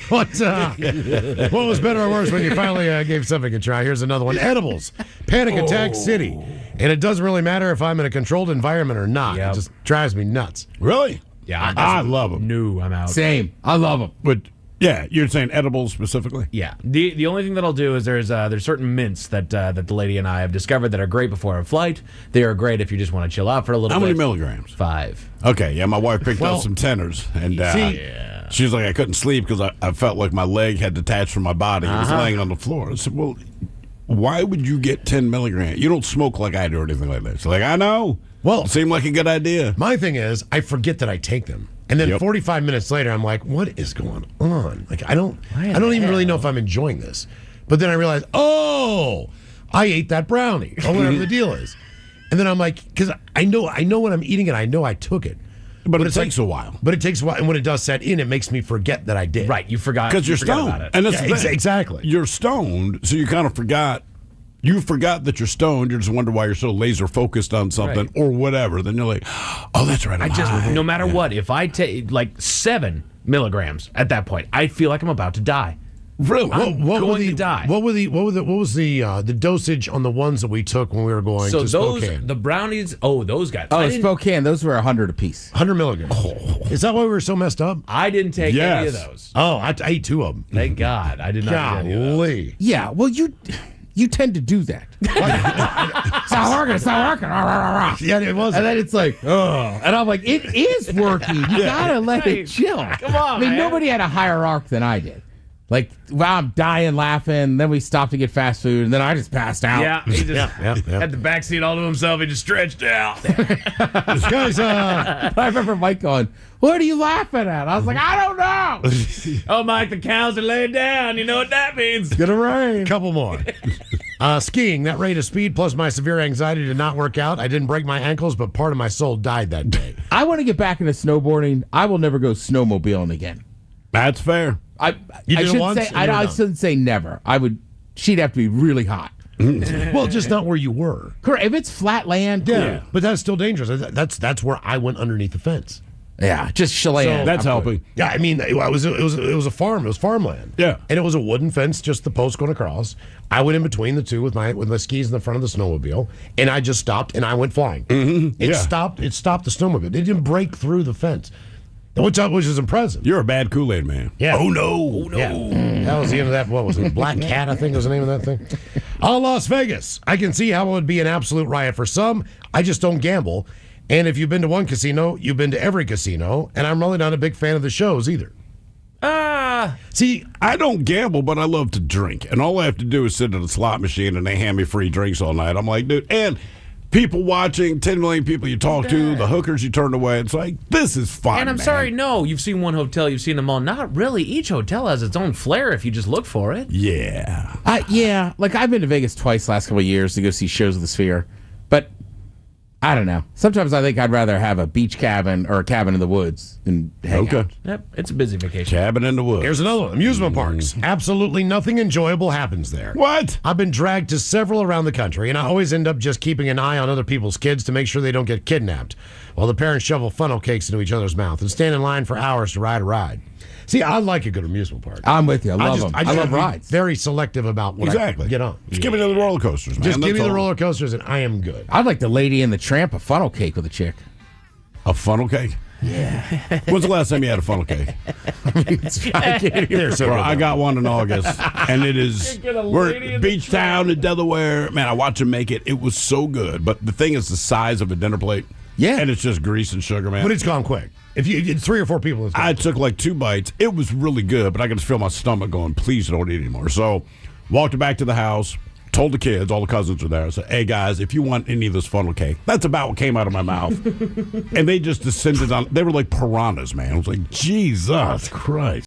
S1: What was better or worse when you finally gave something a try? Here's another one. Edibles. Panic Attack City. And it doesn't really matter if I'm in a controlled environment or not.
S9: Yep.
S1: It just drives me nuts.
S3: Really?
S9: Yeah,
S3: I love them.
S9: No, I'm out.
S4: Same. I love them.
S3: But yeah, you're saying edibles specifically?
S9: Yeah. The only thing that I'll do is there's certain mints that the lady and I have discovered that are great before a flight. They are great if you just want to chill out for a little
S3: How
S9: bit.
S3: many milligrams?
S9: 5.
S3: Okay, yeah, my wife picked
S1: Well,
S3: up some tenors, and
S1: see-
S3: she was like, I couldn't sleep because I felt like my leg had detached from my body. It was laying on the floor. I said, well, why would you get 10 milligrams? You don't smoke like I do or anything like that. She's like, I know.
S1: Well,
S3: it seemed like a good idea.
S1: My thing is, I forget that I take them. And then
S3: Yep.
S1: 45 minutes later, I'm like, what is going on? Like, I don't even really know if I'm enjoying this. But then I realize, oh, I ate that brownie or whatever the deal is. And then I'm like, because I know when I'm eating it, I know I took it.
S3: But it
S1: it's
S3: takes a while.
S1: But it takes a while. And when it does set in, it makes me forget that I did.
S9: Right, you forgot.
S3: Because you're
S9: you forgot
S3: stoned.
S9: about it.
S3: And that's
S1: Yeah,
S3: the thing.
S1: exactly.
S3: You're stoned, so you kind of forgot. You forgot that you're stoned. You just wonder why you're so laser focused on something
S9: Right.
S3: or whatever. Then you're like, oh, that's right. I'm high.
S9: No matter what, if I take like 7 milligrams at that point, I feel like I'm about to die.
S3: Really?
S9: I'm going to die.
S1: What was the dosage on the ones that we took when we were going
S9: So
S1: to
S9: those,
S1: Spokane?
S9: the brownies, those guys.
S4: Oh,
S9: I didn't-
S4: Spokane, those were 100 apiece.
S1: 100 milligrams. Is that why we were so messed up?
S9: I didn't take any of
S3: Yes.
S9: those.
S1: Oh, I ate 2 of them.
S9: Thank God. I did not take any of those.
S1: Golly.
S4: Yeah, well, you tend to do that. It's not working. It's not working.
S1: Yeah, it was.
S4: And then it's like, oh. And I'm like, it is working. You gotta let it chill.
S9: Come on,
S4: I mean,
S9: man.
S4: nobody had a higher arc than I did. Like, wow, I'm dying laughing. Then we stopped to get fast food, and then I just passed out.
S9: Yeah, he just
S1: Yeah.
S9: had the backseat all to himself. He just stretched out.
S1: Guys,
S4: I remember Mike going, "What are you laughing at?" I was like, "I don't know."
S9: Oh, Mike, the cows are laid down. You know what that means.
S1: gonna rain. Couple more. Skiing, that rate of speed plus my severe anxiety did not work out. I didn't break my ankles, but part of my soul died that day.
S4: I want to get back into snowboarding. I will never go snowmobiling again.
S3: That's fair.
S1: You did it once, and you're
S4: I
S1: done.
S4: shouldn't say never. She'd have to be really hot.
S1: Well, just not where you were.
S4: Correct. If it's flat land,
S1: Yeah, but that's still dangerous. That's where I went underneath the fence.
S4: Yeah, just Chelan.
S3: That's helping.
S1: Yeah, I mean, it was a farm. It was farmland.
S3: Yeah.
S1: And it was a wooden fence, just the post going across. I went in between the two with my skis in the front of the snowmobile, and I just stopped and I went flying.
S3: Mm-hmm.
S1: It stopped the snowmobile. It didn't break through the fence, which is impressive.
S3: You're a bad Kool-Aid man.
S1: Yeah.
S3: Oh no.
S1: Yeah. That was the end of that. What was it? Black Cat, I think was the name of that thing. Las Vegas. I can see how it would be an absolute riot for some. I just don't gamble. And if you've been to one casino, you've been to every casino. And I'm really not a big fan of the shows either.
S3: See, I don't gamble, but I love to drink. And all I have to do is sit at a slot machine and they hand me free drinks all night. I'm like, dude, and people watching, 10 million people you talk to, the hookers you turned away. It's like, this is fun.
S9: And I'm
S3: man.
S9: sorry, no, you've seen one hotel, you've seen them all. Not really. Each hotel has its own flair if you just look for it.
S3: Yeah.
S4: Yeah, like I've been to Vegas twice last couple of years to go see shows of the Sphere, but I don't know. Sometimes I think I'd rather have a beach cabin or a cabin in the woods and hang out.
S9: Yep, it's a busy vacation.
S3: Cabin in the woods.
S1: Here's another one. Amusement parks. Absolutely nothing enjoyable happens there.
S3: What?
S1: I've been dragged to several around the country, and I always end up just keeping an eye on other people's kids to make sure they don't get kidnapped, while the parents shovel funnel cakes into each other's mouth and stand in line for hours to ride a ride. See, I like a good amusement park.
S4: I'm with you. I love them. I love
S1: have to be
S4: rides.
S1: Very selective about what I get on.
S3: Just give me the roller coasters, man.
S1: Just give me
S3: That's
S1: the
S3: all.
S1: roller coasters, and I am good.
S4: I'd like the Lady and the Tramp, a funnel cake with a chick.
S3: A funnel cake?
S4: Yeah.
S3: When's the last time you had a funnel cake? Bro, I got one in August, and it is we're beach town in Delaware. Man, I watched them make it. It was so good, but the thing is the size of a dinner plate.
S4: Yeah,
S3: and it's just grease and sugar, man.
S1: But it's gone quick. If you 3 or 4 people, it's gone
S3: I
S1: quick.
S3: took like 2 bites. It was really good, but I could just feel my stomach going, please don't eat anymore. So walked back to the house, told the kids, all the cousins were there. I said, hey, guys, if you want any of this funnel cake, that's about what came out of my mouth. And they just descended on, they were like piranhas, man. I was like, Jesus Christ.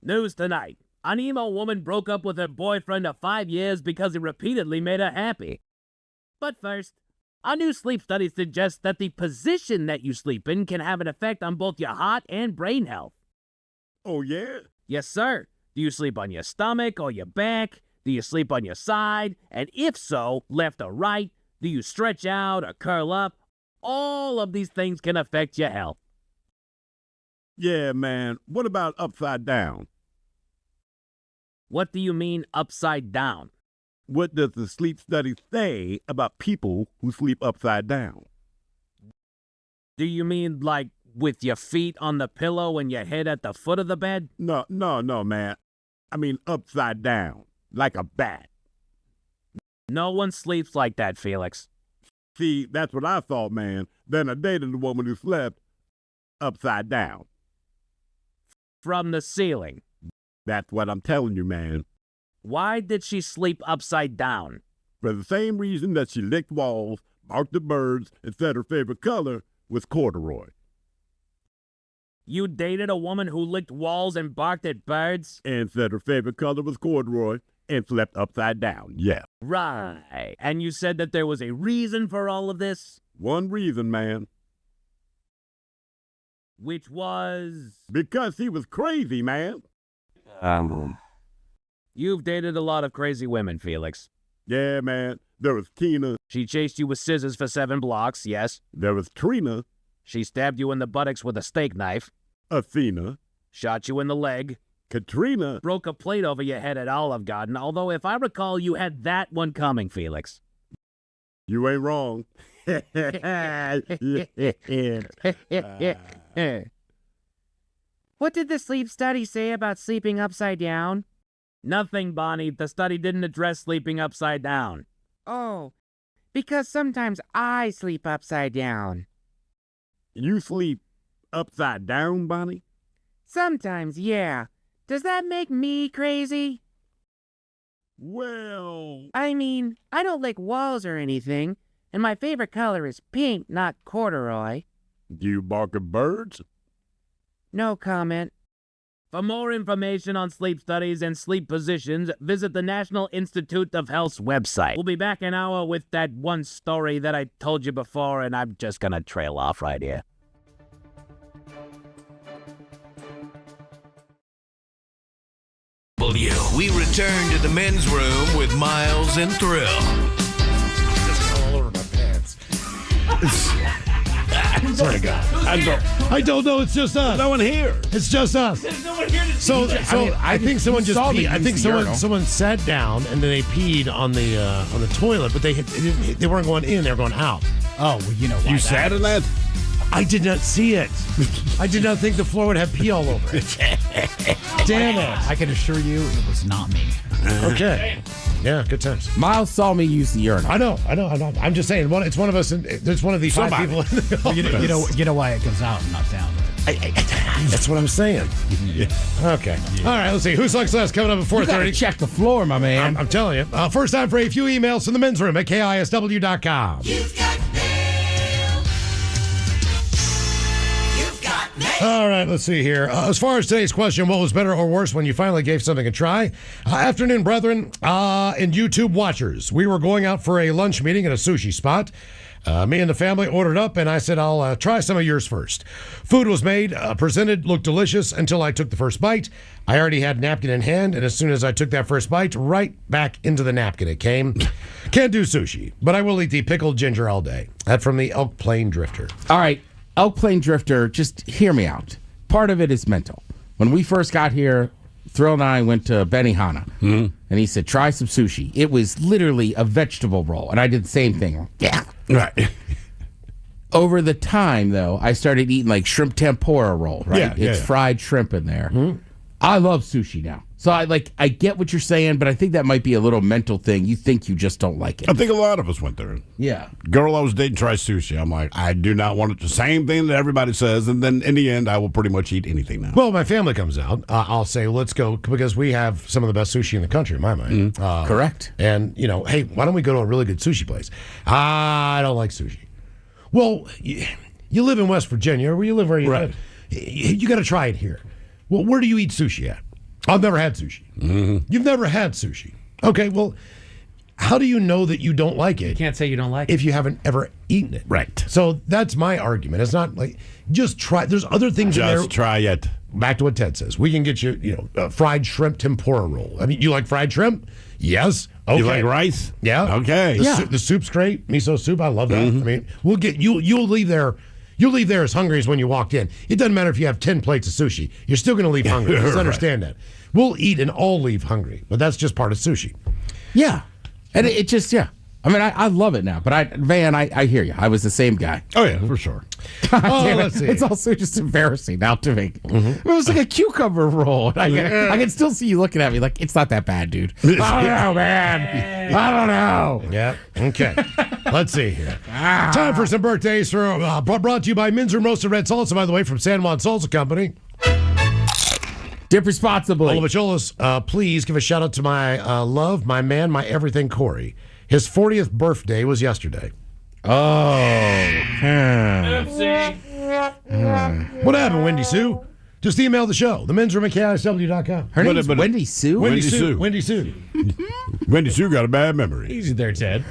S15: News tonight. An emo woman broke up with her boyfriend of 5 years because he repeatedly made her happy. But first, a new sleep study suggests that the position that you sleep in can have an effect on both your heart and brain health.
S3: Oh, yeah?
S15: Yes, sir. Do you sleep on your stomach or your back? Do you sleep on your side? And if so, left or right? Do you stretch out or curl up? All of these things can affect your health.
S3: Yeah, man. What about upside down?
S15: What do you mean upside down?
S3: What does the sleep study say about people who sleep upside down?
S15: Do you mean like with your feet on the pillow and your head at the foot of the bed?
S3: No, man. I mean upside down, like a bat.
S15: No one sleeps like that, Felix.
S3: See, that's what I thought, man. Then I dated a woman who slept upside down.
S15: From the ceiling.
S3: That's what I'm telling you, man.
S15: Why did she sleep upside down?
S3: For the same reason that she licked walls, barked at birds, and said her favorite color was corduroy.
S15: You dated a woman who licked walls and barked at birds?
S3: And said her favorite color was corduroy and slept upside down, yeah.
S15: Right. And you said that there was a reason for all of this?
S3: One reason, man.
S15: Which was?
S3: Because he was crazy, man.
S15: You've dated a lot of crazy women, Felix.
S3: Yeah, man. There was Tina.
S15: She chased you with scissors for 7 blocks, yes?
S3: There was Trina.
S15: She stabbed you in the buttocks with a steak knife.
S3: Athena.
S15: Shot you in the leg.
S3: Katrina.
S15: Broke a plate over your head at Olive Garden, although if I recall, you had that one coming, Felix.
S3: You ain't wrong.
S15: What did the sleep study say about sleeping upside down? Nothing, Bonnie. The study didn't address sleeping upside down.
S16: Oh, because sometimes I sleep upside down.
S3: You sleep upside down, Bonnie?
S16: Sometimes, yeah. Does that make me crazy?
S10: Well,
S16: I mean, I don't lick walls or anything, and my favorite color is pink, not corduroy.
S10: do you bark at birds?
S16: No comment.
S15: For more information on sleep studies and sleep positions, visit the National Institute of Health's website. We'll be back in an hour with that one story that I told you before, and I'm just gonna trail off right here.
S14: We return to the men's room with Miles and Thrill.
S1: Just all over my pants. Swear to God. I don't know. It's just us.
S10: No one here.
S1: It's just us.
S9: There's no one here to
S1: So, I think someone just
S4: saw me
S1: peed. I
S4: use
S1: think
S4: the urinal.
S1: someone sat down and then they peed on the toilet, but they weren't going in. They were going out.
S17: Oh, well, you know why.
S10: You sat in that?
S1: I did not see it. I did not think the floor would have pee all over it. Damn it.
S17: I can assure you it was not me.
S1: Okay. Yeah, good times.
S4: Miles saw me use the urinal.
S1: I know. I'm just saying. It's one of us. There's one of the five people in the
S17: Well,
S1: office.
S17: you know why it goes out and not down.
S1: That's what I'm saying. Okay. All right. Let's see. Who sucks less? Coming up at
S4: You gotta
S1: 4:30.
S4: check the floor, my man.
S1: I'm telling you. First time for a few emails from the men's room at KISW.com.
S7: You've got mail. You've got mail.
S1: All right, let's see here. As far as today's question, what was better or worse when you finally gave something a try? Afternoon, brethren, and YouTube watchers. We were going out for a lunch meeting at a sushi spot. Me and the family ordered up, and I said, I'll try some of yours first. Food was made, presented, looked delicious until I took the first bite. I already had a napkin in hand, and as soon as I took that first bite, right back into the napkin it came. Can't do sushi, but I will eat the pickled ginger all day. That from the Elk Plain Drifter.
S4: All right, Elk Plain Drifter, just hear me out. Part of it is mental. When we first got here, Thrill and I went to Benihana, and he said, try some sushi. It was literally a vegetable roll, and I did the same thing. Yeah.
S3: Right.
S4: Over the time, though, I started eating like shrimp tempura roll, right?
S3: Yeah,
S4: It's
S3: yeah.
S4: fried shrimp in there. I love sushi now. So I get what you're saying, but I think that might be a little mental thing. You think you just don't like
S3: I
S4: it.
S3: think a lot of us went there.
S4: Yeah.
S3: Girl I was dating tries sushi. I'm like, I do not want it. The same thing that everybody says, and then in the end, I will pretty much eat anything now.
S1: Well, my family comes out. I'll say, let's go, because we have some of the best sushi in the country, in my mind.
S4: Correct.
S1: And, hey, why don't we go to a really good sushi place? I don't like sushi. Well, you live in West Virginia, or where you live,
S3: Right.
S1: You got to try it here. Well, where do you eat sushi at? I've never had sushi. You've never had sushi. Okay, well, how do you know that you don't like it?
S9: You can't say you don't like it
S1: if you haven't ever eaten it.
S3: Right.
S1: So that's my argument. It's not like, just try. There's other things in there.
S3: Just try it.
S1: Back to what Ted says. We can get you, fried shrimp tempura roll. I mean, you like fried shrimp? Yes. Okay.
S3: You like rice?
S1: Yeah.
S3: Okay.
S1: The soup's great. Miso soup. I love that. I mean, we'll get you. You'll leave there. You'll leave there as hungry as when you walked in. It doesn't matter if you have 10 plates of sushi. You're still going to leave hungry. Just understand that. We'll eat and all leave hungry, but that's just part of sushi.
S4: Yeah. And it just, yeah. I mean, I love it now, but I hear you. I was the same guy.
S3: Oh, yeah, for sure.
S1: Let's see.
S4: It's also just embarrassing now to me. It was like a cucumber roll. I can still see you looking at me like, it's not that bad, dude. I don't know, man. I don't know.
S1: Yeah. Okay. Let's see here. Time for some birthdays brought to you by Minzer Roasted Red Salsa, by the way, from San Juan Salsa Company.
S4: Dip responsibly.
S1: Olavicholas, please give a shout out to my love, my man, my everything, Corey. His 40th birthday was yesterday.
S4: Oh.
S1: What happened, Wendy Sue? Just email the show, the men's room at KISW.com.
S4: Her name's Wendy Sue?
S1: Wendy Sue. Wendy Sue.
S3: Wendy Sue got a bad memory.
S9: Easy there, Ted.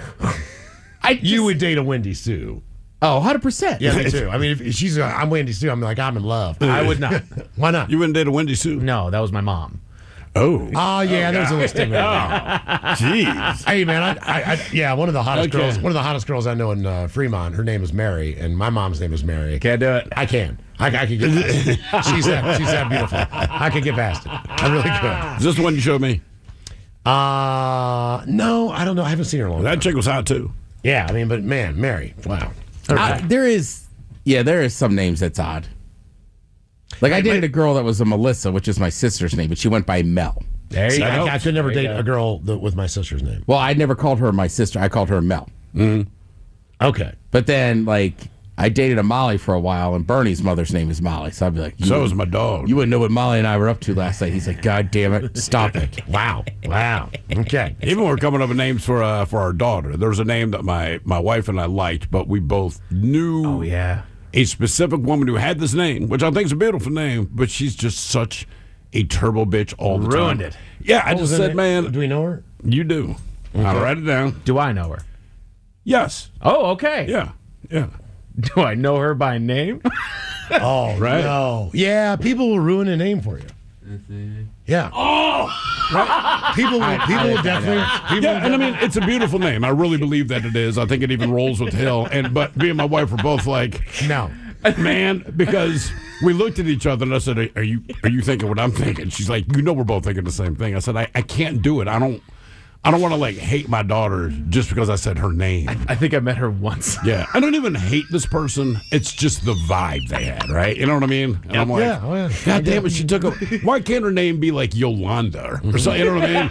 S1: You would date a Wendy Sue.
S4: Oh, 100%.
S1: Yeah, me too. I mean, if she's I'm Wendy Sue, I'm like, I'm in love.
S9: I would not.
S1: Why not?
S3: You wouldn't date a Wendy Sue?
S9: No, that was my mom.
S3: Oh.
S1: Oh, yeah, there's a little stigma.
S3: Jeez.
S1: Hey, man, I one of the hottest girls. One of the hottest girls I know in Fremont. Her name is Mary, and my mom's name is Mary.
S9: Can't do it.
S1: I can. I can get past it. She's that beautiful. I can get past it. I really could.
S3: Is this the one you showed me?
S1: No, I don't know. I haven't seen her in a long time.
S3: That chick was hot too.
S1: Yeah, I mean, but man, Mary, wow.
S4: There is some names that's odd. Like I dated a girl that was a Melissa, which is my sister's name, but she went by Mel.
S1: There you go. I could never date a girl with my sister's name.
S4: Well, I never called her my sister. I called her Mel.
S1: Okay.
S4: But then, like, I dated a Molly for a while, and Bernie's mother's name is Molly. So I'd be like,
S3: So is my dog.
S4: You wouldn't know what Molly and I were up to last night. He's like, God damn it, stop it.
S1: Wow. Okay.
S3: Even we're coming up with names for our daughter. There was a name that my wife and I liked, but we both knew.
S9: Oh yeah.
S3: A specific woman who had this name, which I think is a beautiful name, but she's just such a turbo bitch all the time.
S9: Ruined it.
S3: Yeah, I just said, man.
S1: Do we know her?
S3: You do.
S1: Okay.
S3: I'll write it down.
S9: Do I know her?
S3: Yes.
S9: Oh, okay.
S3: Yeah.
S9: Do I know her by name?
S1: Oh,
S3: right.
S1: No. Yeah, people will ruin a name for you. Yeah.
S3: Oh, right.
S1: People will definitely.
S3: Yeah, and I mean, it's a beautiful name. I really believe that it is. I think it even rolls with Hill. But me and my wife were both like,
S1: no,
S3: man, because we looked at each other and I said, "Are you thinking what I'm thinking?" She's like, we're both thinking the same thing. I said, I can't do it. I don't want to like hate my daughter just because I said her name.
S9: I think I met her once.
S3: Yeah, I don't even hate this person. It's just the vibe they had, right? You know what I mean? And I'm like, God damn it, she took a. Why can't her name be like Yolanda or something? You know what I mean?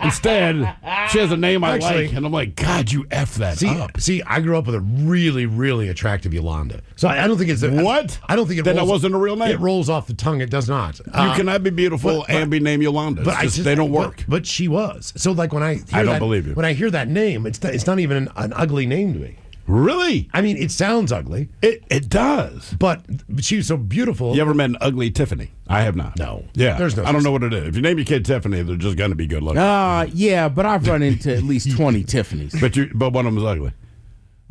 S3: Instead, she has a name I like, and I'm like, God, you f that up.
S1: See, I grew up with a really, really attractive Yolanda, so I don't think it's
S3: what.
S1: I don't think it.
S3: Then
S1: rolls,
S3: that wasn't a real name.
S1: It rolls off the tongue. It does not.
S3: You cannot be beautiful and be named Yolanda. But they don't work.
S1: But she was. So like when I
S3: don't believe you.
S1: When I hear that name, it's not even an ugly name to me.
S3: Really?
S1: I mean, it sounds ugly.
S3: It does.
S1: But she was so beautiful.
S3: You ever met an ugly Tiffany? I have not.
S1: No.
S3: Yeah.
S1: There's no.
S3: I don't know what it is. If you name your kid Tiffany, they're just going to be good looking.
S4: Yeah, but I've run into at least 20 Tiffany's.
S3: But one of them is ugly.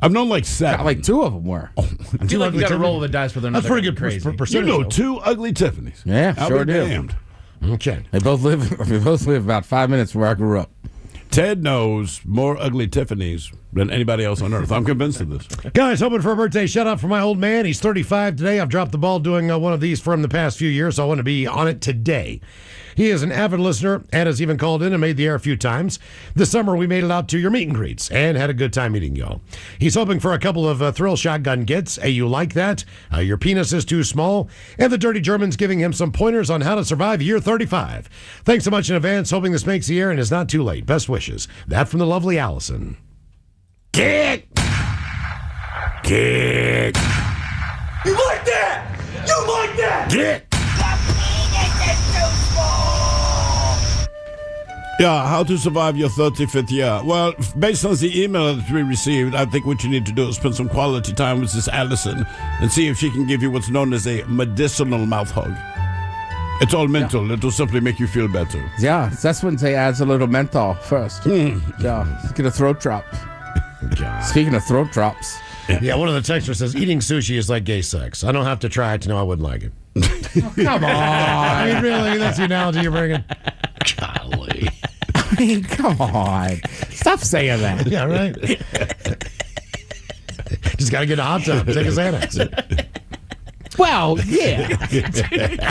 S3: I've known like 7.
S4: Like 2 of them were.
S9: I feel like you got to roll the dice for them.
S1: That's pretty good
S9: crazy.
S1: percentage.
S3: You know 2 ugly Tiffany's.
S4: Yeah,
S3: I'll
S4: sure
S3: be
S4: do.
S3: damned.
S1: Okay.
S4: They both live about 5 minutes from where I grew up.
S3: Ted knows more ugly Tiffany's than anybody else on earth. I'm convinced of this.
S1: Guys, hoping for a birthday shout out for my old man. He's 35 today. I've dropped the ball doing one of these for him the past few years, so I want to be on it today. He is an avid listener and has even called in and made the air a few times. This summer, we made it out to your meet and greets and had a good time meeting y'all. He's hoping for a couple of thrill shotgun gets. You like that? Your penis is too small. And the Dirty German's giving him some pointers on how to survive year 35. Thanks so much in advance. Hoping this makes the air and is not too late. Best wishes. That from the lovely Allison.
S3: Kick! Kick!
S12: You like that? You like that?
S3: Kick! Yeah, how to survive your 35th year. Well, based on the email that we received, I think what you need to do is spend some quality time with this Allison and see if she can give you what's known as a medicinal mouth hug. It's all mental. Yeah. It will simply make you feel better.
S4: Yeah, that's when they add a little menthol first. Yeah, let's get a throat drop.
S1: God.
S4: Speaking of throat drops.
S1: Yeah, one of the texters says, eating sushi is like gay sex. I don't have to try it to know I wouldn't like it.
S4: Come on.
S1: I mean, really, that's the analogy you're bringing?
S3: Golly.
S4: I mean, come on. Stop saying that.
S1: Yeah, right. Just got to get a hot tub. Take a Xanax.
S4: Well, yeah.
S1: I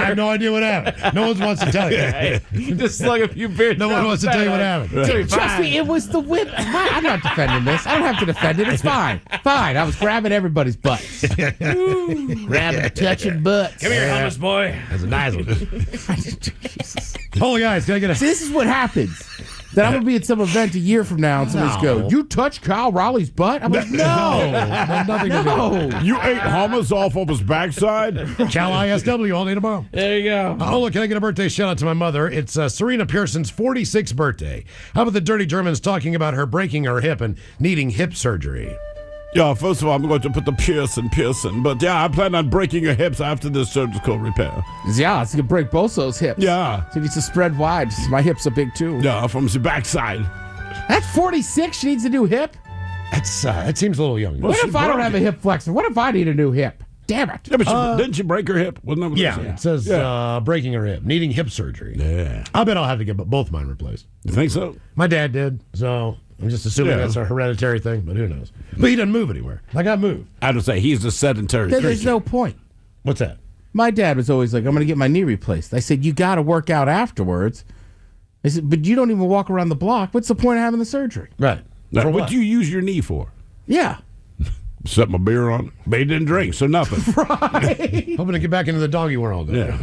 S1: have no idea what happened. No one wants to tell you.
S9: You just slug a few beers.
S1: No one wants to tell you what happened.
S4: Right. Trust me, it was the whip. I'm not defending this. I don't have to defend it. It's fine. Fine. I was grabbing everybody's butts. Grabbing, touching butts.
S9: Come here, hummus boy.
S1: That's a nice one. Holy guys, can I get a...
S4: See, this is what happens. Then I'm going to be at some event a year from now and somebody's go, you touched Kyle Raleigh's butt? I'm like, no.
S1: Nothing to do.
S3: You ate hummus off of his backside?
S1: Cal ISW all day tomorrow.
S9: There you go.
S1: Oh, look, can I get a birthday shout out to my mother? It's Serena Pearson's 46th birthday. How about the Dirty Germans talking about her breaking her hip and needing hip surgery?
S3: Yeah, first of all, I'm going to put the Pearson. But yeah, I plan on breaking your hips after this surgical repair.
S4: Yeah, it's going to break both those hips.
S3: Yeah.
S4: So it needs to spread wide. My hips are big too.
S3: Yeah, from the backside.
S4: That's 46. She needs a new hip?
S1: That seems a little young.
S4: What if I don't have a hip flexor? What if I need a new hip? Damn it.
S3: Yeah, but didn't she break her hip? Wasn't that what
S1: it says? Breaking her hip, needing hip surgery.
S3: Yeah.
S1: I bet I'll have to get both mine replaced.
S3: You think so?
S1: My dad did, so I'm just assuming that's a hereditary thing, but who knows? But he doesn't move anywhere. Like I moved.
S3: I would say he's a sedentary creature.
S4: There's no point.
S1: What's that?
S4: My dad was always like, I'm going to get my knee replaced. I said, you got to work out afterwards. I said, but you don't even walk around the block. What's the point of having the surgery?
S1: Right.
S3: Now, what do you use your knee for?
S4: Yeah.
S3: Set my beer on. But he didn't drink, so nothing.
S4: Right.
S1: Hoping to get back into the doggy world.
S3: Yeah.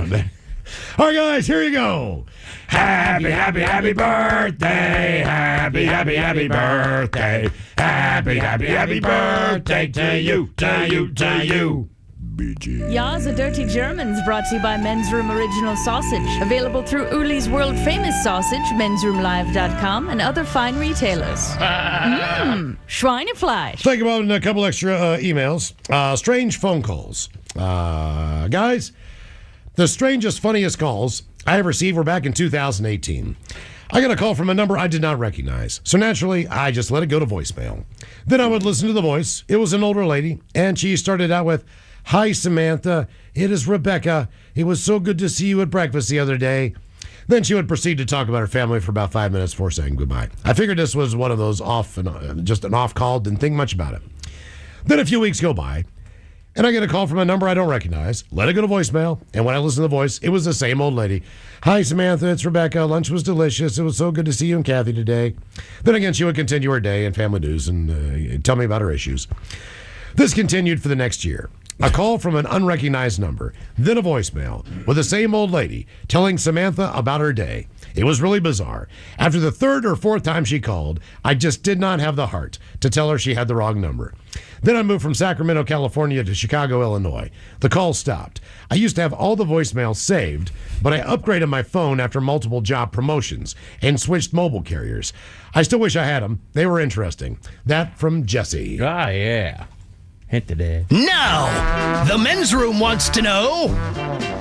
S1: All right, guys, here you go.
S3: Happy, happy, happy birthday. Happy, happy, happy birthday. Happy birthday to you, to you. BG.
S18: Ya's a Dirty Germans brought to you by Men's Room Original Sausage. Available through Uli's World Famous Sausage, mensroomlive.com, and other fine retailers. Schweinefleisch.
S1: Think about a couple extra emails. Strange phone calls. Guys, the strangest, funniest calls I ever received were back in 2018. I got a call from a number I did not recognize, so naturally, I just let it go to voicemail. Then I would listen to the voice. It was an older lady, and she started out with, "Hi, Samantha. It is Rebecca. It was so good to see you at breakfast the other day." Then she would proceed to talk about her family for about 5 minutes before saying goodbye. I figured this was one of those just an off call, didn't think much about it. Then a few weeks go by, and I get a call from a number I don't recognize. Let it go to voicemail, and when I listen to the voice, it was the same old lady. "Hi, Samantha, it's Rebecca. Lunch was delicious. It was so good to see you and Kathy today." Then again, she would continue her day and family news and tell me about her issues. This continued for the next year. A call from an unrecognized number, then a voicemail with the same old lady telling Samantha about her day. It was really bizarre. After the third or fourth time she called, I just did not have the heart to tell her she had the wrong number. Then I moved from Sacramento, California to Chicago, Illinois. The call stopped. I used to have all the voicemails saved, but I upgraded my phone after multiple job promotions and switched mobile carriers. I still wish I had them. They were interesting. That from Jesse.
S9: Ah, yeah. Hint to that.
S7: Now, the men's room wants to know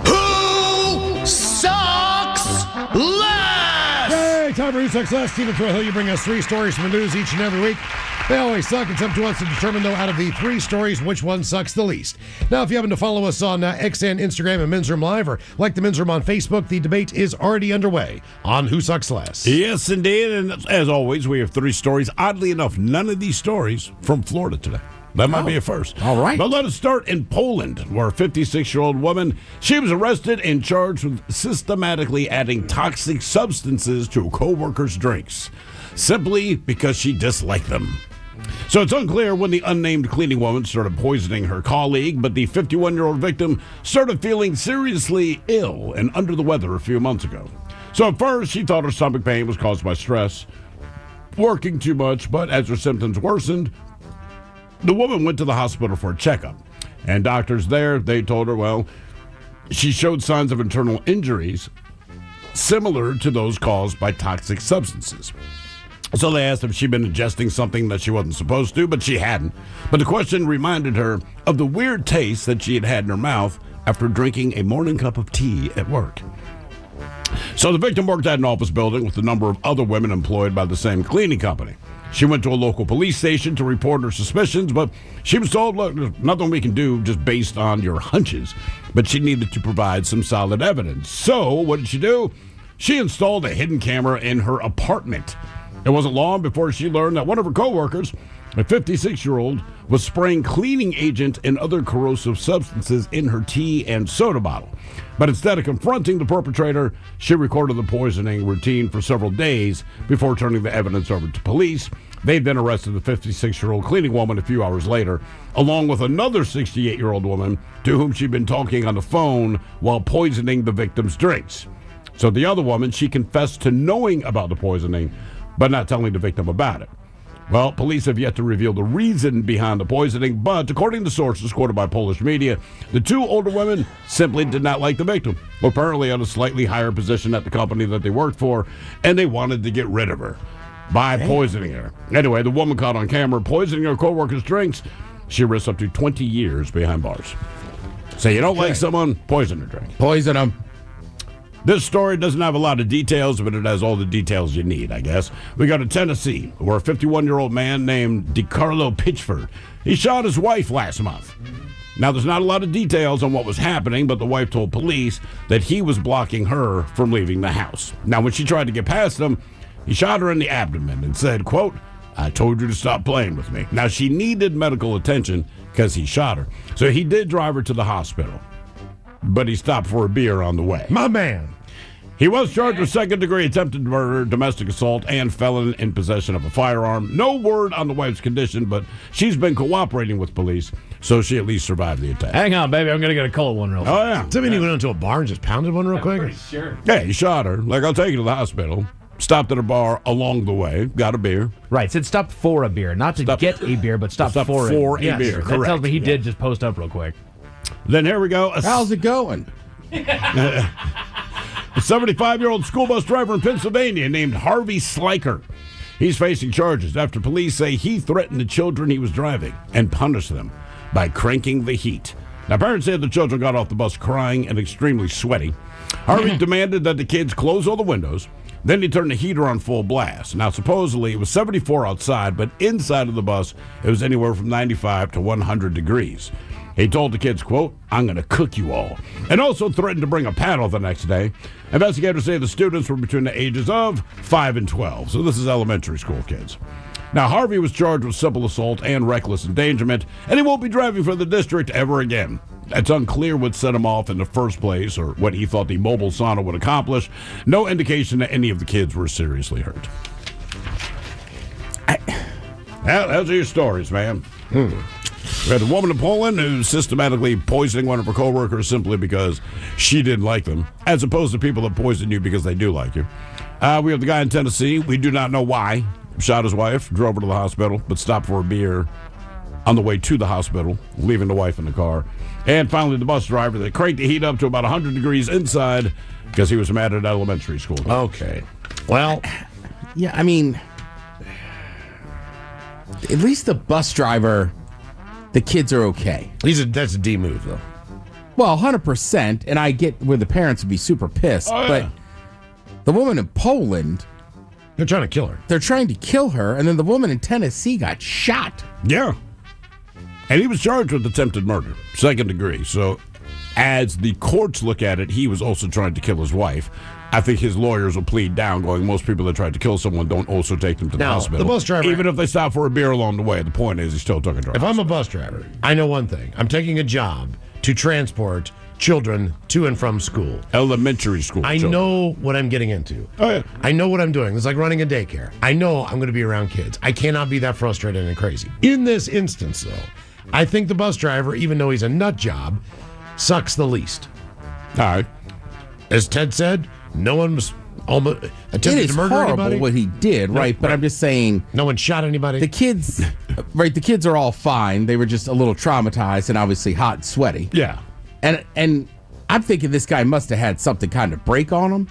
S7: who sucks less.
S1: Hey, time for Who Sucks Less. Stephen Thrill, you bring us 3 stories from the news each and every week. They always suck. It's up to us to determine, though, out of the 3 stories, which one sucks the least. Now, if you happen to follow us on X and Instagram and Men's Room Live, or like the Men's Room on Facebook, the debate is already underway on Who Sucks Less.
S3: Yes, indeed. And as always, we have 3 stories. Oddly enough, none of these stories from Florida today. That might be a first.
S4: All right.
S3: But let us start in Poland, where a 56-year-old woman, she was arrested and charged with systematically adding toxic substances to a co-worker's drinks, simply because she disliked them. So it's unclear when the unnamed cleaning woman started poisoning her colleague, but the 51-year-old victim started feeling seriously ill and under the weather a few months ago. So at first, she thought her stomach pain was caused by stress, working too much, but as her symptoms worsened, the woman went to the hospital for a checkup, and doctors there, they told her, well, she showed signs of internal injuries similar to those caused by toxic substances. So they asked if she'd been ingesting something that she wasn't supposed to, but she hadn't. But the question reminded her of the weird taste that she had had in her mouth after drinking a morning cup of tea at work. So the victim worked at an office building with a number of other women employed by the same cleaning company. She went to a local police station to report her suspicions, but she was told, look, there's nothing we can do just based on your hunches. But she needed to provide some solid evidence. So what did she do? She installed a hidden camera in her apartment. It wasn't long before she learned that one of her coworkers, a 56-year-old, was spraying cleaning agent and other corrosive substances in her tea and soda bottle. But instead of confronting the perpetrator, she recorded the poisoning routine for several days before turning the evidence over to police. They then arrested the 56-year-old cleaning woman a few hours later, along with another 68-year-old woman to whom she'd been talking on the phone while poisoning the victim's drinks. So the other woman, she confessed to knowing about the poisoning, but not telling the victim about it. Well, police have yet to reveal the reason behind the poisoning, but according to sources quoted by Polish media, the 2 older women simply did not like the victim, apparently at a slightly higher position at the company that they worked for, and they wanted to get rid of her by poisoning her. Anyway, the woman caught on camera poisoning her co-workers' drinks. She risks up to 20 years behind bars. So you don't like someone, poison their drink.
S4: Poison them.
S3: This story doesn't have a lot of details, but it has all the details you need, I guess. We go to Tennessee, where a 51-year-old man named DeCarlo Pitchford, he shot his wife last month. Now, there's not a lot of details on what was happening, but the wife told police that he was blocking her from leaving the house. Now, when she tried to get past him, he shot her in the abdomen and said, quote, "I told you to stop playing with me." Now, she needed medical attention because he shot her. So he did drive her to the hospital, but he stopped for a beer on the way.
S1: My man.
S3: He was charged with second-degree attempted murder, domestic assault, and felon in possession of a firearm. No word on the wife's condition, but she's been cooperating with police, so she at least survived the attack.
S9: Hang on, baby. I'm going to get a cold one real quick.
S3: Oh, yeah.
S1: Does that mean he went into a bar and just pounded one real quick?
S9: Sure.
S3: Yeah, he shot her. Like, I'll take you to the hospital. stopped at a bar along the way, got a beer.
S9: Right, said stopped for a beer, not to get a beer, but stopped for
S3: a
S9: Yes,
S3: beer.
S9: That
S3: Correct.
S9: tells me he did just post up real quick.
S3: Then here we go.
S4: How's it going?
S3: A 75-year-old school bus driver in Pennsylvania named Harvey Sliker. He's facing charges after police say he threatened the children he was driving and punished them by cranking the heat. Now, parents said the children got off the bus crying and extremely sweaty. Harvey demanded that the kids close all the windows. Then he turned the heater on full blast. Now, supposedly, it was 74 outside, but inside of the bus, it was anywhere from 95 to 100 degrees. He told the kids, quote, "I'm going to cook you all," and also threatened to bring a paddle the next day. Investigators say the students were between the ages of 5 and 12, so this is elementary school kids. Now, Harvey was charged with simple assault and reckless endangerment, and he won't be driving for the district ever again. It's unclear what set him off in the first place or what he thought the mobile sauna would accomplish. No indication that any of the kids were seriously hurt. Those are your stories, man. We had a woman in Poland who's systematically poisoning one of her coworkers simply because she didn't like them, as opposed to people that poison you because they do like you. We have the guy in Tennessee. We do not know why. Shot his wife, drove her to the hospital, but stopped for a beer on the way to the hospital, leaving the wife in the car. And finally, the bus driver that cranked the heat up to about 100 degrees inside because he was mad at elementary school.
S1: Okay. Well,
S4: yeah, I mean, at least the bus driver, the kids are okay.
S1: That's a D move, though.
S4: Well, 100%, and I get where the parents would be super pissed, but the woman in Poland,
S1: they're trying to kill her.
S4: They're trying to kill her, and then the woman in Tennessee got shot.
S3: Yeah. And he was charged with attempted murder, second degree. So as the courts look at it, he was also trying to kill his wife. I think his lawyers will plead down, going, most people that tried to kill someone don't also take them to the hospital.
S1: The bus driver,
S3: even if they stop for a beer along the way, the point is he still took a drive.
S1: If I'm a bus driver, I know one thing. I'm taking a job to transport children to and from school.
S3: Elementary school
S1: I
S3: children.
S1: know what I'm getting into.
S3: Oh, yeah.
S1: I know what I'm doing. It's like running a daycare. I know I'm going to be around kids. I cannot be that frustrated and crazy. In this instance, though, I think the bus driver, even though he's a nut job, sucks the least.
S3: All right.
S1: As Ted said, no one was almost attempted to murder
S4: horrible
S1: anybody.
S4: what he did, right? But I'm just saying,
S1: no one shot anybody.
S4: The kids, right? The kids are all fine. They were just a little traumatized and obviously hot and sweaty.
S3: Yeah.
S4: And I'm thinking this guy must have had something kind of break on him,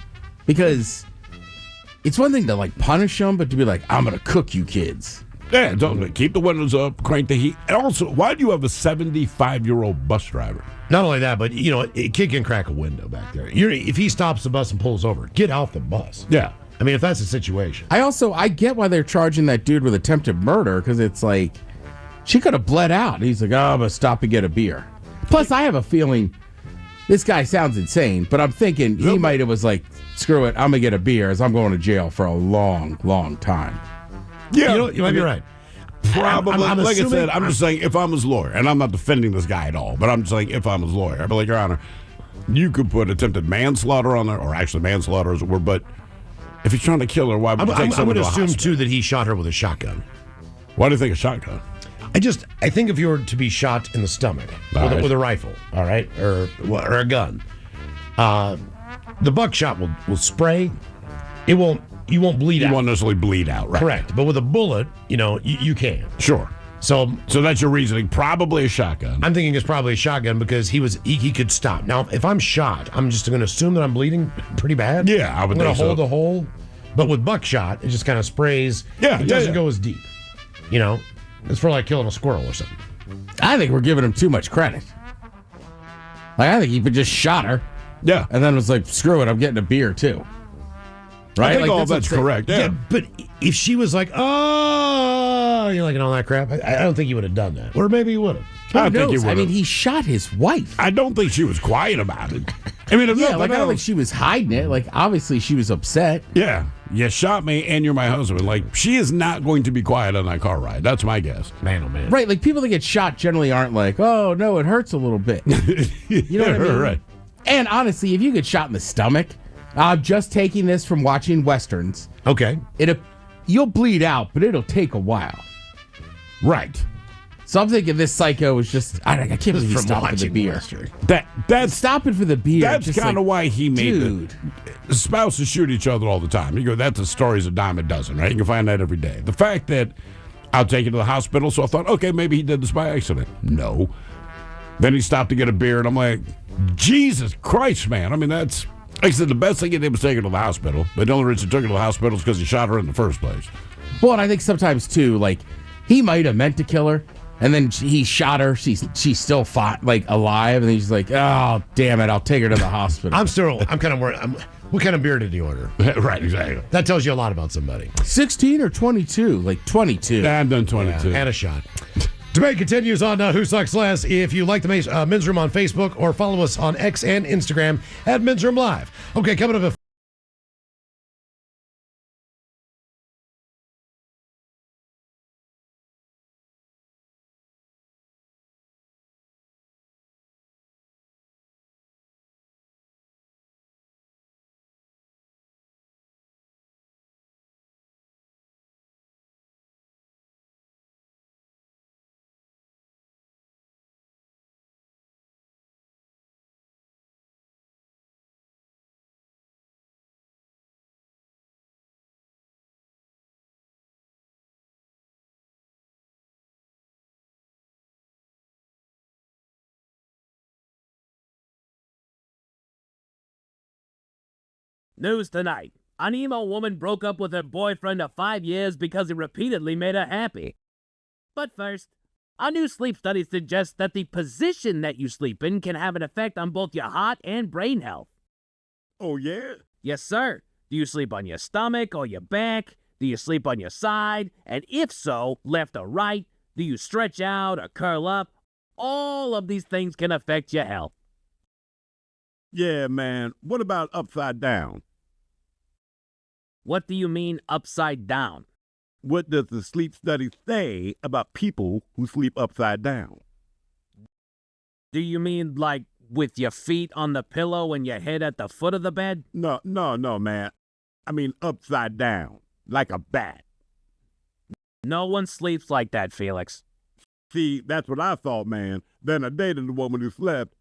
S4: because it's one thing to like punish them, but to be like, I'm gonna cook you kids.
S3: Yeah, don't keep the windows up, crank the heat. And also, why do you have a 75-year-old bus driver?
S1: Not only that, but a kid can crack a window back there. If he stops the bus and pulls over, get off the bus.
S3: Yeah.
S1: I mean, if that's the situation.
S4: I get why they're charging that dude with attempted murder, because it's like, she could have bled out. He's like, I'm gonna stop and get a beer. Plus, I have a feeling this guy sounds insane, but I'm thinking he might have was like, screw it, I'm gonna get a beer as I'm going to jail for a long, long time.
S3: Yeah,
S1: you might be right.
S3: Probably.
S1: I'm
S3: like I
S1: assuming,
S3: said, I'm just saying, if I'm his lawyer, and I'm not defending this guy at all, but I'm just saying, if I'm his lawyer, I'd be like, Your Honor, you could put attempted manslaughter on there, or actually manslaughter as it were, but if he's trying to kill her, why would you take
S1: I
S3: someone
S1: would
S3: to a
S1: assume,
S3: hospital?
S1: too, that he shot her with a shotgun.
S3: Why do you think a shotgun?
S1: I think if you were to be shot in the stomach with a rifle, all right, or a gun, the buckshot will spray. You won't bleed out.
S3: You won't necessarily bleed out, right?
S1: Correct. But with a bullet, you can.
S3: Sure. So that's your reasoning. Probably a shotgun.
S1: I'm thinking it's probably a shotgun because he could stop. Now, if I'm shot, I'm just going to assume that I'm bleeding pretty bad.
S3: Yeah, I would
S1: I'm going
S3: think
S1: to hold
S3: so.
S1: the hole. But with buckshot, it just kind of sprays.
S3: Yeah,
S1: It doesn't go as deep. It's for like killing a squirrel or something.
S4: I think we're giving him too much credit. Like, I think he just shot her.
S3: Yeah.
S4: And then was like, screw it, I'm getting a beer too. Right?
S3: I think
S4: like,
S3: all that's correct. Yeah.
S1: But if she was like, oh, you're like, and all that crap, I don't think he would have done that. Or maybe he would have.
S3: I think he would have.
S4: I mean, he shot his wife.
S3: I don't think she was quiet about it. I mean, if
S4: Yeah,
S3: nothing
S4: like, I don't
S3: else-
S4: think she was hiding it. Like, obviously she was upset.
S3: Yeah. You shot me and you're my husband. Like, she is not going to be quiet on that car ride. That's my guess.
S1: Man, oh, man.
S4: Right, like, people that get shot generally aren't like, oh, no, it hurts a little bit. You know what I mean?
S3: Right.
S4: And honestly, if you get shot in the stomach, I'm just taking this from watching Westerns.
S1: Okay.
S4: You'll bleed out, but it'll take a while.
S3: Right.
S4: So I'm thinking this psycho was just, I can't believe he's
S1: from
S4: stopping for the
S1: watching
S4: beer.
S1: Western.
S3: That's
S4: Stopping for the beer.
S3: That's
S4: just
S3: kind of
S4: like,
S3: why he made
S4: dude.
S3: spouses shoot each other all the time. You go, that's a story's a dime a dozen, right? You can find that every day. The fact that I'll take you to the hospital, so I thought, okay, maybe he did this by accident. No. Then he stopped to get a beer, and I'm like, Jesus Christ, man. I mean, that's, like I said, the best thing he did was take her to the hospital. But the only reason he took her to the hospital is because he shot her in the first place.
S4: Well, and I think sometimes, too, like, he might have meant to kill her, and then he shot her. She's still alive, and he's like, oh, damn it, I'll take her to the hospital.
S1: I'm kind of worried. What kind of beer did he order?
S3: Right, exactly.
S1: That tells you a lot about somebody.
S4: 16 or 22? Like 22.
S3: Yeah, I've done 22.
S1: Yeah, and a shot. Debate continues on Who Sucks Less. If you like the Men's Room on Facebook or follow us on X and Instagram at Men's Room Live. Okay, coming up.
S15: News tonight. An emo woman broke up with her boyfriend of 5 years because he repeatedly made her happy. But first, a new sleep study suggests that the position that you sleep in can have an effect on both your heart and brain health.
S10: Oh, yeah?
S15: Yes, sir. Do you sleep on your stomach or your back? Do you sleep on your side? And if so, left or right? Do you stretch out or curl up? All of these things can affect your health.
S10: Yeah, man. What about upside down?
S15: What do you mean upside down?
S10: What does the sleep study say about people who sleep upside down?
S15: Do you mean like with your feet on the pillow and your head at the foot of the bed?
S10: No, man. I mean upside down, like a bat.
S15: No one sleeps like that, Felix.
S10: See, that's what I thought, man. Then I dated a woman who slept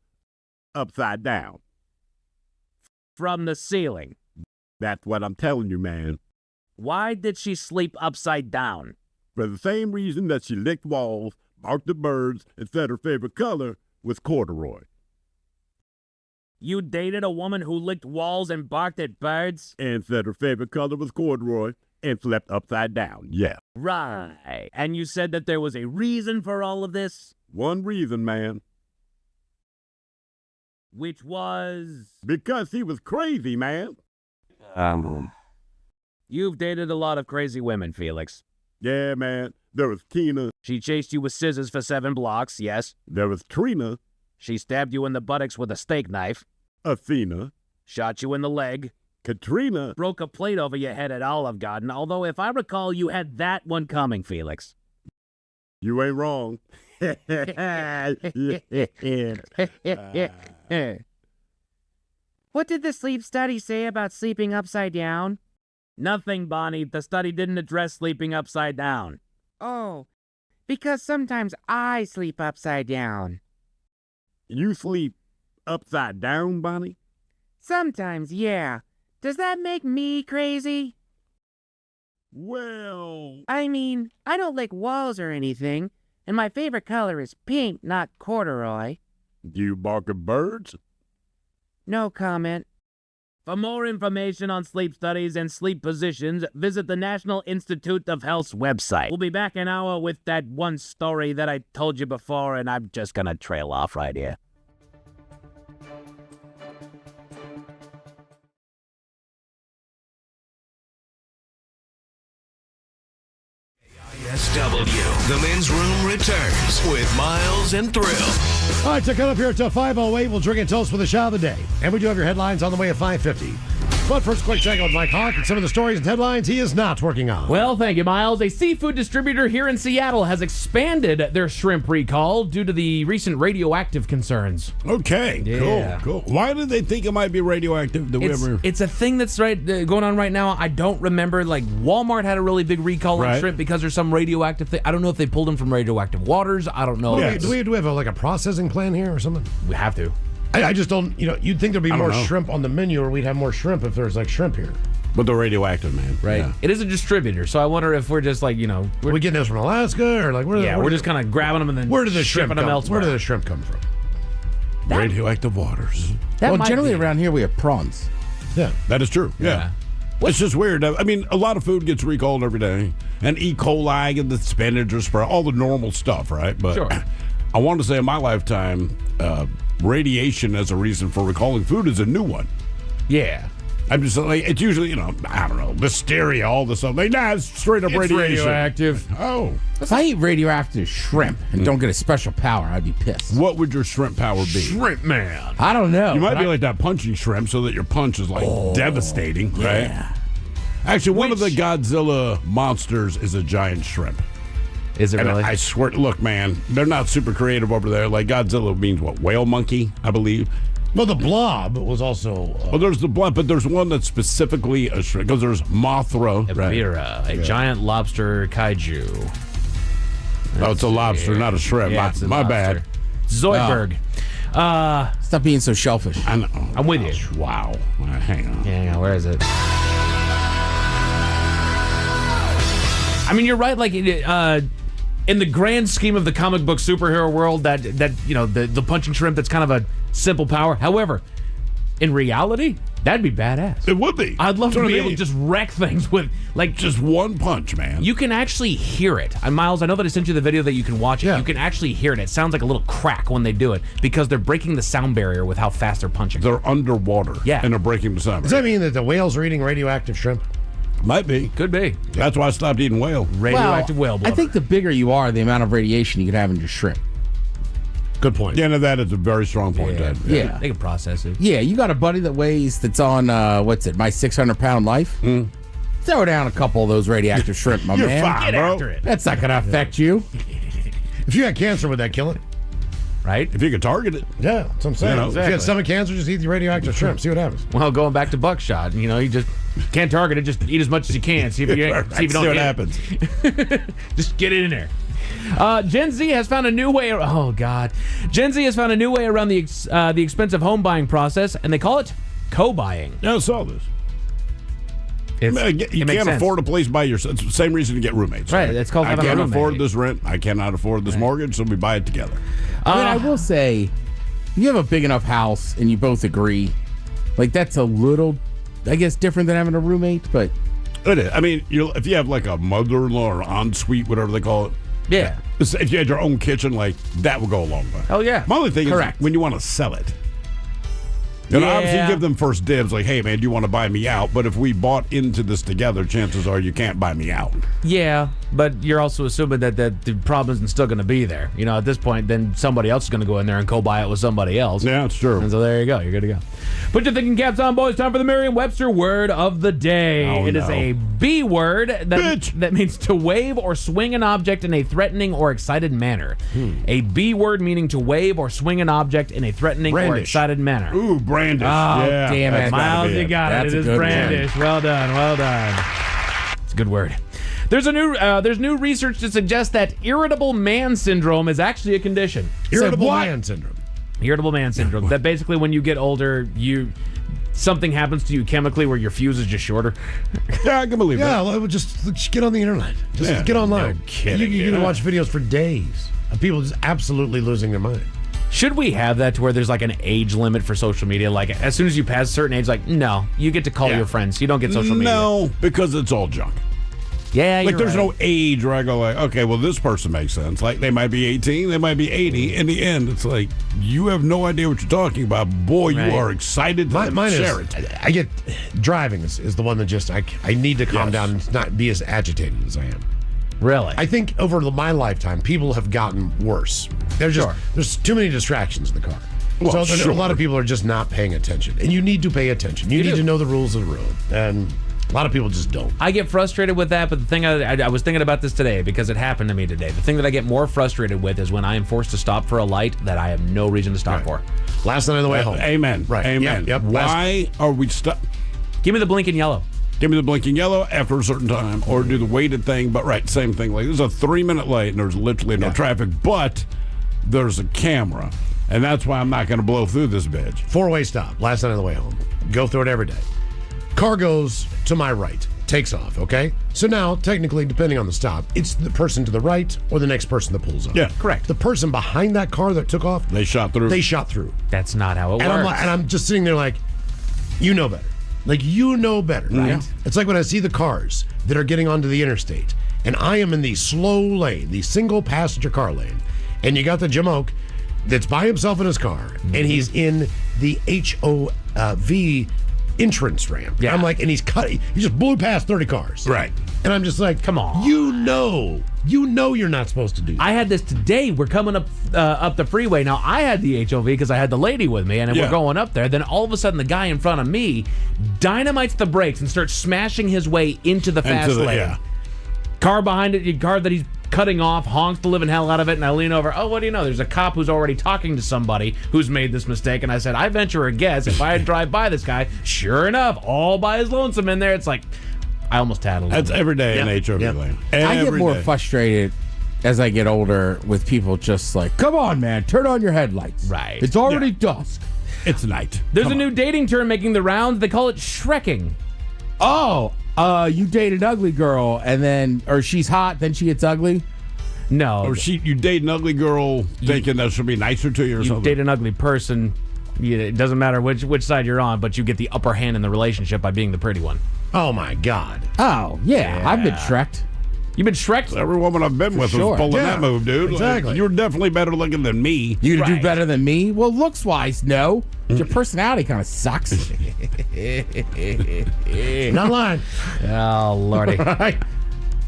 S10: upside down.
S15: From the ceiling.
S10: That's what I'm telling you, man.
S15: Why did she sleep upside down?
S10: For the same reason that she licked walls, barked at birds, and said her favorite color was corduroy.
S15: You dated a woman who licked walls and barked at birds?
S10: And said her favorite color was corduroy and slept upside down, yeah.
S15: Right. And you said that there was a reason for all of this?
S10: One reason, man.
S15: Which was?
S10: Because he was crazy, man.
S15: You've dated a lot of crazy women, Felix.
S10: Yeah, man. There was Tina.
S15: She chased you with scissors for 7 blocks, yes?
S10: There was Trina.
S15: She stabbed you in the buttocks with a steak knife.
S10: Athena.
S15: Shot you in the leg.
S10: Katrina.
S15: Broke a plate over your head at Olive Garden, although if I recall, you had that one coming, Felix.
S10: You ain't wrong.
S16: What did the sleep study say about sleeping upside down?
S15: Nothing, Bonnie. The study didn't address sleeping upside down.
S16: Oh, because sometimes I sleep upside down.
S10: You sleep upside down, Bonnie?
S16: Sometimes, yeah. Does that make me crazy?
S10: Well...
S16: I mean, I don't like walls or anything, and my favorite color is pink, not corduroy.
S10: Do you bark at birds?
S16: No comment.
S15: For more information on sleep studies and sleep positions, visit the National Institute of Health's website. We'll be back in an hour with that one story that I told you before, and I'm just gonna trail off right here.
S14: SW. The Men's Room returns with Miles and Thrill.
S1: All right, so coming up here at 5:08, we'll drink and toast for the shot of the day. And we do have your headlines on the way at 5:50. But first, quick check out with Mike Hawk and some of the stories and headlines he is not working on.
S9: Well, thank you, Miles. A seafood distributor here in Seattle has expanded their shrimp recall due to the recent radioactive concerns.
S3: Okay,
S9: Yeah.
S3: cool. Why did they think it might be radioactive?
S9: It's a thing that's going on right now. I don't remember. Like, Walmart had a really big recall on shrimp because there's some radioactive thing. I don't know if they pulled them from radioactive waters. I don't know.
S1: Do we have a processing plan here or something?
S9: We have to.
S1: I just don't, you'd think there'd be
S3: I don't
S1: more
S3: know.
S1: shrimp on the menu, or we'd have more shrimp if there's like shrimp here.
S3: But they're radioactive, man.
S9: Right.
S3: Yeah.
S9: It is a distributor, so I wonder if we're just like,
S1: Are we getting this from Alaska, or like
S9: we're just kind of grabbing them and then
S1: where did the shrimp
S9: shipping
S1: come?
S9: them elsewhere.
S1: Where did the shrimp come from?
S3: Radioactive waters.
S4: Well, generally around here we have prawns.
S1: Yeah,
S3: that is true. Yeah. It's just weird. I mean, a lot of food gets recalled every day. And E. coli and the spinach or spread, all the normal stuff, right? But
S9: Sure.
S3: I want to say in my lifetime, radiation as a reason for recalling food is a new one.
S9: Yeah.
S3: I'm just like, it's usually, I don't know, listeria, all this stuff. Like, nah, it's straight up
S4: It's
S3: radiation.
S4: radioactive.
S3: Oh.
S4: If I eat radioactive shrimp and don't get a special power, I'd be pissed.
S3: What would your shrimp power be?
S9: Shrimp man.
S4: I don't know.
S3: You might
S4: but
S3: be like that punching shrimp so that your punch is like devastating, right? Actually, one of the Godzilla monsters is a giant shrimp.
S9: Is it
S3: And
S9: really?
S3: I swear, look, man, they're not super creative over there. Like Godzilla means what? Whale monkey, I believe.
S1: Well, the blob was also.
S3: Well, there's the blob, but there's one that's specifically a shrimp because there's Mothra.
S9: Evira, a giant lobster kaiju.
S3: Oh, it's a lobster, not a shrimp.
S9: Yeah, it's a
S3: my
S9: lobster.
S3: bad.
S9: Zoidberg.
S4: Stop being so selfish.
S3: I know.
S9: I'm with you.
S3: Wow. Hang on.
S9: Hang on, where is it? I mean, you're right. Like, in the grand scheme of the comic book superhero world, that the punching shrimp, that's kind of a simple power. However, in reality, that'd be badass.
S3: It would be.
S9: I'd love
S3: That's
S9: to
S3: what
S9: be
S3: I
S9: able
S3: mean.
S9: to just wreck things with like
S3: Just one punch, man.
S9: You can actually hear it. Miles, I know that I sent you the video that you can watch it.
S1: Yeah.
S9: You can actually hear it. It sounds like a little crack when they do it because they're breaking the sound barrier with how fast they're punching.
S3: They're underwater.
S9: Yeah.
S3: And they're breaking the sound.
S1: Does that mean that the whales are eating radioactive shrimp?
S3: Might be.
S9: Could be.
S3: That's why I stopped eating whale.
S9: Radioactive whale
S4: I
S9: blubber.
S4: think the bigger you are, the amount of radiation you could have in your shrimp.
S1: Good point.
S3: Yeah, no, that is a very strong point, Ted.
S4: Yeah.
S9: They can process it.
S4: Yeah, you got a buddy that's on, what's it, My 600-Pound Life? Throw down a couple of those radioactive shrimp, my
S3: You're
S4: man.
S3: fine,
S9: Get
S3: bro.
S9: after it.
S4: That's not going to affect you.
S1: If you had cancer, would that kill it?
S9: Right?
S3: If you could target it.
S1: Yeah, that's what I'm saying.
S3: You know,
S1: If you had stomach cancer, just eat the radioactive shrimp. See what happens.
S9: Well, going back to buckshot, you just can't target it. Just eat as much as you can. See if you, see if you don't
S3: See what
S9: get
S3: happens.
S9: it. Just get it in there. Gen Z has found a new way. Oh God, Gen Z has found a new way around the expensive home buying process, and they call it co-buying.
S3: Yeah, I saw this. You
S9: It makes
S3: can't
S9: sense.
S3: afford a place by yourself. It's the same reason to get roommates.
S9: Right, it's called
S3: I
S9: having a
S3: can't
S9: roommate.
S3: afford this rent. I cannot afford this mortgage, so we buy it together.
S4: I mean, I will say, if you have a big enough house and you both agree, like that's a little, I guess, different than having a roommate, but
S3: It is. I mean, if you have like a mother-in-law or ensuite, whatever they call it.
S9: Yeah.
S3: If you had your own kitchen, like that would go a long way.
S9: Oh yeah.
S3: My only thing
S4: Correct.
S3: is when you want to sell it. Obviously you give them first dibs, like, hey, man, do you want to buy me out? But if we bought into this together, chances are you can't buy me out.
S9: Yeah, but you're also assuming that the problem isn't still going to be there. At this point, then somebody else is going to go in there and co-buy it with somebody else.
S3: Yeah, it's true.
S9: And so there you go. You're good to go. Put your thinking caps on, boys. Time for the Merriam-Webster word of the day.
S3: Oh,
S9: It is
S3: no.
S9: a B word that means to wave or swing an object in a threatening or excited manner. A B word meaning to wave or swing an object in a threatening or
S1: Brandish.
S9: excited manner.
S3: Ooh, brandish.
S9: Oh,
S3: yeah,
S4: damn
S3: that's
S4: it.
S3: gotta
S9: Miles,
S3: be
S9: you got
S4: That's
S9: it.
S4: a
S9: It is
S4: good
S9: brandish. Well done. Well done. It's a good word. There's new research to suggest that irritable man syndrome is actually a condition.
S1: Irritable
S4: what?
S1: man syndrome.
S9: Irritable man syndrome. That basically when you get older, something happens to you chemically where your fuse is just shorter.
S3: Yeah, I can believe
S1: Yeah,
S3: that.
S1: well, just get on the internet. Just
S3: Yeah,
S1: get online.
S3: no kidding,
S1: You can
S3: yeah.
S1: watch videos for days of people just absolutely losing their mind.
S9: Should we have that to where there's like an age limit for social media? Like as soon as you pass a certain age, like no, you get to call
S3: Yeah.
S9: your friends. You don't get social media.
S3: No, because it's all junk.
S9: Yeah,
S3: Like,
S9: you're
S3: there's
S9: right.
S3: no age where I go like, okay, well, this person makes sense. Like, they might be 18, they might be 80. In the end, it's like, you have no idea what you're talking about. Boy,
S9: Right.
S3: you are excited to
S1: Mine
S3: share
S1: is,
S3: it.
S1: I get driving is the one that just I need to calm
S3: Yes.
S1: down and not be as agitated as I am.
S9: Really?
S1: I think over my lifetime, people have gotten worse. There's too many distractions in the car.
S3: Well,
S1: so
S3: sure.
S1: a lot of people are just not paying attention, and you need to pay attention. You need
S9: do.
S1: to know the rules of the road, and a lot of people just don't.
S9: I get frustrated with that, but the thing I was thinking about this today because it happened to me today. The thing that I get more frustrated with is when I am forced to stop for a light that I have no reason to stop for.
S1: Last night on the way home.
S3: Amen.
S1: Right.
S3: Amen.
S1: Yep.
S3: Why are we stuck?
S9: Give me the blinking yellow.
S3: Give me the blinking yellow after a certain time, or do the weighted thing. But right, same thing. Like, there's a 3-minute light, and there's literally no traffic, but there's a camera. And that's why I'm not going to blow through this bitch.
S1: 4-way stop. Last night on the way home. Go through it every day. Car goes to my right. Takes off, okay? So now, technically, depending on the stop, it's the person to the right or the next person that pulls up.
S3: Yeah,
S9: correct.
S1: The person behind that car that took off,
S3: They shot through.
S1: they shot through.
S9: That's not how it
S1: And
S9: works.
S1: I'm just sitting there like, you know better. Like, you know better, right?
S3: Yeah.
S1: It's like when I see the cars that are getting onto the interstate, and I am in the slow lane, the single passenger car lane, and you got the Jamoke that's by himself in his car, and he's in the HOV entrance ramp.
S9: Yeah.
S1: I'm like, and he just blew past 30 cars.
S3: Right.
S1: And I'm just like,
S9: come on.
S1: You know you're not supposed to do that.
S9: I had this today. We're coming up the freeway. Now, I had the HOV because I had the lady with me, and then we're going up there. Then all of a sudden, the guy in front of me dynamites the brakes and starts smashing his way into the fast lane.
S3: Yeah.
S9: Car behind it, car that he's cutting off, honks the living hell out of it, and I lean over. Oh, what do you know? There's a cop who's already talking to somebody who's made this mistake, and I said, I venture a guess, if I drive by this guy, sure enough, all by his lonesome in there, it's like, I almost tattled.
S3: That's every day in HOV lane.
S4: I get more frustrated as I get older with people just like, come on, man, turn on your headlights.
S9: Right.
S4: It's already dusk.
S3: It's night.
S9: There's a new dating term making the rounds. They call it shrekking.
S4: Oh, you date an ugly girl, and then, or she's hot, then she gets ugly?
S9: No.
S3: Or you date an ugly girl thinking that she'll be nicer to you or something.
S9: You date an ugly person. It doesn't matter which side you're on, but you get the upper hand in the relationship by being the pretty one.
S1: Oh, my God.
S4: Oh, yeah. I've been shreked.
S9: You've been shreked?
S3: Every woman I've been with was pulling that move, dude.
S1: Exactly.
S3: Like, you're definitely better looking than me.
S4: You gonna do better than me? Well, looks-wise, no. But your personality kind of sucks.
S1: Not lying.
S9: Oh, Lordy.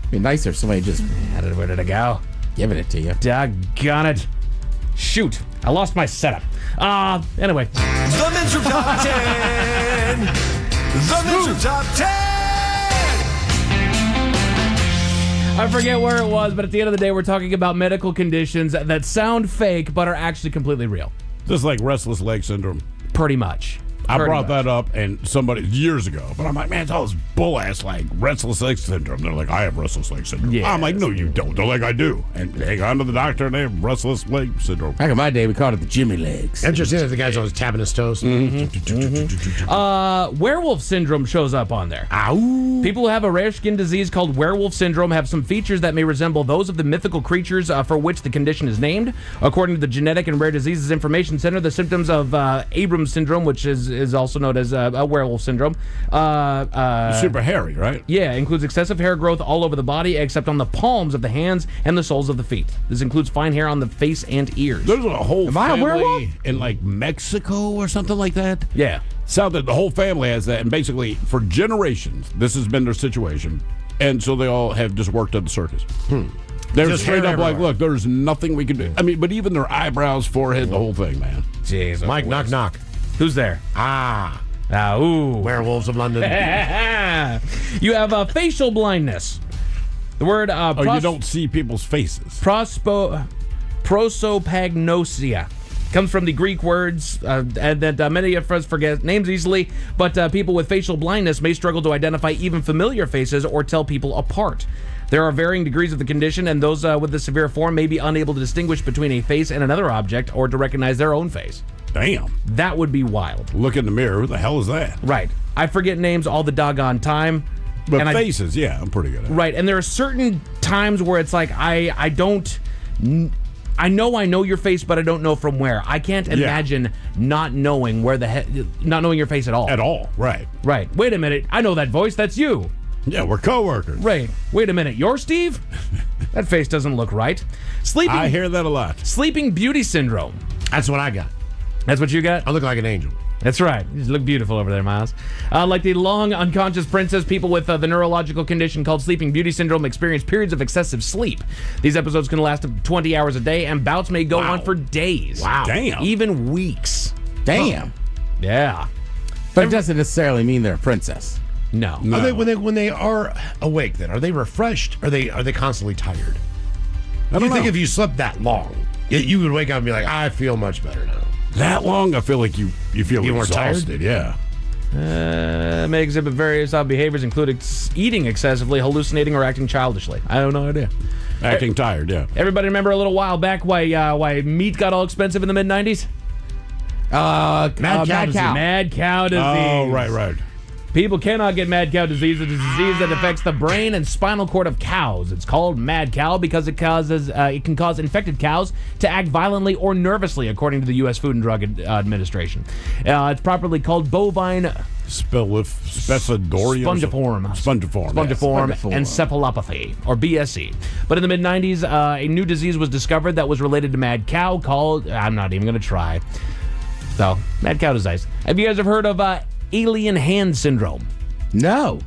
S4: Be nicer if somebody just
S9: where did it go?
S4: Giving it to you.
S9: Doggone it. Shoot. I lost my setup. Anyway.
S12: The Men's Room Top 10. The Men's Room Top 10.
S9: I forget where it was, but at the end of the day, we're talking about medical conditions that sound fake but are actually completely real.
S3: Just like restless leg syndrome.
S9: Pretty much.
S3: I brought that up and somebody years ago, but I'm like, man, it's all this bull ass like restless leg syndrome. They're like, I have restless leg syndrome.
S9: Yeah,
S3: I'm like, no, you don't. They're like, I do. And they got to the doctor and they have restless leg syndrome.
S4: Back in my day, we called it the Jimmy legs.
S1: Interesting that the guy's always tapping his toes.
S9: Werewolf syndrome shows up on there.
S1: Ow.
S9: People who have a rare skin disease called werewolf syndrome have some features that may resemble those of the mythical creatures for which the condition is named. According to the Genetic and Rare Diseases Information Center, the symptoms of Abrams syndrome, which is also known as a werewolf syndrome.
S3: Super hairy, right?
S9: Yeah, includes excessive hair growth all over the body except on the palms of the hands and the soles of the feet. This includes fine hair on the face and ears.
S3: There's a whole
S4: Am I a werewolf?
S3: family in like Mexico or something like that.
S9: Yeah.
S3: Sound that the whole family has that, and basically for generations, this has been their situation, and so they all have just worked at the circus. They're
S1: Just
S3: straight
S1: hair
S3: up like,
S1: everywhere.
S3: look, there's nothing we can do. I mean, but even their eyebrows, forehead, the whole thing, man.
S9: Jeez.
S1: Mike, knock, knock.
S9: Who's there? Ooh.
S1: Werewolves of London.
S9: You have facial blindness. The word
S3: you don't see people's faces.
S9: prosopagnosia comes from the Greek words and that many of us forget names easily, but people with facial blindness may struggle to identify even familiar faces or tell people apart. There are varying degrees of the condition, and those with the severe form may be unable to distinguish between a face and another object or to recognize their own face.
S3: Damn.
S9: That would be wild.
S3: Look in the mirror. Who the hell is that?
S9: Right. I forget names all the doggone time.
S3: But
S9: and
S3: faces, yeah, I'm pretty good at it.
S9: Right, and there are certain times where it's like I know your face, but I don't know from where. I can't imagine not knowing not knowing your face at all.
S3: At all, right.
S9: Right. Wait a minute. I know that voice. That's you.
S3: Yeah, we're coworkers.
S9: Right. Wait a minute. You're Steve? That face doesn't look right.
S3: I hear that a lot.
S9: Sleeping Beauty syndrome.
S1: That's what I got.
S9: That's what you got?
S1: I look like an angel.
S9: That's right. You look beautiful over there, Miles. Like the long unconscious princess, people with the neurological condition called Sleeping Beauty syndrome experience periods of excessive sleep. These episodes can last 20 hours a day, and bouts may go on for days.
S1: Wow.
S3: Damn.
S9: Even weeks.
S4: Damn.
S9: Yeah.
S4: But it doesn't necessarily mean they're a princess.
S9: No.
S3: No.
S1: Are they, when they are awake, then are they refreshed? Are they constantly tired?
S3: I don't
S1: think
S3: know.
S1: if you slept that long, you would wake up and be like, I feel much better now.
S3: That long? I feel like you feel
S1: You weren't tired?
S3: exhausted. Yeah.
S9: May exhibit various behaviors, including eating excessively, hallucinating, or acting childishly. I have no idea.
S3: Acting tired, yeah.
S9: Everybody remember a little while back why meat got all expensive in the mid-90s? Mad cow disease.
S3: Oh, right.
S9: People cannot get mad cow disease. It's a disease that affects the brain and spinal cord of cows. It's called mad cow because it can cause infected cows to act violently or nervously, according to the U.S. Food and Drug Administration. It's properly called bovine
S3: spelled with
S9: spongiform encephalopathy, or BSE. But in the mid-90s, a new disease was discovered that was related to mad cow called, I'm not even going to try. So, mad cow disease. Have you guys ever heard of alien hand syndrome?
S4: No.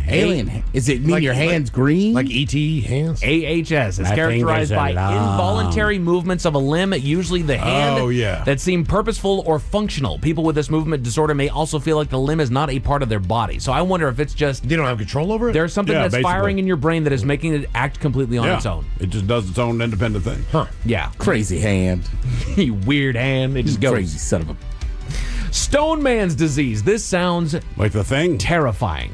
S4: Alien. Is it mean your hands green?
S1: Like E.T. hands?
S9: AHS is characterized by involuntary movements of a limb, usually the hand, that seem purposeful or functional. People with this movement disorder may also feel like the limb is not a part of their body. So I wonder if it's just...
S1: They don't have control over it?
S9: There's something that's firing in your brain that is making it act completely on its own.
S3: It just does its own independent thing.
S1: Huh.
S9: Yeah.
S4: Crazy hand.
S9: You weird hand. It just goes.
S4: Crazy son of a...
S9: Stone Man's disease. This sounds...
S3: Like the thing?
S9: Terrifying.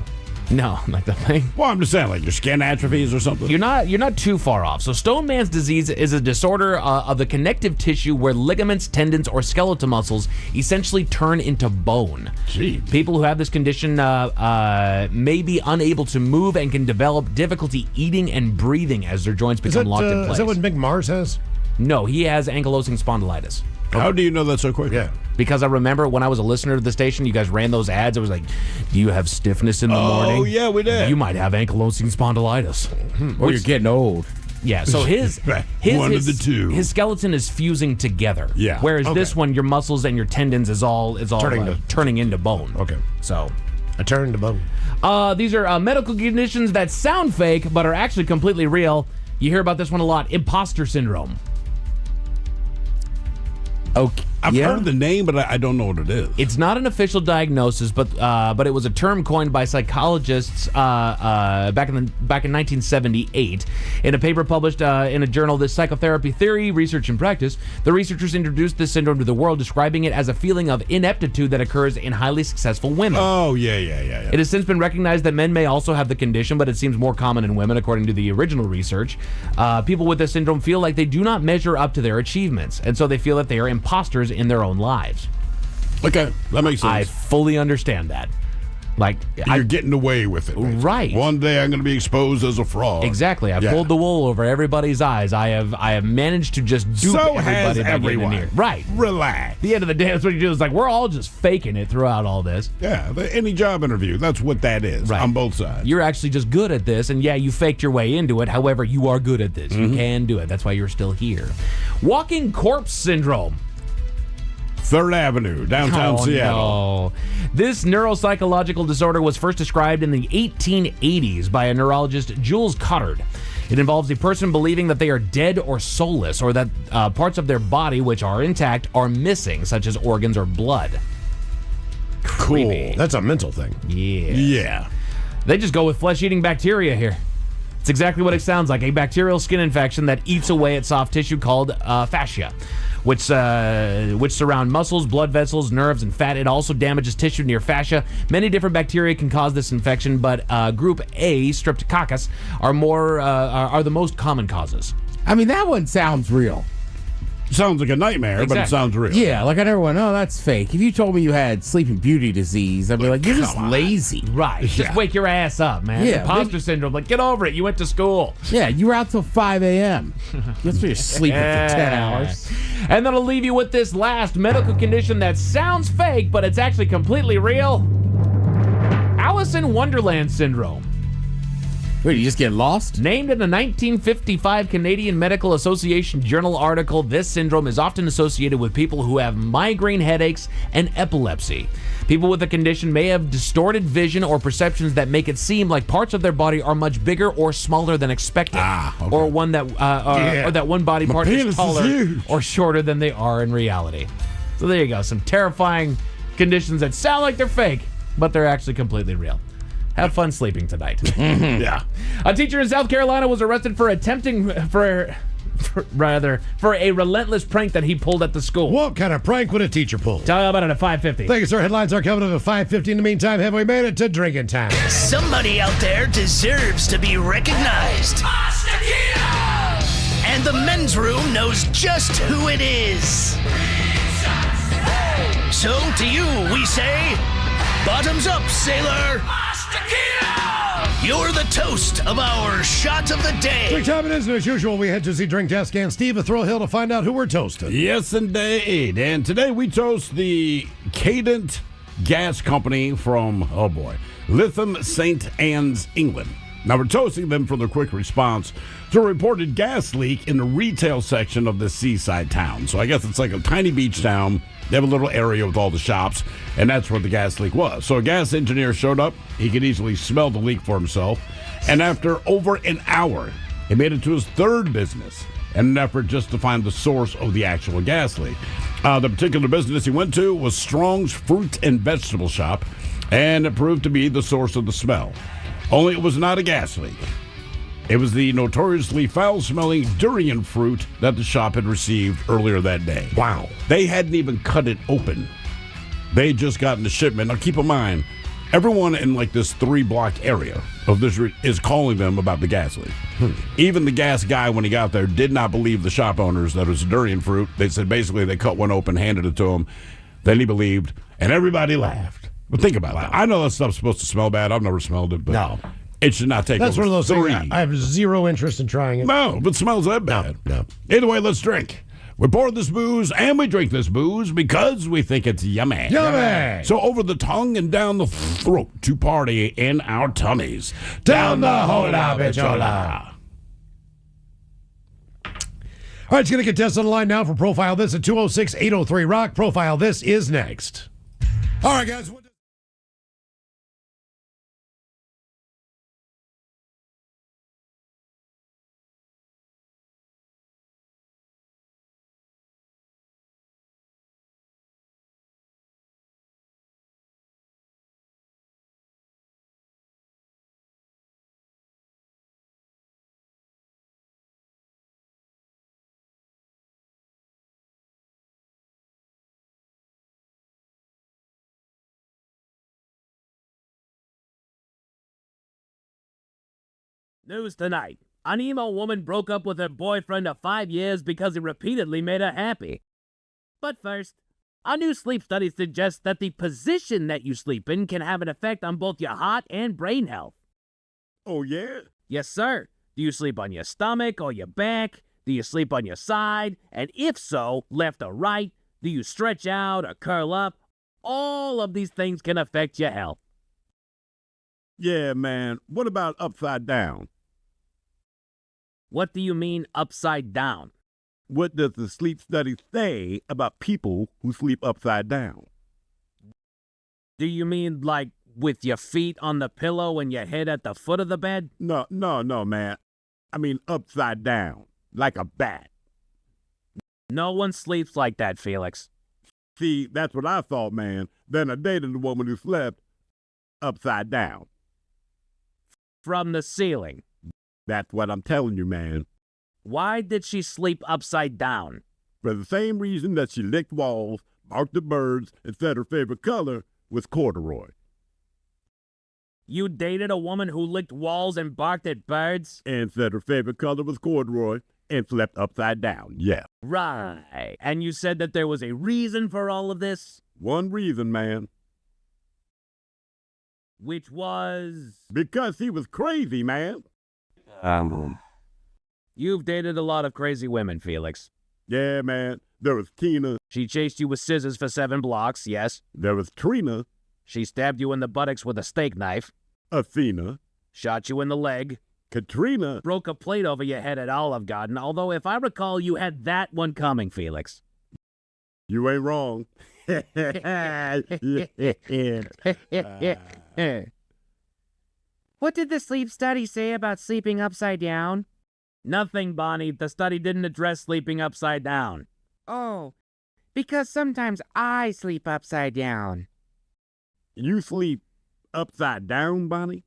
S9: No, like the thing.
S3: Well, I'm just saying, like your skin atrophies or something.
S9: You're not too far off. So Stone Man's disease is a disorder of the connective tissue where ligaments, tendons, or skeletal muscles essentially turn into bone.
S3: Gee.
S9: People who have this condition may be unable to move and can develop difficulty eating and breathing as their joints become locked in place.
S1: Is that what Mick Mars has?
S9: No, he has ankylosing spondylitis.
S3: How do you know that so quick?
S1: Yeah.
S9: Because I remember when I was a listener to the station, you guys ran those ads. It was like, do you have stiffness in the morning?
S3: Oh, yeah, we did.
S9: You might have ankylosing spondylitis.
S4: Or you're getting old.
S9: Yeah, so his
S3: one of the two.
S9: His skeleton is fusing together.
S3: Yeah.
S9: Whereas this one, your muscles and your tendons is all turning into bone.
S1: Okay.
S9: So
S1: a turn to bone.
S9: These are medical conditions that sound fake but are actually completely real. You hear about this one a lot. Imposter syndrome.
S4: Okay.
S3: I've heard the name, but I don't know what it is.
S9: It's not an official diagnosis, but it was a term coined by psychologists back in 1978 in a paper published in a journal, This Psychotherapy Theory, Research and Practice. The researchers introduced this syndrome to the world, describing it as a feeling of ineptitude that occurs in highly successful women.
S3: Oh, yeah.
S9: It has since been recognized that men may also have the condition, but it seems more common in women, according to the original research. People with this syndrome feel like they do not measure up to their achievements, and so they feel that they are imposters in their own lives.
S3: Okay, that makes sense.
S9: I fully understand that. Like,
S3: you're getting away with it, basically.
S9: Right?
S3: One day I'm going to be exposed as a fraud.
S9: Exactly. I pulled the wool over everybody's eyes. I have managed to just dupe
S3: so
S9: everybody.
S3: Has everyone.
S9: Here. Right.
S3: Relax.
S9: At the end of the day, that's what you do. It's like we're all just faking it throughout all this.
S3: Yeah. Any job interview, that's what that is.
S9: Right.
S3: On both sides.
S9: You're actually just good at this, and yeah, you faked your way into it. However, you are good at this. You can do it. That's why you're still here. Walking corpse syndrome.
S3: 3rd Avenue, downtown Seattle.
S9: No. This neuropsychological disorder was first described in the 1880s by a neurologist, Jules Cottard. It involves a person believing that they are dead or soulless, or that parts of their body which are intact are missing, such as organs or blood.
S3: Cool.
S9: Creepy.
S1: That's a mental thing.
S3: Yeah.
S9: They just go with flesh-eating bacteria here. It's exactly what it sounds like, a bacterial skin infection that eats away at soft tissue called fascia, which surround muscles, blood vessels, nerves, and fat. It also damages tissue near fascia. Many different bacteria can cause this infection, but group A, Streptococcus, are the most common causes.
S4: I mean, that one sounds real.
S3: Sounds like a nightmare, but it sounds real.
S4: Yeah, like I never went, oh, that's fake. If you told me you had Sleeping Beauty disease, I'd be like, you're just lazy.
S9: Right. Just wake your ass up, man.
S4: Yeah,
S9: Imposter syndrome. Like, get over it. You went to school.
S4: Yeah, you were out till 5 a.m. That's why you're sleeping for 10 hours.
S9: And then I'll leave you with this last medical condition that sounds fake, but it's actually completely real. Alice in Wonderland syndrome.
S4: Wait, you just get lost?
S9: Named in the 1955 Canadian Medical Association Journal article, this syndrome is often associated with people who have migraine headaches and epilepsy. People with the condition may have distorted vision or perceptions that make it seem like parts of their body are much bigger or smaller than expected, or one that or that one body part is taller or shorter than they are in reality. So there you go, some terrifying conditions that sound like they're fake, but they're actually completely real. Have fun sleeping tonight.
S3: Yeah.
S9: A teacher in South Carolina was arrested for attempting for a relentless prank that he pulled at the school.
S1: What kind of prank would a teacher pull?
S9: Tell you about it at 5:50.
S1: Thank you, sir. Headlines are coming up at 5:50. In the meantime, have we made it to drinking time?
S7: Somebody out there deserves to be recognized.
S14: And the men's room knows just who it is. So to you, we say, bottoms up, sailor. You're the toast of our shot of the day.
S1: Drink time it is, and as usual, we head to the drink desk and Steve at Thrill Hill to find out who we're toasting.
S3: Yes, indeed. And today we toast the Cadent Gas Company from, oh boy, Lytham St. Anne's, England. Now we're toasting them for their quick response to a reported gas leak in the retail section of this seaside town. So I guess it's like a tiny beach town. They have a little area with all the shops, and that's where the gas leak was. So a gas engineer showed up. He could easily smell the leak for himself. And after over an hour, he made it to his third business in an effort just to find the source of the actual gas leak. The particular business he went to was Strong's Fruit and Vegetable Shop, and it proved to be the source of the smell. Only it was not a gas leak. It was the notoriously foul-smelling durian fruit that the shop had received earlier that day.
S1: Wow.
S3: They hadn't even cut it open. They had just gotten the shipment. Now, keep in mind, everyone in like this 3-block area of this is calling them about the gas leak. Even the gas guy, when he got there, did not believe the shop owners that it was durian fruit. They said basically they cut one open, handed it to him. Then he believed, and everybody laughed. But think about that. I know that stuff's supposed to smell bad. I've never smelled it, but
S1: no.
S3: It should not take
S1: That's
S3: over
S1: one of those
S3: 3.
S1: things. I have zero interest in trying it.
S3: No, but it smells that bad.
S1: No.
S3: Either way, let's drink. We pour this booze and we drink this booze because we think it's yummy.
S1: Yummy!
S3: So over the tongue and down the throat to party in our tummies.
S1: Down the hola, bichola. All right, it's going to get tested online now for Profile This at 206-803-ROCK. Profile This is next. All right, guys.
S15: News tonight. An emo woman broke up with her boyfriend of 5 years because he repeatedly made her happy. But first, a new sleep study suggests that the position that you sleep in can have an effect on both your heart and brain health.
S10: Oh, yeah?
S15: Yes, sir. Do you sleep on your stomach or your back? Do you sleep on your side? And if so, left or right? Do you stretch out or curl up? All of these things can affect your health.
S10: Yeah, man. What about upside down?
S15: What do you mean upside down?
S10: What does the sleep study say about people who sleep upside down?
S15: Do you mean like with your feet on the pillow and your head at the foot of the bed?
S10: No, man. I mean upside down, like a bat.
S15: No one sleeps like that, Felix.
S10: See, that's what I thought, man. Then I dated a woman who slept upside down.
S15: From the ceiling.
S10: That's what I'm telling you, man.
S15: Why did she sleep upside down?
S10: For the same reason that she licked walls, barked at birds, and said her favorite color was corduroy.
S15: You dated a woman who licked walls and barked at birds?
S10: And said her favorite color was corduroy and slept upside down, yeah.
S15: Right. And you said that there was a reason for all of this?
S10: One reason, man.
S15: Which was?
S10: Because he was crazy, man.
S15: You've dated a lot of crazy women, Felix.
S10: Yeah, man. There was Tina.
S15: She chased you with scissors for 7 blocks, yes.
S10: There was Trina.
S15: She stabbed you in the buttocks with a steak knife.
S10: Athena.
S15: Shot you in the leg.
S10: Katrina.
S15: Broke a plate over your head at Olive Garden, although if I recall, you had that one coming, Felix.
S10: You ain't wrong.
S16: What did the sleep study say about sleeping upside down?
S15: Nothing, Bonnie. The study didn't address sleeping upside down.
S16: Oh, because sometimes I sleep upside down.
S10: You sleep upside down, Bonnie?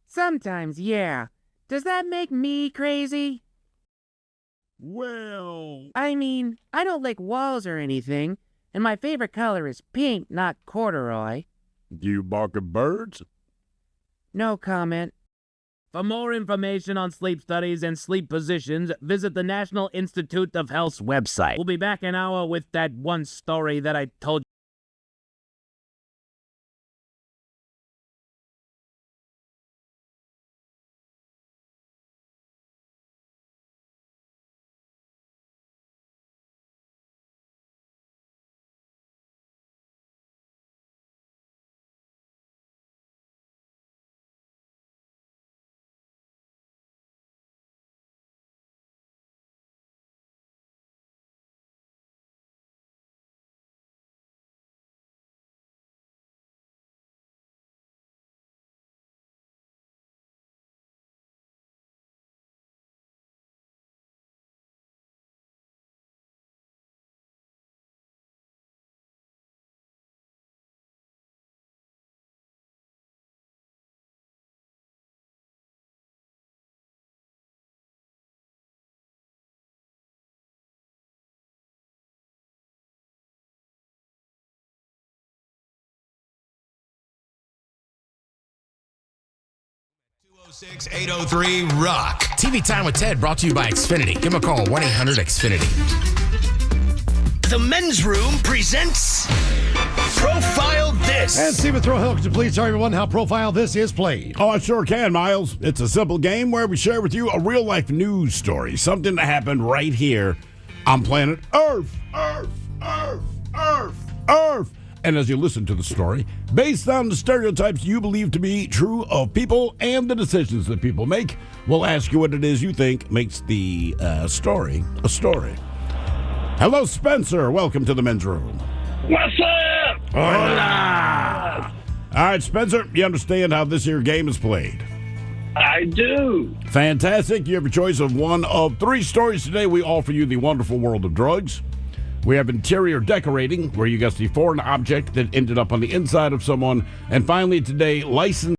S16: Sometimes, yeah. Does that make me crazy?
S10: Well...
S16: I mean, I don't like walls or anything, and my favorite color is pink, not corduroy.
S10: Do you bark at birds?
S16: No comment.
S15: For more information on sleep studies and sleep positions, visit the National Institute of Health's website. We'll be back in an hour with that one story that I told you.
S14: Six 803 Rock.
S4: TV Time with Ted brought to you by Xfinity. Give him a call, 1-800-XFINITY.
S14: The Men's Room presents Profile This.
S5: And Stephen Throwhill, could you please tell everyone how Profile This is played?
S3: Oh, I sure can, Miles. It's a simple game where we share with you a real-life news story, something that happened right here on planet Earth. Earth. And as you listen to the story, based on the stereotypes you believe to be true of people and the decisions that people make, we'll ask you what it is you think makes the story a story. Hello, Spencer. Welcome to the Men's Room.
S6: What's up?
S3: Hola. All right, Spencer, you understand how this here game is played?
S6: I do.
S3: Fantastic. You have a choice of one of three stories today. We offer you the wonderful world of drugs. We have interior decorating, where you guess the foreign object that ended up on the inside of someone. And finally, today, license.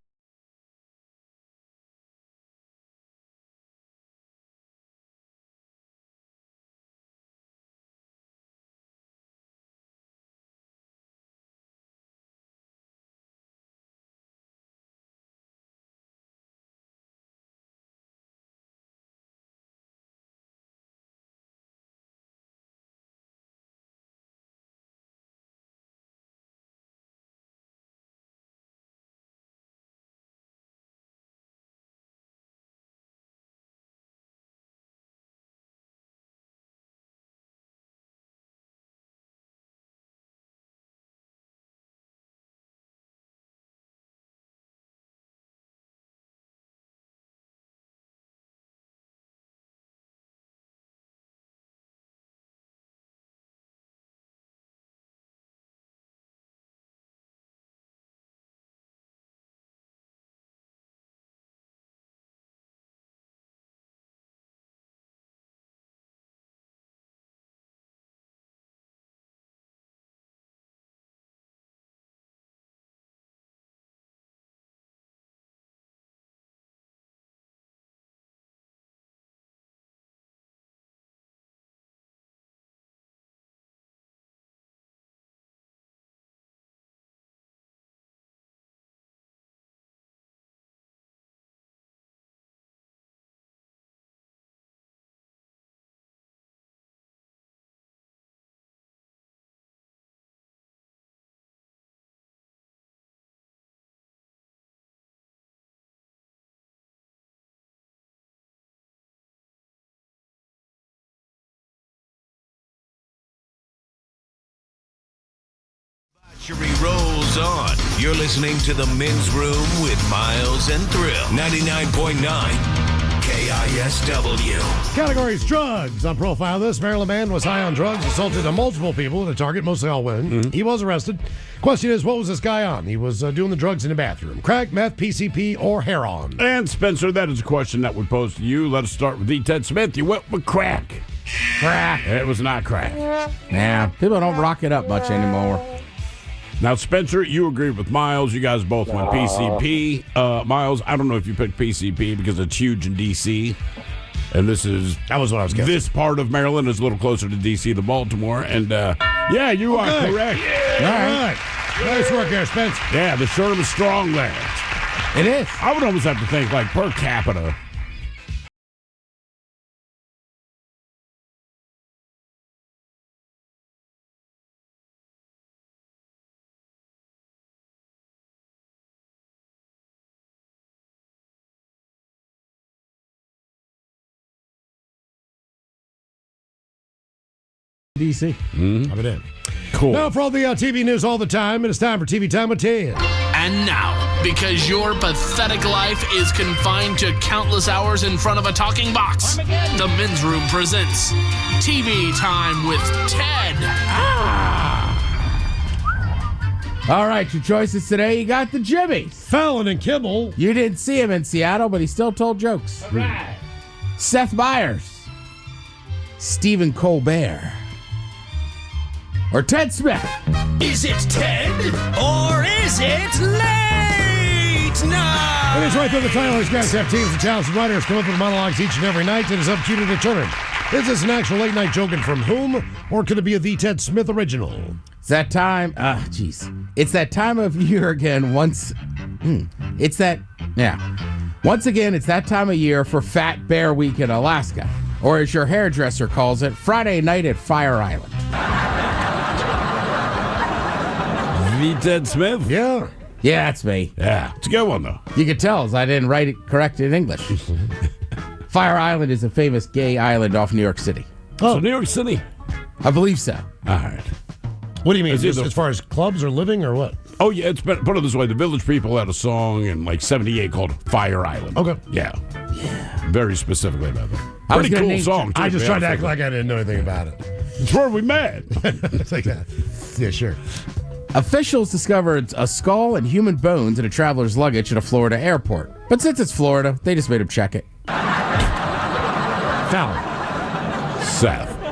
S14: Rolls on. You're listening to the Men's Room with Miles and Thrill. 99.9 KISW.
S5: Categories: drugs. On Profile This, Maryland man was high on drugs, assaulted multiple people at a Target, mostly all women. He was arrested. Question is, what was this guy on? He was doing the drugs in the bathroom. Crack, meth, PCP, or heroin?
S3: And Spencer, that is a question that would pose to you. Let us start with the Ted Smith. You went with crack.
S4: Crack.
S3: It was not crack.
S4: Nah, people don't rock it up much anymore.
S3: Now, Spencer, you agreed with Miles. You guys both went PCP. Miles, I don't know if you picked PCP because it's huge in D.C. And that was what I was guessing. This part of Maryland is a little closer to D.C. than Baltimore. And, yeah, you are correct.
S5: Yeah, all right. Nice work there, Spence.
S3: Yeah, the Sherm is strong there.
S4: It is.
S3: I would almost have to think like per capita.
S4: DC.
S3: Mm-hmm.
S5: I'm in.
S3: Cool.
S5: Now, for all the TV news all the time, it is time for TV Time with Ted.
S19: And now, because your pathetic life is confined to countless hours in front of a talking box, the Men's Room presents TV Time with Ted.
S4: All right, your choices today. You got the Jimmys.
S5: Fallon and Kimmel.
S4: You didn't see him in Seattle, but he still told jokes.
S19: All right.
S4: Seth Meyers. Stephen Colbert. Or Ted Smith.
S7: Is it Ted or is it late night?
S5: It is right there. The Tyler's guys have teams of talented writers come up with monologues each and every night. It is up to you to determine. Is this an actual late night joke and from whom? Or could it be a The Ted Smith original?
S4: It's that time. It's that time of year again. Once again, it's that time of year for Fat Bear Week in Alaska. Or as your hairdresser calls it, Friday night at Fire Island.
S3: The Ted Smith?
S5: Yeah.
S4: Yeah, that's me.
S3: Yeah. It's a good one, though.
S4: You could tell as I didn't write it correct in English. Fire Island is a famous gay island off New York City.
S3: Oh, so New York City?
S4: I believe so.
S3: All right.
S5: What do you mean? As far as clubs or living or what?
S3: Oh, yeah. It's put it this way. The Village People had a song in like 78 called Fire Island.
S5: Okay.
S3: Yeah. Yeah. Very specifically about that.
S4: I was
S3: Pretty
S4: gonna
S3: cool song, too.
S5: I just tried to act like I didn't know anything about it.
S3: It's where we met.
S5: It's like that. Yeah, sure.
S4: Officials discovered a skull and human bones in a traveler's luggage at a Florida airport. But since it's Florida, they just made him check it.
S5: Fallon.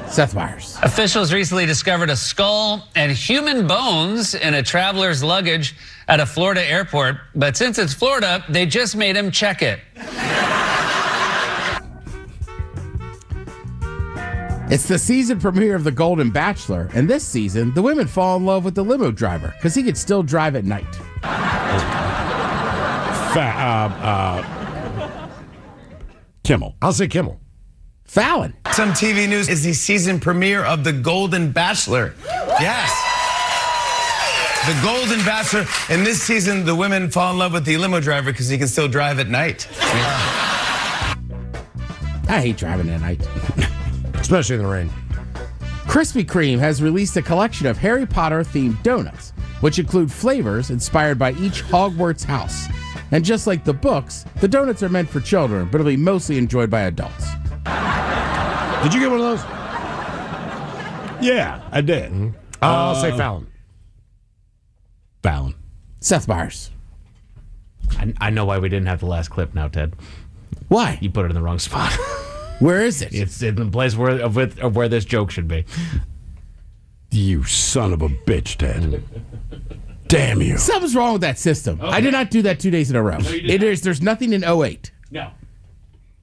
S4: Seth Meyers.
S20: Officials recently discovered a skull and human bones in a traveler's luggage at a Florida airport. But since it's Florida, they just made him check it.
S4: It's the season premiere of The Golden Bachelor, and this season, the women fall in love with the limo driver because he could still drive at night.
S3: Kimmel.
S5: I'll say Kimmel.
S4: Fallon.
S21: Some TV news is the season premiere of The Golden Bachelor. Yes. The Golden Bachelor. And this season, the women fall in love with the limo driver because he can still drive at night.
S4: I hate driving at night.
S5: Especially in the rain.
S4: Krispy Kreme has released a collection of Harry Potter-themed donuts, which include flavors inspired by each Hogwarts house. And just like the books, the donuts are meant for children, but will be mostly enjoyed by adults.
S5: Did you get one of those?
S3: Yeah, I did.
S5: Mm-hmm. I'll say Fallon.
S3: Fallon.
S4: Seth Meyers.
S9: I know why we didn't have the last clip now, Ted.
S4: Why?
S9: You put it in the wrong spot.
S4: Where is it?
S9: It's in the place where this joke should be.
S3: You son of a bitch, Ted. Damn you.
S4: Something's wrong with that system. Okay. I did not do that 2 days in a row. No, there's nothing in 08.
S9: No.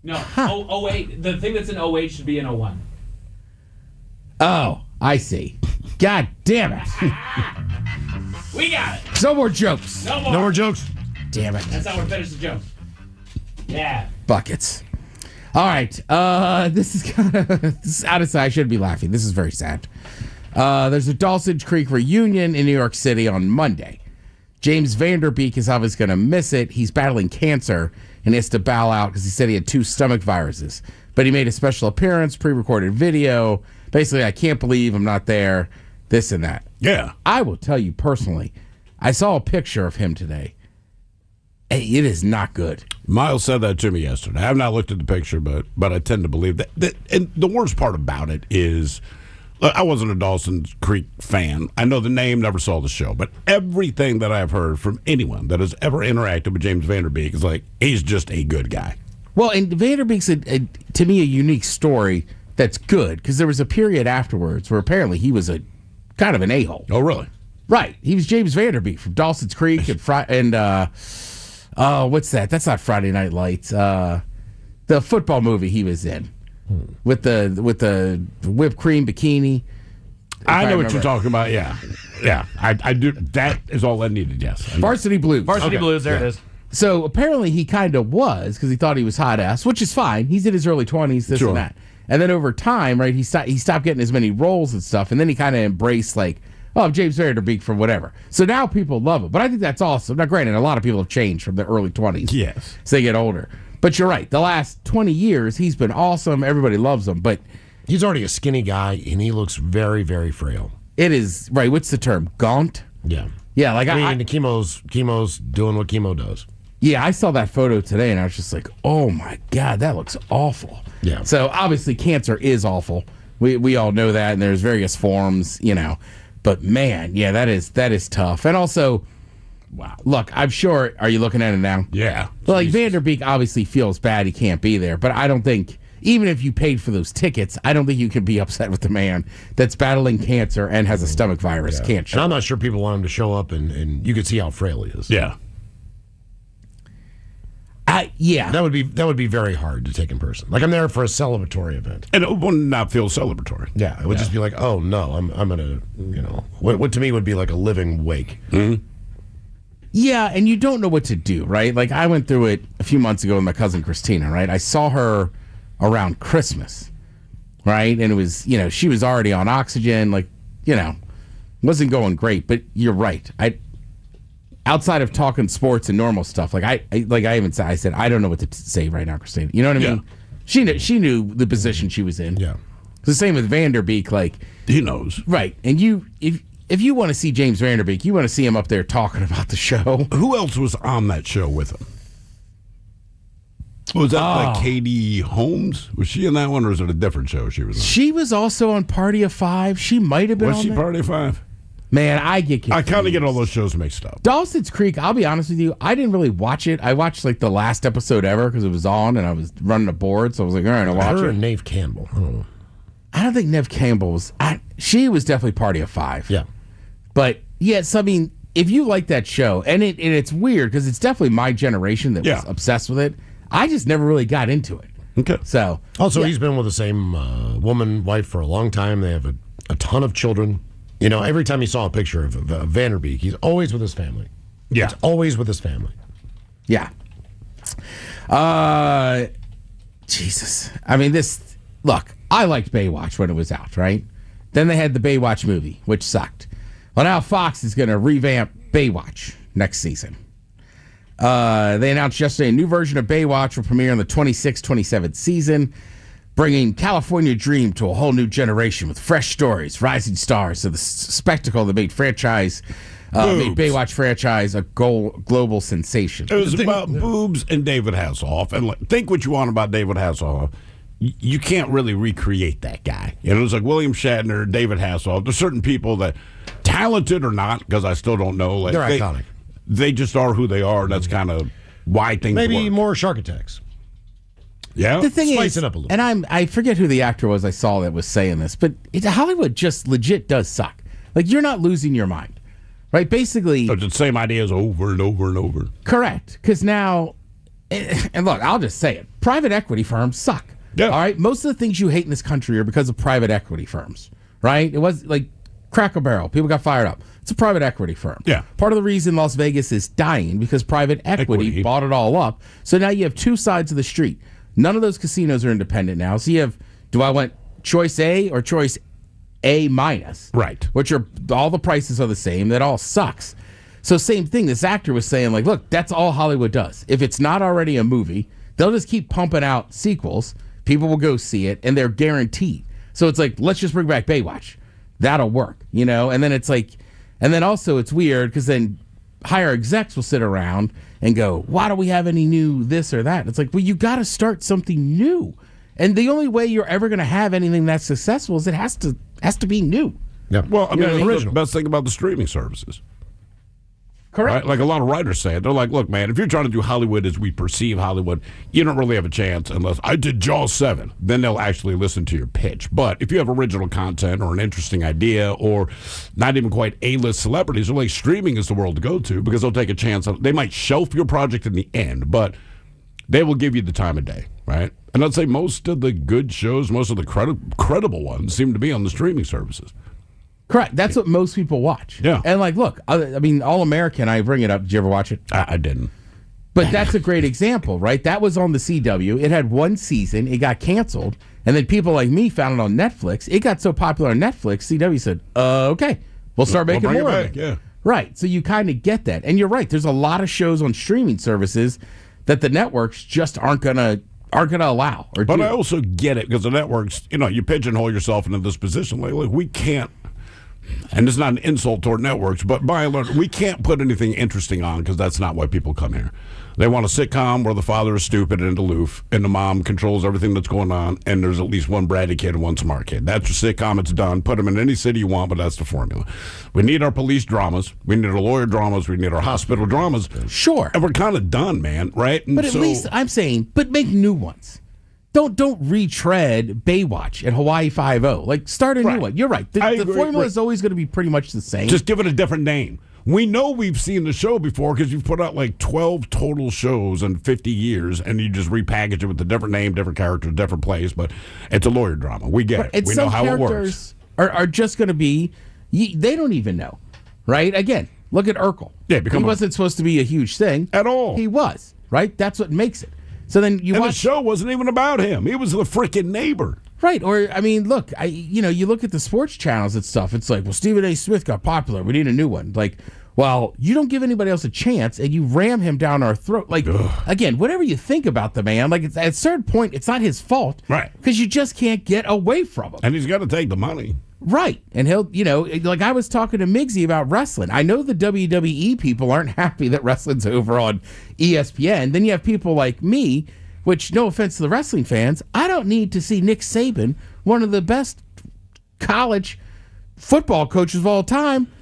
S9: 08. The thing that's in 08 should be in 01.
S4: Oh, I see. God damn it.
S9: We got it.
S4: No more jokes.
S9: No
S5: more jokes.
S4: Damn it.
S9: That's how we finish the joke. Yeah.
S4: Buckets. All right. This is kind of honestly, I shouldn't be laughing. This is very sad. There's a Dawson Creek reunion in New York City on Monday. James Vanderbeek is obviously going to miss it. He's battling cancer and he has to bow out because he said he had 2 stomach viruses. But he made a special appearance, pre-recorded video. Basically, I can't believe I'm not there, this and that.
S3: Yeah.
S4: I will tell you personally, I saw a picture of him today. It is not good.
S3: Miles said that to me yesterday. I have not looked at the picture, but I tend to believe that. And the worst part about it is, look, I wasn't a Dawson's Creek fan. I know the name, never saw the show, but everything that I've heard from anyone that has ever interacted with James Vanderbeek is like, he's just a good guy.
S4: Well, and Vanderbeek's, to me, a unique story that's good, because there was a period afterwards where apparently he was a kind of an a-hole.
S3: Oh, really?
S4: Right. He was James Vanderbeek from Dawson's Creek and what's that? That's not Friday Night Lights. The football movie he was in with the whipped cream bikini.
S3: I know what you're talking about. Yeah. I do. That is all I needed. Yes.
S4: Varsity Blues.
S9: Varsity Blues. There it is.
S4: So apparently he kind of was because he thought he was hot ass, which is fine. He's in his early 20s, this and that. And then over time, right, he stopped getting as many roles and stuff, and then he kind of embraced like, oh, I'm James Vanderbeek from whatever. So now people love him. But I think that's awesome. Now, granted, a lot of people have changed from the early 20s.
S3: Yes.
S4: As they get older. But you're right. The last 20 years, he's been awesome. Everybody loves him. But
S5: he's already a skinny guy, and he looks very, very frail.
S4: It is, right, what's the term? Gaunt?
S5: Yeah.
S4: Yeah, like
S5: I mean, the chemo's doing what chemo does.
S4: Yeah, I saw that photo today, and I was just like, oh, my God, that looks awful.
S5: Yeah.
S4: So, obviously, cancer is awful. We all know that, and there's various forms, you know. But, man, yeah, that is tough. And also, wow, look, I'm sure, are you looking at it now?
S3: Yeah.
S4: Well, like, Vanderbeek obviously feels bad he can't be there, but I don't think, even if you paid for those tickets, I don't think you can be upset with the man that's battling cancer and has a stomach virus.
S5: Yeah.
S4: Can't show.
S5: And I'm not sure people want him to show up, and you can see how frail he is.
S3: Yeah.
S4: Yeah.
S5: That would be very hard to take in person. Like, I'm there for a celebratory event.
S3: And it would not feel celebratory.
S5: Yeah, it would just be like, oh, no, I'm going to, you know, what to me would be like a living wake.
S3: Mm-hmm.
S4: Yeah, and you don't know what to do, right? Like, I went through it a few months ago with my cousin Christina, right? I saw her around Christmas, right? And it was, you know, she was already on oxygen, like, you know, wasn't going great. But you're right. Outside of talking sports and normal stuff, I said, I don't know what to say right now, Christina. You know what I mean? She knew the position she was in.
S5: Yeah.
S4: It's the same with Vanderbeek. Like,
S3: he knows,
S4: right? And if you want to see James Vanderbeek, you want to see him up there talking about the show.
S3: Who else was on that show with him? Was that like Katie Holmes? Was she in that one, or was it a different show she was on?
S4: She was also on Party of Five. She might have been
S3: Was
S4: on
S3: she
S4: that.
S3: Party of Five?
S4: Man, I get confused.
S3: I kind of get all those shows mixed up.
S4: Dawson's Creek, I'll be honest with you, I didn't really watch it. I watched like the last episode ever because it was on and I was running a board, so I was like, all right, I'll watch
S5: Her
S4: it.
S5: and Neve Campbell. I don't know.
S4: I don't think Neve Campbell was. She was definitely Party of Five.
S5: Yeah.
S4: But yes, I mean, if you like that show, and it's weird because it's definitely my generation that was obsessed with it. I just never really got into it.
S3: Okay.
S4: So
S5: also, he's been with the same wife for a long time. They have a ton of children. You know, every time you saw a picture of Vanderbeek, he's always with his family.
S3: Yeah.
S5: He's always with his family.
S4: Yeah. Jesus. I mean, look, I liked Baywatch when it was out, right? Then they had the Baywatch movie, which sucked. Well, now Fox is going to revamp Baywatch next season. They announced yesterday a new version of Baywatch will premiere in the 26-27 season, bringing California Dream to a whole new generation with fresh stories, rising stars of the spectacle that made Baywatch franchise a global sensation.
S3: It was about boobs and David Hasselhoff. And think what you want about David Hasselhoff. You can't really recreate that guy. You know, it was like William Shatner, David Hasselhoff. There's certain people that, talented or not, because I still don't know. Like,
S5: they're iconic.
S3: They just are who they are, and that's kind of why things
S5: Maybe
S3: work.
S5: more Shark Attacks.
S3: Yeah.
S4: The thing
S5: Spice
S4: is,
S5: it up a little.
S4: and I forget who the actor was I saw that was saying this, but Hollywood just legit does suck. Like, you're not losing your mind, right? Basically,
S3: so it's the same ideas over and over and over.
S4: Correct, because now, and look, I'll just say it: private equity firms suck.
S3: Yeah.
S4: All right. Most of the things you hate in this country are because of private equity firms, right? It was like Cracker Barrel. People got fired up. It's a private equity firm.
S3: Yeah.
S4: Part of the reason Las Vegas is dying because private equity bought it all up. So now you have two sides of the street. None of those casinos are independent now. So you have, do I want choice A or choice A minus?
S3: Right.
S4: Which are, all the prices are the same. That all sucks. So same thing. This actor was saying, like, look, that's all Hollywood does. If it's not already a movie, they'll just keep pumping out sequels. People will go see it, and they're guaranteed. So it's like, let's just bring back Baywatch. That'll work, you know? And then it's like, and then also it's weird because then higher execs will sit around and go, why do we have any new this or that? It's like, well, you got to start something new. And the only way you're ever going to have anything that's successful is it has to be new.
S5: Yeah.
S3: Well, I mean,
S4: know what I
S3: that's the best thing about the streaming services.
S4: Correct.
S3: Right? Like a lot of writers say it. They're like, look, man, if you're trying to do Hollywood as we perceive Hollywood, you don't really have a chance unless I did Jaws 7. Then they'll actually listen to your pitch. But if you have original content or an interesting idea or not even quite A-list celebrities, like streaming is the world to go to because they'll take a chance. They might shelf your project in the end, but they will give you the time of day, right? And I'd say most of the good shows, most of the credible ones seem to be on the streaming services.
S4: Correct. That's what most people watch.
S3: Yeah.
S4: And like, look, I mean, All American, I bring it up. Did you ever watch it?
S3: I didn't.
S4: But that's a great example, right? That was on the CW. It had one season. It got canceled. And then people like me found it on Netflix. It got so popular on Netflix, CW said, okay, we'll start making more of it.
S3: Yeah.
S4: Right. So you kind of get that. And you're right. There's a lot of shows on streaming services that the networks just aren't gonna allow.
S3: But I also get it because the networks, you pigeonhole yourself into this position. Like, we can't, and it's not an insult toward networks, but by and large, we can't put anything interesting on because that's not why people come here. They want a sitcom where the father is stupid and aloof, and the mom controls everything that's going on, and there's at least one bratty kid and one smart kid. That's your sitcom. It's done. Put them in any city you want, but that's the formula. We need our police dramas. We need our lawyer dramas. We need our hospital dramas.
S4: Sure.
S3: And we're kind of done, man, right? And
S4: but at least I'm saying, but make new ones. Don't retread Baywatch and Hawaii Five-0. Like, start a new one. You're right. The formula is always going to be pretty much the same.
S3: Just give it a different name. We know we've seen the show before because you've put out like 12 total shows in 50 years, and you just repackage it with a different name, different character, different place, but it's a lawyer drama. We get it. We know how it works.
S4: Are just going to be, they don't even know, right? Again, look at Urkel.
S3: Yeah,
S4: he wasn't supposed to be a huge thing.
S3: At all.
S4: He was, right? That's what makes it. So then you watch.
S3: The show wasn't even about him. He was the freaking neighbor.
S4: Right. Or, I mean, look, you look at the sports channels and stuff. It's like, well, Stephen A. Smith got popular. We need a new one. Like, well, you don't give anybody else a chance, and you ram him down our throat. Like, again, whatever you think about the man, like, at a certain point, it's not his fault.
S3: Right.
S4: Because you just can't get away from him.
S3: And he's got to take the money.
S4: Right. And he'll, like I was talking to Miggsy about wrestling. I know the WWE people aren't happy that wrestling's over on ESPN. Then you have people like me, which, no offense to the wrestling fans, I don't need to see Nick Saban, one of the best college football coaches of all time,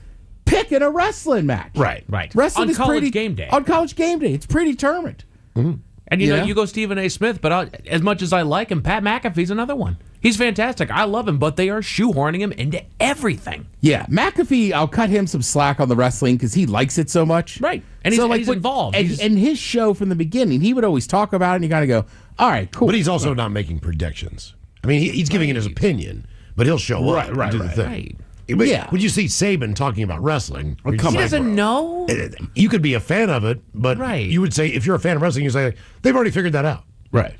S4: pick in a wrestling match.
S3: Right.
S4: Wrestling
S9: on
S4: is
S9: college game day.
S4: On college game day. It's predetermined.
S3: Mm-hmm.
S9: And you go Stephen A. Smith, but as much as I like him, Pat McAfee's another one. He's fantastic. I love him, but they are shoehorning him into everything.
S4: Yeah, McAfee, I'll cut him some slack on the wrestling because he likes it so much.
S9: Right. And he's involved.
S4: And his show from the beginning, he would always talk about it, and you kind of go, all right, cool.
S5: But he's also not making predictions. I mean, he's giving it his opinion, but he'll show up and do the thing.
S9: Right.
S5: But
S4: Yeah.
S5: Would you see Saban talking about wrestling?
S3: Oh, come
S9: He
S3: on,
S9: doesn't know.
S5: You could be a fan of it, but
S9: Right.
S5: you would say, if you're a fan of wrestling, you say, they've already figured that out.
S3: Right.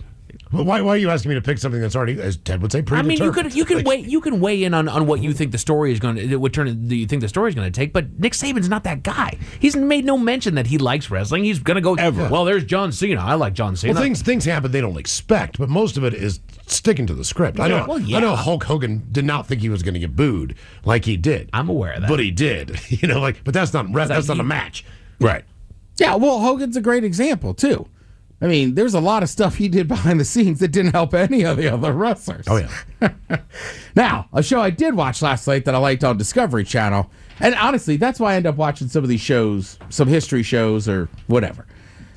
S5: Well, why are you asking me to pick something that's already, as Ted would say,
S9: I
S5: predetermined?
S9: mean, you can weigh in on what you think the story is going to, what turn do you think the story is going to take, but Nick Saban's not that guy. He's made no mention that he likes wrestling. He's going to go,
S3: Ever.
S9: well, there's John Cena. I like John Cena.
S5: Well, things happen they don't expect, but most of it is sticking to the script. I know.
S9: Well, yeah.
S5: I know Hulk Hogan did not think he was going to get booed like he did.
S9: I'm aware of that.
S5: But he did. But that's not a match.
S3: Right.
S4: Yeah, well, Hogan's a great example, too. I mean, there's a lot of stuff he did behind the scenes that didn't help any of the other wrestlers.
S5: Oh, yeah.
S4: Now, a show I did watch last night that I liked on Discovery Channel, and honestly, that's why I end up watching some of these shows, some history shows or whatever.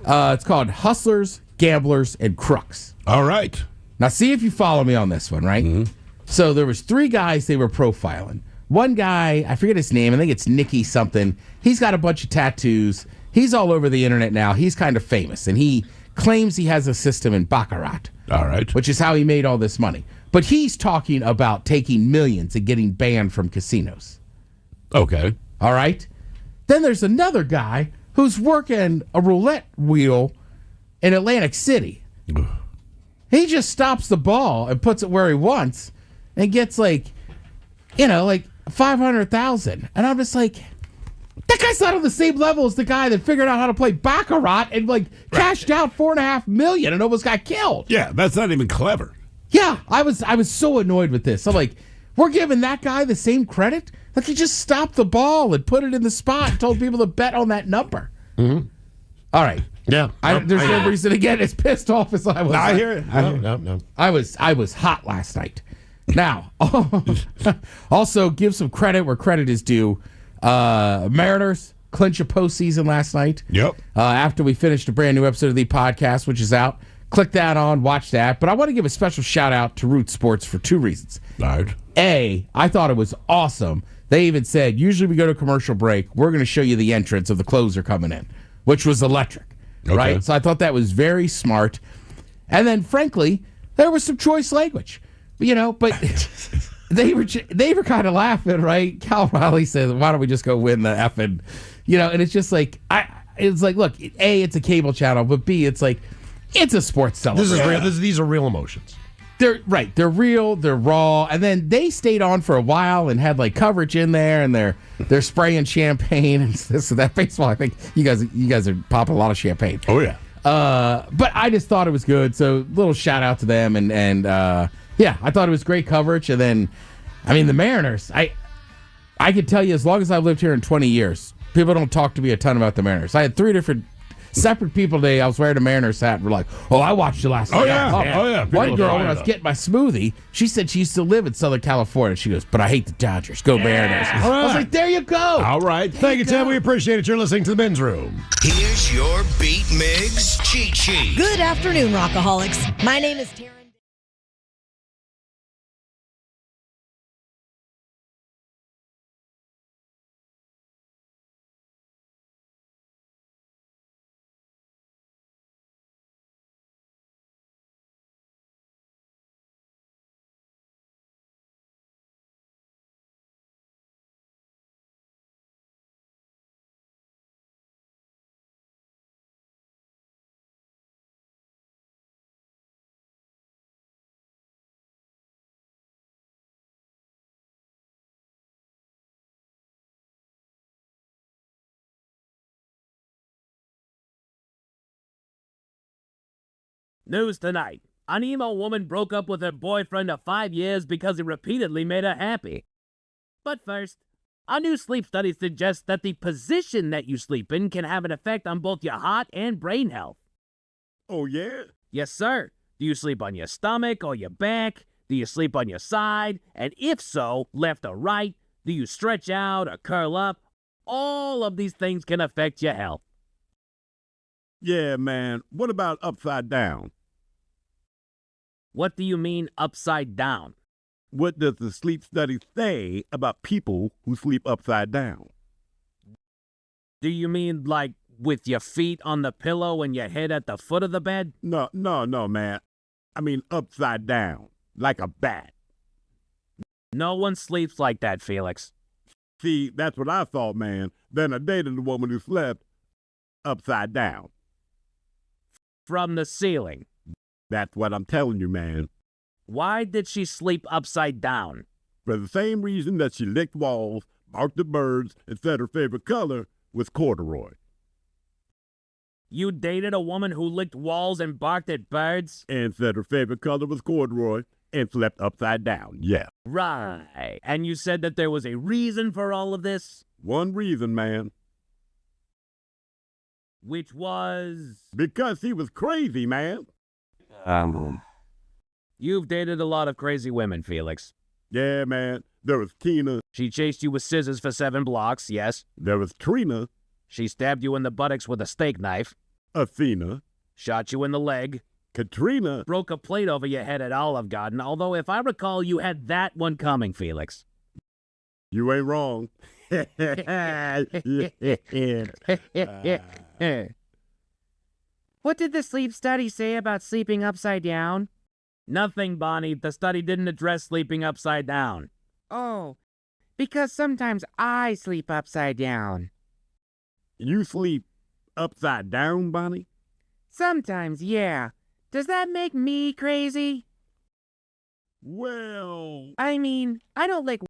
S4: It's called Hustlers, Gamblers, and Crooks.
S3: All right.
S4: Now, see if you follow me on this one, right?
S3: Mm-hmm.
S4: So there was 3 guys they were profiling. One guy, I forget his name, I think it's Nicky something. He's got a bunch of tattoos. He's all over the internet now. He's kind of famous, and he claims he has a system in Baccarat.
S3: All right.
S4: Which is how he made all this money. But he's talking about taking millions and getting banned from casinos.
S3: Okay.
S4: All right? Then there's another guy who's working a roulette wheel in Atlantic City. He just stops the ball and puts it where he wants and gets like $500,000. And I'm just like, that guy's not on the same level as the guy that figured out how to play Baccarat and cashed out $4.5 million and almost got killed.
S3: Yeah, that's not even clever.
S4: Yeah, I was so annoyed with this. I'm like, we're giving that guy the same credit? Like, he just stopped the ball and put it in the spot and told people to bet on that number.
S5: Mm-hmm.
S4: All right.
S5: Yeah.
S4: There's no reason to get as pissed off as I was.
S3: I hear it.
S5: No.
S4: I was hot last night. Now, also give some credit where credit is due. Mariners clinch a postseason last night.
S3: Yep.
S4: After we finished a brand new episode of the podcast, which is out. Click that on, watch that. But I want to give a special shout out to Root Sports for 2 reasons.
S3: All right.
S4: A, I thought it was awesome. They even said, usually we go to commercial break, we're going to show you the entrance of the closer coming in, which was electric.
S3: Okay.
S4: Right? So I thought that was very smart. And then, frankly, there was some choice language. But they were kind of laughing, right? Cal Riley said, why don't we just go win the effing, and it's just like, it's like, look, A, it's a cable channel, but B, it's like, it's a sports celebration.
S5: This is real. These are real emotions.
S4: They're right. They're real. They're raw. And then they stayed on for a while and had like coverage in there, and they're spraying champagne and this and that. Baseball. I think you guys are popping a lot of champagne.
S3: Oh yeah.
S4: But I just thought it was good. So little shout out to them, and yeah, I thought it was great coverage. And then, I mean, the Mariners. I could tell you, as long as I've lived here in 20 years, people don't talk to me a ton about the Mariners. I had 3 different separate people today. I was wearing a Mariners hat and we're like, oh, I watched you last night.
S3: Oh, yeah.
S4: One girl, when I was getting my smoothie, she said she used to live in Southern California. She goes, but I hate the Dodgers. Go Mariners.
S5: All right.
S4: I was like, there you go.
S3: All right.
S5: Thank you, Tim. We appreciate it. You're listening to the Men's Room.
S14: Here's your Beat Migs cheat sheet.
S2: Good afternoon, Rockaholics. My name is Taryn.
S15: News tonight. An emo woman broke up with her boyfriend of 5 years because he repeatedly made her happy. But first, a new sleep study suggests that the position that you sleep in can have an effect on both your heart and brain health.
S10: Oh, yeah?
S15: Yes, sir. Do you sleep on your stomach or your back? Do you sleep on your side? And if so, left or right? Do you stretch out or curl up? All of these things can affect your health.
S10: Yeah, man. What about upside down?
S15: What do you mean upside down?
S10: What does the sleep study say about people who sleep upside down?
S15: Do you mean like with your feet on the pillow and your head at the foot of the bed?
S10: No, man. I mean upside down, like a bat.
S15: No one sleeps like that, Felix.
S10: See, that's what I thought, man. Then I dated a woman who slept upside down.
S15: From the ceiling.
S10: That's what I'm telling you, man.
S15: Why did she sleep upside down?
S10: For the same reason that she licked walls, barked at birds, and said her favorite color was corduroy.
S15: You dated a woman who licked walls and barked at birds?
S10: And said her favorite color was corduroy and slept upside down, yeah.
S15: Right. And you said that there was a reason for all of this?
S10: One reason, man.
S15: Which was?
S10: Because he was crazy, man.
S15: You've dated a lot of crazy women, Felix.
S10: Yeah, man. There was Tina.
S15: She chased you with scissors for 7 blocks, yes?
S10: There was Trina.
S15: She stabbed you in the buttocks with a steak knife.
S10: Athena.
S15: Shot you in the leg.
S10: Katrina.
S15: Broke a plate over your head at Olive Garden, although if I recall, you had that one coming, Felix.
S10: You ain't wrong.
S16: What did the sleep study say about sleeping upside down?
S15: Nothing, Bonnie. The study didn't address sleeping upside down.
S16: Oh, because sometimes I sleep upside down.
S10: You sleep upside down, Bonnie?
S16: Sometimes, yeah. Does that make me crazy?
S10: Well...
S16: I mean, I don't like...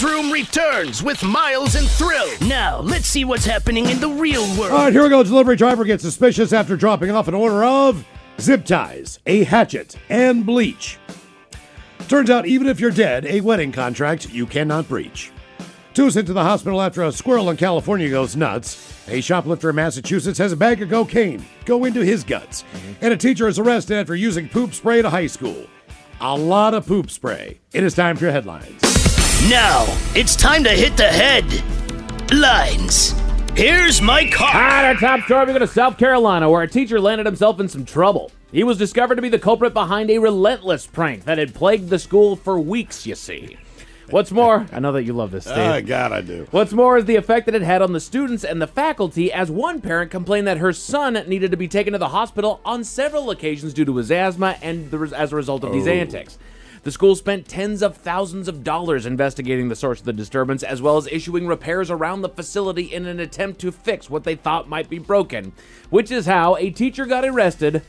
S7: men's room returns with Miles and Thrill. Now, let's see what's happening in the real world.
S5: All right, here we go. Delivery driver gets suspicious after dropping off an order of zip ties, a hatchet, and bleach. Turns out, even if you're dead, a wedding contract you cannot breach. Two sent to the hospital after a squirrel in California goes nuts. A shoplifter in Massachusetts has a bag of cocaine go into his guts. And a teacher is arrested after using poop spray at a high school. A lot of poop spray. It is time for your headlines.
S7: Now, it's time to hit the headlines. Here's my car.
S9: Our top story, we go to South Carolina, where a teacher landed himself in some trouble. He was discovered to be the culprit behind a relentless prank that had plagued the school for weeks, you see. What's more, I know that you love this, Steve.
S3: Oh, God, I do.
S9: What's more is the effect that it had on the students and the faculty, as one parent complained that her son needed to be taken to the hospital on several occasions due to his asthma and as a result of these antics. The school spent tens of thousands of dollars investigating the source of the disturbance, as well as issuing repairs around the facility in an attempt to fix what they thought might be broken, which is how a teacher got arrested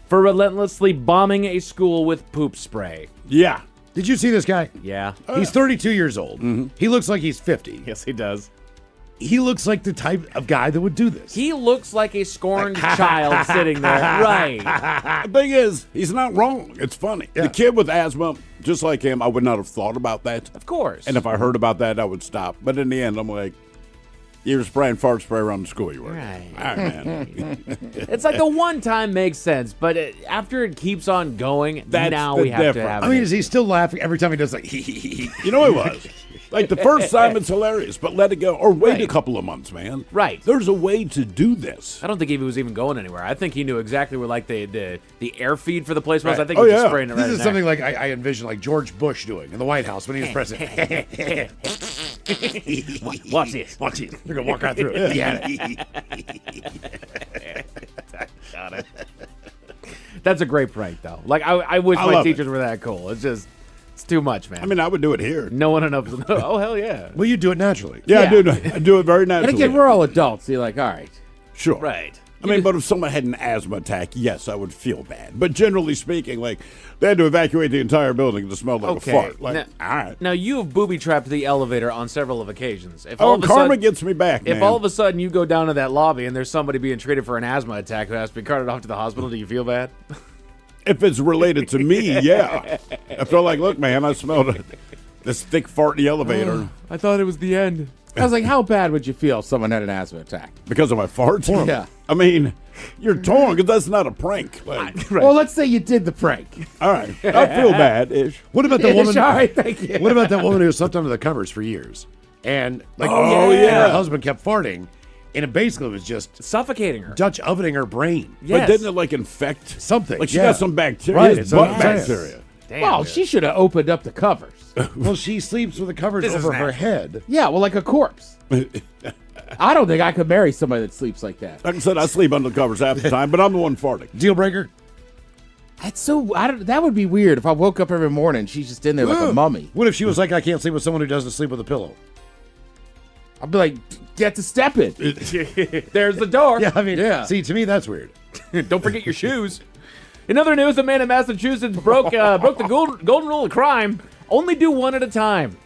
S9: for relentlessly bombing a school with poop spray.
S3: Yeah.
S5: Did you see this guy?
S9: Yeah.
S5: He's 32 years old. He looks like he's 50.
S9: Yes, he does.
S5: He looks like the type of guy that would do this.
S9: He looks like a scorned child sitting there. Right.
S3: The thing is, he's not wrong. It's funny.
S5: Yeah.
S3: The kid with asthma, just like him, I would not have thought about that.
S9: Of course.
S3: And if I heard about that, I would stop. But in the end, I'm like, you were spraying fart spray around the school you were.
S9: Right.
S3: All right, man.
S9: It's like the one time makes sense, but after it keeps on going,
S3: That's
S9: now
S3: the
S9: we have
S3: difference.
S9: to have
S5: I mean,
S9: it.
S5: is he still laughing every time he does like
S3: You know it was. Like the first time it's hilarious, but let it go. Or wait a couple of months, man.
S9: Right.
S3: There's a way to do this.
S9: I don't think he was even going anywhere. I think he knew exactly where like the air feed for the place was.
S3: Right.
S9: I think he was just
S3: yeah.
S9: spraying it right
S5: this
S9: in
S5: is
S9: there.
S5: something like I envision like George Bush doing in the White House when he was president.
S9: Watch this.
S5: Watch this. They're gonna walk right through it. Yeah.
S9: Got it. That's a great prank, though. Like I wish
S3: I
S9: my
S3: love
S9: teachers were that cool. It's too much, man.
S3: I mean, I would do it here.
S9: No one enough. Oh hell yeah.
S5: Well, you do it naturally.
S3: Yeah,
S9: Yeah.
S3: I do it very
S4: And
S3: naturally.
S4: again, we're all adults. So you're like, all right.
S3: Sure.
S9: Right.
S3: I mean, but if someone had an asthma attack, yes, I would feel bad. But generally speaking, like, they had to evacuate the entire building to smell like
S9: Okay.
S3: a fart. Like,
S9: Now-
S3: all right.
S9: Now you have booby trapped the elevator on several of occasions. If
S3: Oh,
S9: all of a
S3: karma
S9: sudden,
S3: gets me back,
S9: if
S3: man.
S9: all of a sudden you go down to that lobby and there's somebody being treated for an asthma attack who has to be carted off to the hospital, do you feel bad?
S3: If it's related to me, yeah. I feel like, look, man, I smelled this thick fart in the elevator
S9: I thought it was the end.
S4: I was like, how bad would you feel if someone had an asthma attack?
S3: because of my farts.
S4: Yeah.
S3: I mean, you're torn because that's not a prank. Like,
S4: Well, let's say you did the prank.
S3: all right. I feel bad-ish.
S5: What about the
S4: Ish,
S5: woman?
S4: all right, thank you.
S5: What about that woman who slept under the covers for years, and like,
S3: Oh,
S5: and
S3: yeah.
S5: her husband kept farting, and it basically was just
S9: Suffocating her.
S5: Dutch ovening her brain.
S9: Yes.
S3: But didn't it, like, infect?
S5: something.
S3: Like, she
S5: yeah.
S3: got some bacteria.
S5: Right,
S3: It's
S5: it's
S3: butt
S5: a-
S3: bacteria.
S9: Damn,
S4: Well,
S9: dude.
S4: she should have opened up the covers.
S5: Well, she sleeps with the covers
S9: This is
S5: over her
S9: natural.
S5: head.
S4: Yeah, well, like a corpse. I don't think I could marry somebody that sleeps like that.
S3: Like I said, I sleep under the covers half the time, but I'm the one farting.
S5: Deal breaker.
S4: That's so. That would be weird if I woke up every morning. She's just in there like a mummy.
S5: What if she was like, I can't sleep with someone who doesn't sleep with a pillow?
S4: I'd be like, get to step it.
S9: There's the door.
S5: Yeah, I mean,
S4: Yeah.
S5: see, to me, that's weird.
S9: Don't forget your shoes. In other news, a man in Massachusetts broke the golden rule of crime. Only do one at a time.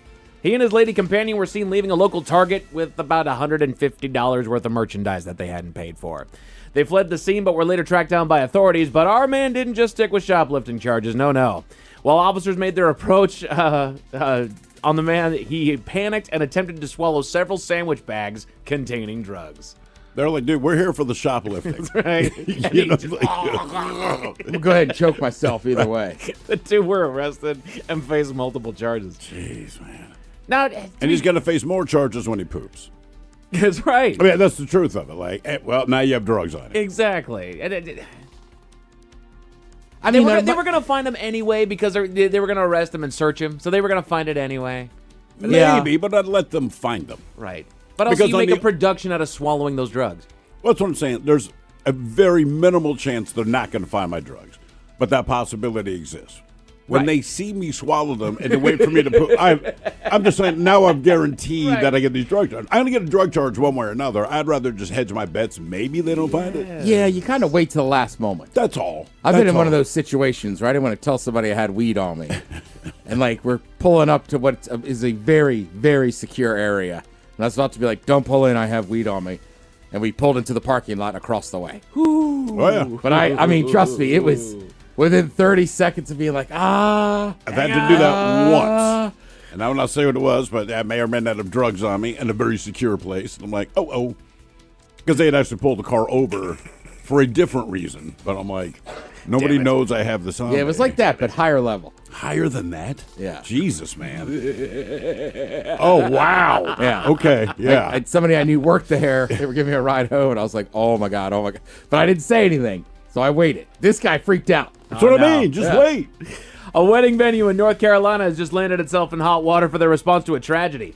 S9: He and his lady companion were seen leaving a local Target with about $150 worth of merchandise that they hadn't paid for. They fled the scene but were later tracked down by authorities, but our man didn't just stick with shoplifting charges. No. While officers made their approach on the man, he panicked and attempted to swallow several sandwich bags containing drugs.
S3: They're like, dude, we're here for the shoplifting.
S9: Right?
S3: You know, like,
S4: I'll go ahead and choke myself either way.
S9: The two were arrested and faced multiple charges.
S3: jeez, man.
S9: Now,
S3: And he's going to face more charges when he poops.
S9: that's right.
S3: I mean, that's the truth of it. Like, well, now you have drugs on you.
S9: Exactly. And
S4: I
S9: they
S4: mean,
S9: were going to find him anyway because they were going to arrest him and search him. So they were going to find it anyway.
S3: Maybe, but I'd let them find them.
S9: Right. But also,
S3: Because
S9: you
S3: on
S9: make a
S3: the-
S9: production out of swallowing those drugs.
S3: Well, that's what I'm saying. There's a very minimal chance they're not going to find my drugs, but that possibility exists. When
S9: Right.
S3: they see me swallow them and they wait for me to poop, I'm just saying now I'm guaranteed that I get these drug charges. I'm going to get a drug charge one way or another. I'd rather just hedge my bets. Maybe they don't find it.
S4: Yeah, you kind of wait till the last moment.
S3: That's all.
S4: I've been
S3: That's
S4: in one of
S3: all.
S4: those situations where I didn't want to tell somebody I had weed on me. And like we're pulling up to what is a very, very secure area. And I was about to be like, don't pull in, I have weed on me. And we pulled into the parking lot across the way.
S3: Oh, yeah.
S4: But I mean, trust me, it was within 30 seconds of being like,
S3: I've had to do that once. And I will not say what it was, but I may or may not have drugs on me in a very secure place. And I'm like, oh. Because they had actually pulled the car over for a different reason. But I'm like, nobody knows I have this on
S4: yeah, it was
S3: me.
S4: like that, but higher level.
S3: Higher than that?
S4: Yeah.
S3: Jesus, man. Oh, wow.
S4: Yeah.
S3: Okay, yeah.
S4: Somebody I knew worked there. They were giving me a ride home, and I was like, oh, my God. But I didn't say anything, so I waited. This guy freaked out.
S3: That's what I mean. Just wait.
S9: A wedding venue in North Carolina has just landed itself in hot water for their response to a tragedy.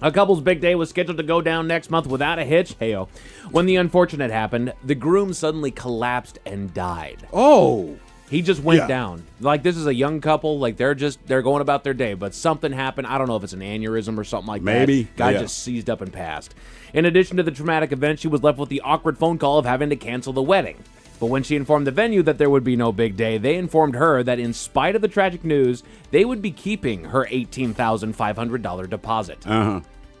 S9: A couple's big day was scheduled to go down next month without a hitch. Heyo. When the unfortunate happened, the groom suddenly collapsed and died.
S4: Oh.
S9: He just went down. Like, this is a young couple. Like, they're going about their day. But something happened. I don't know if it's an aneurysm or something like that.
S3: Maybe.
S9: Guy just seized up and passed. In addition to the traumatic event, she was left with the awkward phone call of having to cancel the wedding. But when she informed the venue that there would be no big day, they informed her that in spite of the tragic news, they would be keeping her $18,500 deposit.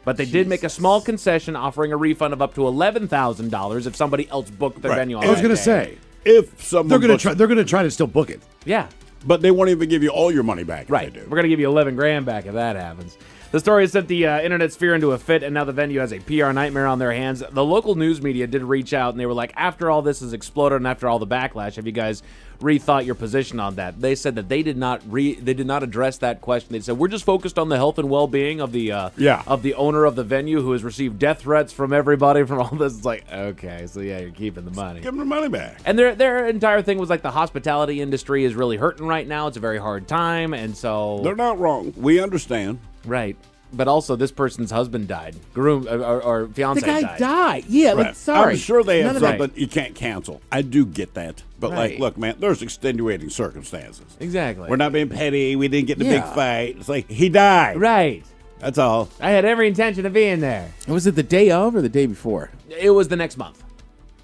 S9: But they did make a small concession, offering a refund of up to $11,000 if somebody else booked their venue on that
S5: I was going
S9: day.
S5: to say,
S3: if someone
S5: they're going to try to still book it.
S9: Yeah.
S3: But they won't even give you all your money back.
S9: Right.
S3: If they do.
S9: We're going to give you 11 grand back if that happens. The story has sent the internet sphere into a fit, and now the venue has a PR nightmare on their hands. The local news media did reach out, and they were like, after all this has exploded and after all the backlash, have you guys rethought your position on that? They said that they did not address that question. They said, we're just focused on the health and well-being of the owner of the venue who has received death threats from everybody from all this. It's like, okay, so yeah, you're keeping the money.
S3: Give them the money back.
S9: And their entire thing was like the hospitality industry is really hurting right now. It's a very hard time, and so...
S3: They're not wrong. We understand.
S9: Right. But also, this person's husband died. Groom or fiance
S4: The guy
S9: died.
S4: died. Yeah, but sorry.
S3: I'm sure they have
S4: None of
S3: something you can't cancel. I do get that. But, like, look, man, there's extenuating circumstances.
S9: Exactly.
S3: We're not being petty. We didn't get in a big fight. It's like, he died.
S9: Right.
S3: That's all.
S9: I had every intention of being there.
S4: Was it the day of or the day before?
S9: It was the next month.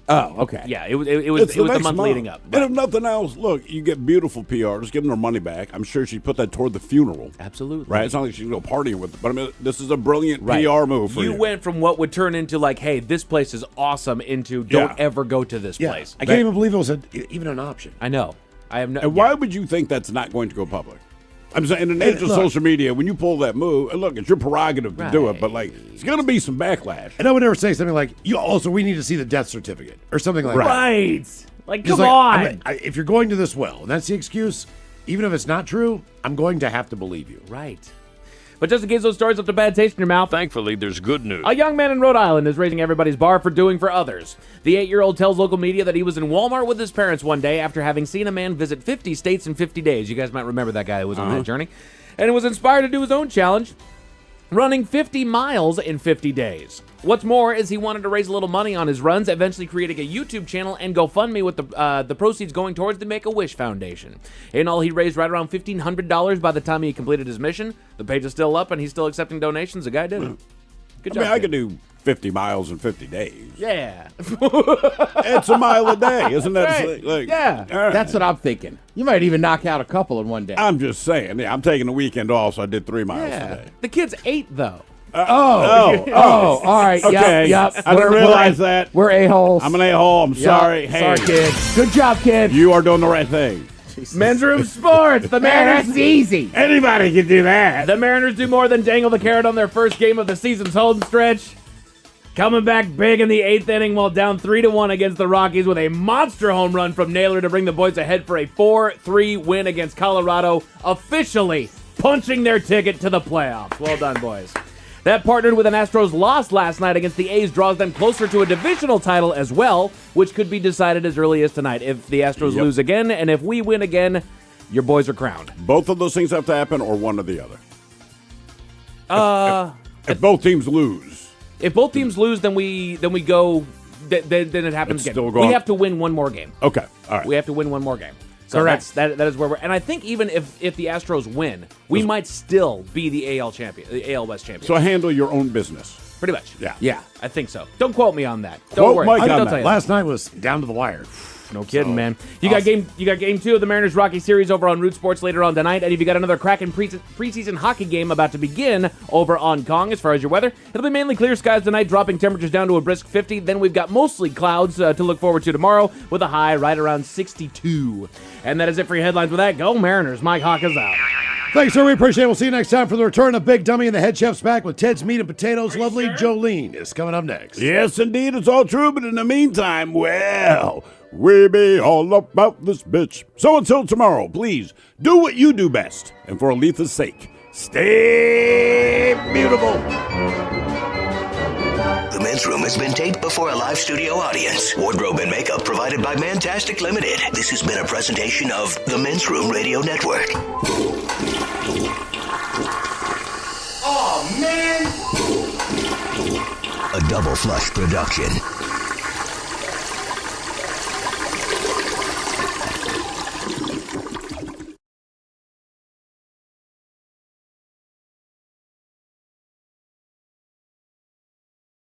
S4: Oh, okay.
S9: Yeah, it was the month leading up.
S3: And if nothing else, look, you get beautiful PR. Just give them their money back. I'm sure she put that toward the funeral.
S9: Absolutely.
S3: Right? It's not like she's going to go partying with it. But I mean, this is a brilliant PR move for you.
S9: You went from what would turn into like, hey, this place is awesome into don't ever go to this place.
S5: I can't even believe it was even an option.
S9: I know. I have no.
S3: And why would you think that's not going to go public? I'm saying, in the age of social media, when you pull that move, and look, it's your prerogative to do it, but like, it's going to be some backlash.
S5: And I would never say something like, we need to see the death certificate or something like that.
S9: Right. Like, come
S5: Like,
S9: on.
S5: if you're going to this well, and that's the excuse, even if it's not true, I'm going to have to believe you.
S9: Right. But just in case those stories left a bad taste in your mouth,
S12: thankfully, there's good news.
S9: A young man in Rhode Island is raising everybody's bar for doing for others. The 8-year-old tells local media that he was in Walmart with his parents one day after having seen a man visit 50 states in 50 days. You guys might remember that guy who was on that journey. And was inspired to do his own challenge, running 50 miles in 50 days. What's more is he wanted to raise a little money on his runs, eventually creating a YouTube channel and GoFundMe with the proceeds going towards the Make-A-Wish Foundation. In all, he raised right around $1,500 by the time he completed his mission. The page is still up, and he's still accepting donations. The guy did it. Good job.
S3: I could do 50 miles in 50 days.
S9: Yeah.
S3: It's a mile a day, isn't that?
S9: Right.
S3: Like,
S4: Yeah, that's what I'm thinking. You might even knock out a couple in one day.
S3: I'm just saying. Yeah, I'm taking a weekend off, so I did 3 miles today.
S9: The kid's 8, though.
S4: All right.
S3: Okay.
S4: Yep.
S3: I didn't realize that.
S4: We're a-holes.
S3: I'm an a-hole. I'm sorry. Hey,
S4: Sorry, kid. Good job, kid.
S3: you are doing the right thing.
S9: Men's Room Sports. The Mariners.
S4: That's easy.
S3: Anybody can do that.
S9: The Mariners do more than dangle the carrot on their first game of the season's home stretch. Coming back big in the 8th inning while down 3-1 against the Rockies with a monster home run from Naylor to bring the boys ahead for a 4-3 win against Colorado, officially punching their ticket to the playoffs. Well done, boys. That partnered with an Astros loss last night against the A's draws them closer to a divisional title as well, which could be decided as early as tonight. If the Astros lose again and if we win again, your boys are crowned.
S3: Both of those things have to happen, or one or the other. If both teams lose,
S9: if both teams lose, then we go. Then it happens
S3: It's
S9: again.
S3: still going-
S9: We have to win one more game.
S3: okay, all right.
S9: We have to win one more game. So
S4: Correct.
S9: that is where we're. And I think even if the Astros win, we might still be the AL champion, the AL West champion.
S3: So handle your own business.
S9: Pretty much.
S3: Yeah.
S9: Yeah, I think so. Don't quote me on that. Don't
S3: Quote
S9: worry.
S3: Mike
S9: I'll
S3: on
S9: tell
S3: that.
S9: you
S5: Last night was down to the wire.
S8: No kidding, man. You got game 2 of the Mariners Rocky series over on Root Sports later on tonight, and if you got another cracking preseason hockey game about to begin over on Kong. As far as your weather, it'll be mainly clear skies tonight, dropping temperatures down to a brisk 50. Then we've got mostly clouds to look forward to tomorrow, with a high right around 62. And that is it for your headlines. With that, go Mariners. Mike Hawk is out.
S5: Thanks, sir. We appreciate it. We'll see you next time for the return of Big Dummy and the Head Chef's back with Ted's Meat and Potatoes. Lovely Jolene is coming up next.
S3: Yes, indeed, it's all true, but in the meantime, well, we be all about this bitch. So until tomorrow, please do what you do best. And for Aletha's sake, stay beautiful.
S14: The Men's Room has been taped before a live studio audience. Wardrobe and makeup provided by Mantastic Limited. This has been a presentation of the Men's Room Radio Network. Oh, man! A Double Flush production.